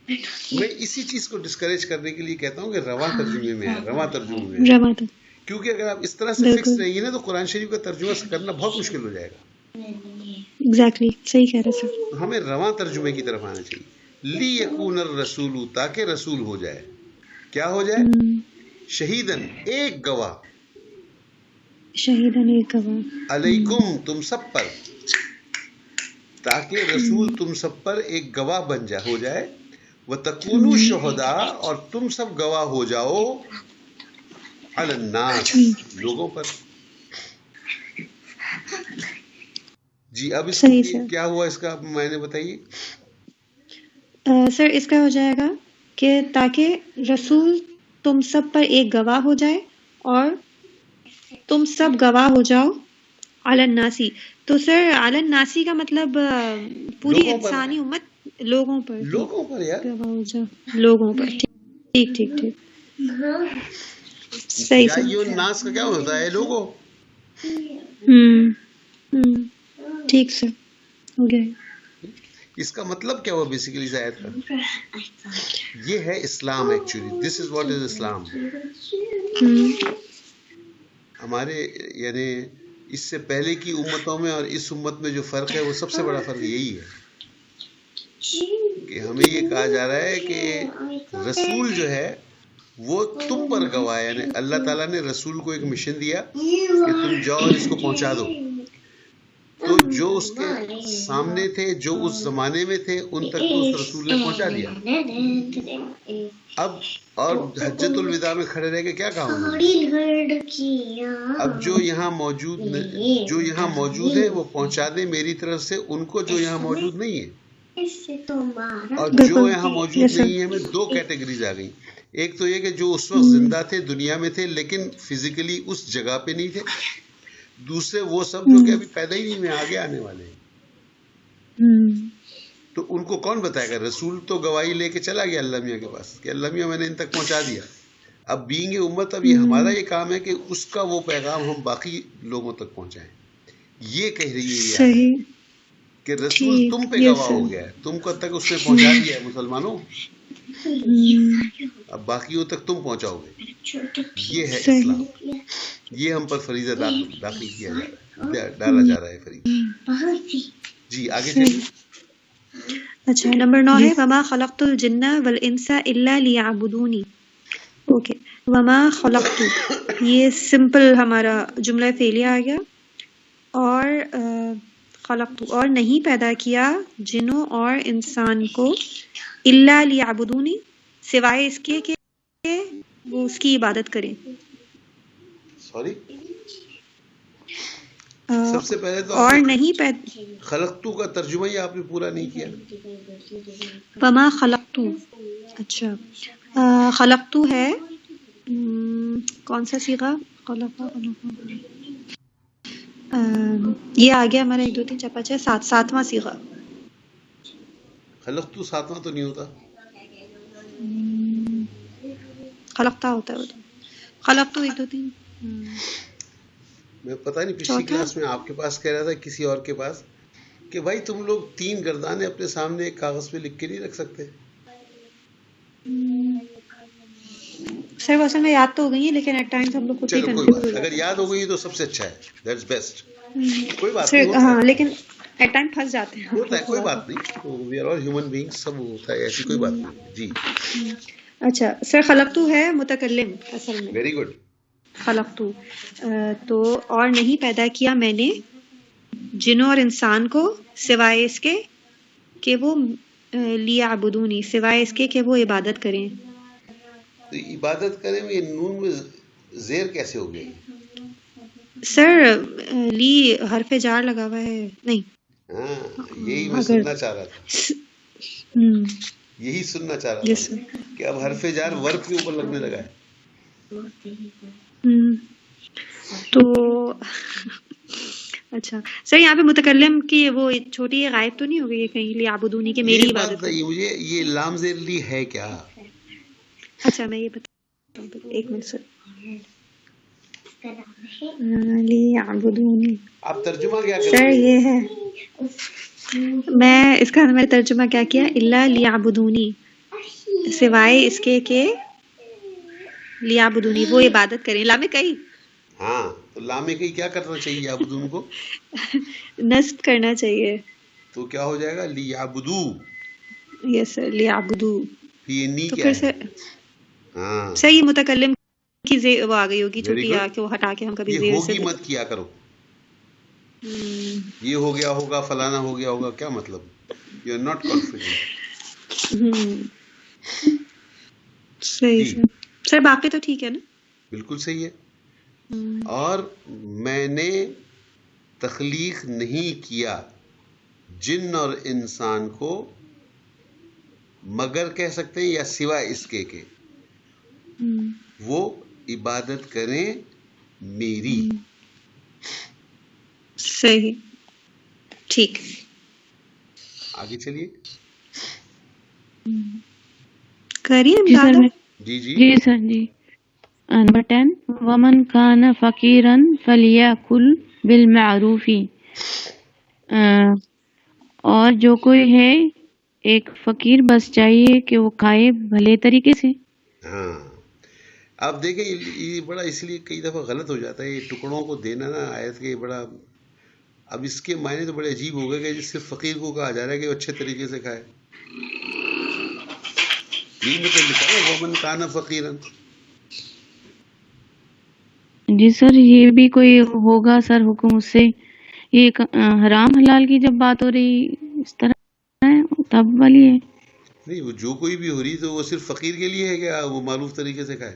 میں اسی چیز کو ڈسکریج کرنے کے لیے کہتا ہوں کہ رواں ترجمے میں ہے, رواں ترجمے میں ہے. کیونکہ اگر آپ اس طرح سے فکس رہیں گے نا تو قرآن شریف کا ترجمہ کرنا بہت مشکل ہو جائے گا.
ایگزیکٹلی صحیح کہہ رہے سر.
ہمیں رواں ترجمے کی طرف آنا چاہیے. لی یکون الرسول, تاکہ رسول ہو جائے. کیا ہو جائے؟ شہیدن, ایک گواہ.
شہیدن, ایک گواہ.
علیکم, تم سب پر. تاکہ رسول تم سب پر ایک گواہ بن جائے, ہو جائے. وَتَكُونُوا شُهَدَاءَ, اور تم سب گواہ ہو جاؤ. عَلَى النَّاسِ, لوگوں پر. جی اب اس کو کیا ہوا, اس کا میں نے بتائیے.
سر اس کا ہو جائے گا کہ تاکہ رسول تم سب پر ایک گواہ ہو جائے اور تم سب گواہ ہو جاؤ. علی الناسی, تو سر علی الناسی کا مطلب پوری انسانی امت, لوگوں پر
یار
گواہ ہو جاؤ, لوگوں پر. ٹھیک ٹھیک ٹھیک, صحیح
سر. یہ ناس کا کیا ہوتا ہے, لوگوں.
ٹھیک سر, ہو گیا.
اس کا مطلب کیا ہوا بیسیکلی اس آیت کا؟ یہ ہے اسلام. Actually this is what is اسلام. ہمارے یعنی اس سے پہلے کی امتوں میں اور اس امت میں جو فرق ہے وہ سب سے بڑا فرق یہی ہے کہ ہمیں یہ کہا جا رہا ہے کہ رسول جو ہے وہ تم پر گواہ ہے. یعنی اللہ تعالیٰ نے رسول کو ایک مشن دیا کہ تم جاؤ اور اس کو پہنچا دو. تو جو اس کے سامنے تھے, جو اس زمانے میں تھے, ان تک تو اس رسول نے پہنچا دیا. اب اور حجت الوداع میں کھڑے رہ کے کیا کہا انہوں نے, اب جو یہاں موجود ہے وہ پہنچا دیں میری طرف سے ان کو جو یہاں موجود نہیں ہے. اور جو یہاں موجود نہیں ہے, میں دو کیٹیگریز آ گئی. ایک تو یہ کہ جو اس وقت زندہ تھے, دنیا میں تھے, لیکن فزیکلی اس جگہ پہ نہیں تھے. دوسرے وہ سب جو کہ ابھی پیدا ہی نہیں ہوئے, آگے آنے والے ہیں. تو ان کو کون بتائے گا؟ رسول تو گواہی لے کے چلا گیا اللہ میاں کے پاس کہ اللہ میاں میں نے ان تک پہنچا دیا. اب بینگ امت, اب یہ ہمارا یہ کام ہے کہ اس کا وہ پیغام ہم باقی لوگوں تک پہنچائیں. یہ کہہ رہی ہے کہ رسول تم پہ گواہ ہو گیا ہے, تم کو تک اس نے پہنچا دیا ہے مسلمانوں, اب باقیوں تک تم پہنچاؤ گے. یہ ہے اسلام. یہ ہم پر فریضہ داخل کیا جا رہا ہے, ڈالا جا رہا ہے فریضہ. جی آگے چلیے.
اچھا, نمبر 9 ہے وما خلقت الجن والانس الا لیعبدونی. اوکے, وما خلقت, یہ سمپل ہمارا جملہ فعلیہ آ گیا. اور خلقت, اور نہیں پیدا کیا جنوں اور انسان کو, الا لیعبدونی, سوائے اس کے کہ وہ اس کی عبادت کریں.
سوری, سب سے پہلے تو
اور نہیں
خلقتو کا ترجمہ ہی آپ نے پورا نہیں کیا.
وما خلقتو, اچھا خلقتو ہے کون سا صیغہ, یہ آ گیا ہمارا 1 2 3 4 5 6 7واں صیغہ.
خلقتو 7واں تو نہیں ہوتا,
خلقتا ہوتا ہے وہ تو. خلقتو 1 2 3.
میں پتہ نہیں پچھلی کلاس میں آپ کے پاس کہہ رہا تھا کسی اور کے پاس کہ بھائی تم لوگ 3 گردانیں اپنے سامنے ایک کاغذ پہ لکھ کے نہیں رکھ سکتے.
سر وہ اصل میں یاد تو ہو گئی ہے لیکن ایٹ ٹائمز ہم لوگ خود ہی
چلو کوئی بات, اگر یاد ہو گئی تو سب سے اچھا ہے, دیٹس بیسٹ. کوئی بات نہیں،
ہاں لیکن ایٹ ٹائم پھنس جاتے ہیں.
ہوتا ہے، کوئی بات نہیں، we are all human beings, سب ہوتا ہے، ایسی کوئی بات نہیں. جی
اچھا سر، خلقتو ہے متکلم اصل میں،
ویری گڈ.
خلقتو تو اور نہیں پیدا کیا میں نے جنوں اور انسان کو سوائے اس کے کہ وہ لیعبدونی، سوائے اس کے کہ وہ عبادت کریں.
تو عبادت کریں یہ نون میں زیر کیسے ہو گئی؟
سر لی حرف جار لگا ہوا ہے. نہیں
ہاں یہی میں
اگر
سننا چاہ رہا تھا، یہی سننا چاہ رہا
یس
تھا کہ اب حرف جار ورب کے اوپر لگنے لگا ہے.
تو اچھا سر، یہاں پہ متکلم کی وہ چھوٹی غائب تو نہیں ہو گئی کہیں لیعبدونی کہ میری
یہ بات
عبادت کریں؟
بتائیے مجھے، یہ لام زیر لی ہے کیا؟
اچھا میں یہ بتا ہوں، ایک منٹ سر. لیعبدونی
آپ ترجمہ کیا
سر
کریں گے؟
یہ ہے، میں اس کا میں ترجمہ کیا کیا، الا لیعبدونی، سوائے اس کے کہ لیعبدونی وہ عبادت کریں. لام کئی
ہاں تو لام کئی کیا کرنا چاہیے عبدون کو؟
نصب کرنا چاہیے.
تو کیا ہو جائے گا؟ لیعبدو.
یس سر، لیعبدو.
یہ نی
تو
کیا
پھر
ہے؟
سر
ہاں
سر یہ متکلم کی وہ آ گئی ہوگی
ویری
چھوٹی آ
گڈ.
کے وہ ہٹا کے ہم کبھی
یہ
زیر سے
ہوگی مت کیا کرو، یہ ہو گیا ہوگا، فلانا ہو گیا ہوگا، کیا مطلب؟ You are not confident.
صحیح
جی
سر. سر باقی تو ٹھیک ہے نا؟
بالکل صحیح ہے. اور میں نے تخلیق نہیں کیا جن اور انسان کو مگر کہہ سکتے ہیں یا سوائے اس کے کہ وہ عبادت کریں میری.
صحیح، ٹھیک.
آگے چلیے.
کریے
جی سر میں
جی جی
جی سر جی. نمبر 10 ومن کان فقیرا فلیأکل بالمعروف، اور جو کوئی ہے ایک فقیر بس چاہیے کہ وہ کھائے بھلے طریقے سے.
ہاں آپ دیکھیں یہ بڑا اس لیے کئی دفعہ غلط ہو جاتا ہے یہ ٹکڑوں کو دینا نا آیت کے، بڑا اب اس کے معنی تو بڑے عجیب ہو گئے کہ جس سے فقیر کو کہا جا رہا ہے کہ وہ اچھے طریقے سے کھائے. یہ میں تو لکھا ہے ومن کان فقیرن.
جی سر یہ بھی کوئی ہوگا سر حکم اس سے، یہ حرام حلال کی جب بات ہو رہی اس طرح ہے تب والی ہے.
نہیں وہ جو کوئی بھی ہو رہی تو وہ صرف فقیر کے لیے ہے کہ وہ معروف طریقے سے کھائے.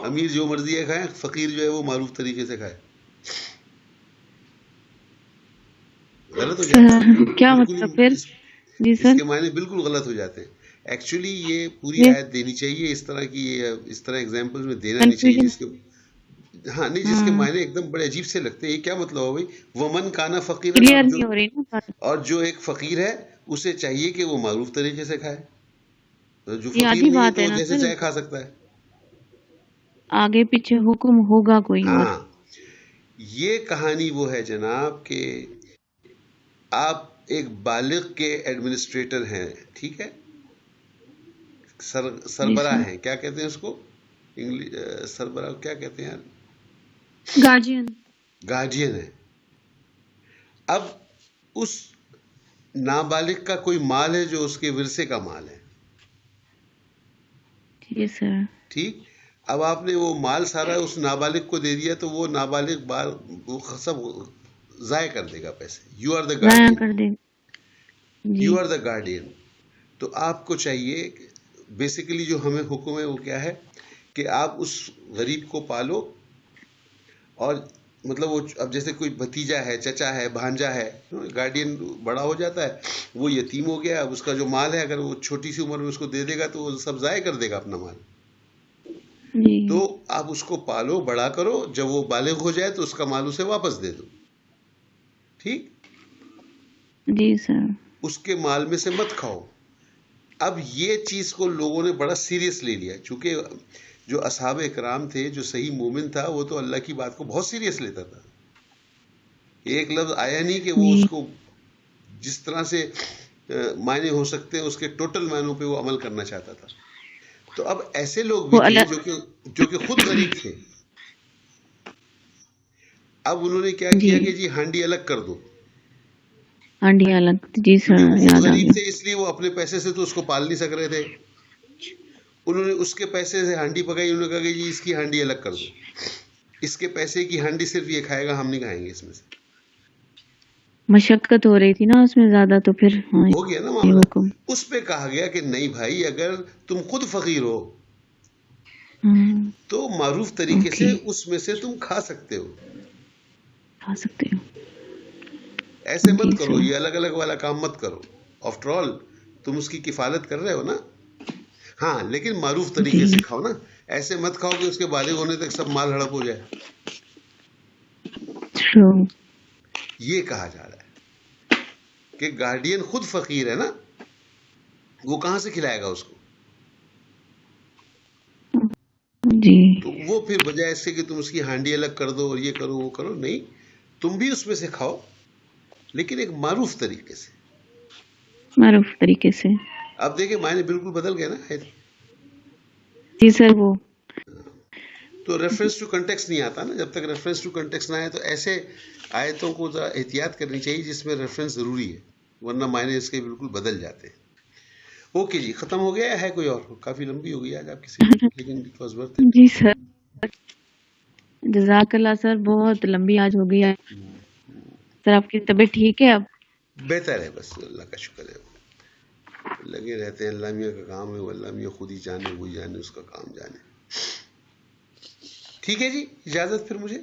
امیر جو مرضی ہے کھائے، فقیر جو ہے وہ معروف طریقے سے کھائے. غلط ہو جاتا ہے
کیا
بالکل
مطلب پھر؟ جی
اس
سر
کے معنی بالکل غلط ہو جاتے ہیں. ایکچولی یہ پوری
یہ
آیت دینی چاہیے اس طرح کی، اس طرح ایگزامپل میں دینا نہیں چاہیے جس کے ہاں نہیں جس کے معنی ایک دم بڑے عجیب سے لگتے ہیں. یہ کیا مطلب ہو بھائی ومن کانا فقیرن،
کلیئر نہیں ہو رہی نا بات.
اور جو ایک فقیر ہے اسے چاہیے کہ وہ معروف طریقے سے کھائے. جو
یہ
فقیر
آدھی
نہیں ہے
بات
تو
ہے
وہ
نا
جیسے
سر،
چاہے کھا سکتا ہے.
آگے پیچھے حکم ہوگا کوئی اور.
ہاں یہ کہانی وہ ہے جناب کہ آپ ایک بالغ کے ایڈمنسٹریٹر ہیں، ٹھیک ہے،
جی
سربراہ
سر
ہیں، کیا کہتے ہیں اس کو سربراہ کیا کہتے ہیں؟
گارجین.
گارجین ہے. اب اس نابالغ کا کوئی مال ہے جو اس کے ورثے کا مال ہے،
جی سر.
ٹھیک. اب آپ نے وہ مال سارا اس نابالغ کو دے دیا تو وہ نابالغ وہ سب ضائع کر دے گا پیسے. یو آر دا
ضائع
گارڈین،
کر دیں جی.
You are the guardian. تو آپ کو چاہیے بیسیکلی جو ہمیں حکم ہے وہ کیا ہے کہ آپ اس غریب کو پالو، اور مطلب وہ اب جیسے کوئی بھتیجا ہے، چچا ہے، بھانجا ہے، گارڈین بڑا ہو جاتا ہے، وہ یتیم ہو گیا، اب اس کا جو مال ہے اگر وہ چھوٹی سی عمر میں اس کو دے دے گا تو وہ سب ضائع کر دے گا اپنا مال.
جی
تو آپ اس کو پالو، بڑا کرو، جب وہ بالغ ہو جائے تو اس کا مال اسے واپس دے دو، ٹھیک.
جی سر.
اس کے مال میں سے مت کھاؤ. اب یہ چیز کو لوگوں نے بڑا سیریس لے لیا، چونکہ جو اصحاب اکرام تھے، جو صحیح مومن تھا وہ تو اللہ کی بات کو بہت سیریس لیتا تھا. ایک لفظ آیا نہیں کہ وہ
جی
اس کو جس طرح سے معنی ہو سکتے ہیں اس کے ٹوٹل معنوں پہ وہ عمل کرنا چاہتا تھا. تو اب ایسے لوگ بھی
وہ
تھے
اللہ
جو کہ خود غریب تھے، اب انہوں نے کیا
جی
کیا کہ جی ہانڈی الگ کر دو،
ہانڈی الگ، جی سر
کیونکہ وہ خود
یاد آ
غریب
گیا.
تھے اس لیے وہ اپنے پیسے سے تو اس کو پال نہیں سک رہے تھے. انہوں نے اس کے پیسے سے ہانڈی پکائی، انہوں نے کہا کہ جی اس کی ہانڈی الگ کر دو، اس کے پیسے کی ہانڈی صرف یہ کھائے گا، ہم نہیں کھائیں گے اس میں سے.
مشقت ہو رہی تھی نا اس میں زیادہ، تو پھر ہاں
ہو گیا نا
یہ
معاملہ.
حکم.
اس پہ کہا گیا کہ نہیں بھائی، اگر تم خود فقیر ہو تو معروف طریقے سے
اوکے
اس میں سے تم کھا سکتے ہو.
کھا سکتے ہو.
ایسے
جی
مت کرو،
سر.
یہ الگ الگ والا کام مت کرو. آفٹر آل تم اس کی کفالت کر رہے ہو نا. ہاں لیکن معروف طریقے
جی
سے کھاؤ نا، ایسے مت کھاؤ کہ اس کے بالغ ہونے تک سب مال ہڑپ ہو جائے.
ٹرو.
یہ کہا جا رہا ہے کہ گارڈین خود فقیر ہے نا، وہ کہاں سے کھلائے گا اس کو؟
جی
تو وہ پھر بجائے اس سے کہ تم اس کی ہانڈی الگ کر دو اور یہ کرو وہ کرو، نہیں، تم بھی اس میں سے کھاؤ لیکن ایک معروف طریقے سے.
معروف طریقے سے.
اب دیکھیں معنی بالکل بدل گئے نا.
جی سر. وہ
تو ریفرنس ٹو کنٹیکسٹ نہیں آتا نا. جب تک ریفرنس ٹو کنٹیکسٹ نہ آئے تو ایسے آیتوں کو ذرا احتیاط کرنی چاہیے جس میں ریفرنس ضروری ہے، ورنہ معنی اس کے بالکل بدل جاتے ہیں. اوکے جی، ختم ہو گیا ہے کوئی اور؟ کافی لمبی ہو گئی آج آپ کی سیشن، لیکن اٹ واز ورتھ اٹ.
جی سر. جزاک اللہ سر، بہت لمبی آج ہو گئی. سر آپ کی طبیعت ٹھیک ہے اب؟
بہتر ہے، بس اللہ کا شکر ہے. لگے رہتے ہیں، اللہ میاں کا کام ہے، وہ اللہ میاں خود ہی جانے، وہی جانے، اس کا کام جانے. ٹھیک ہے جی، اجازت پھر مجھے.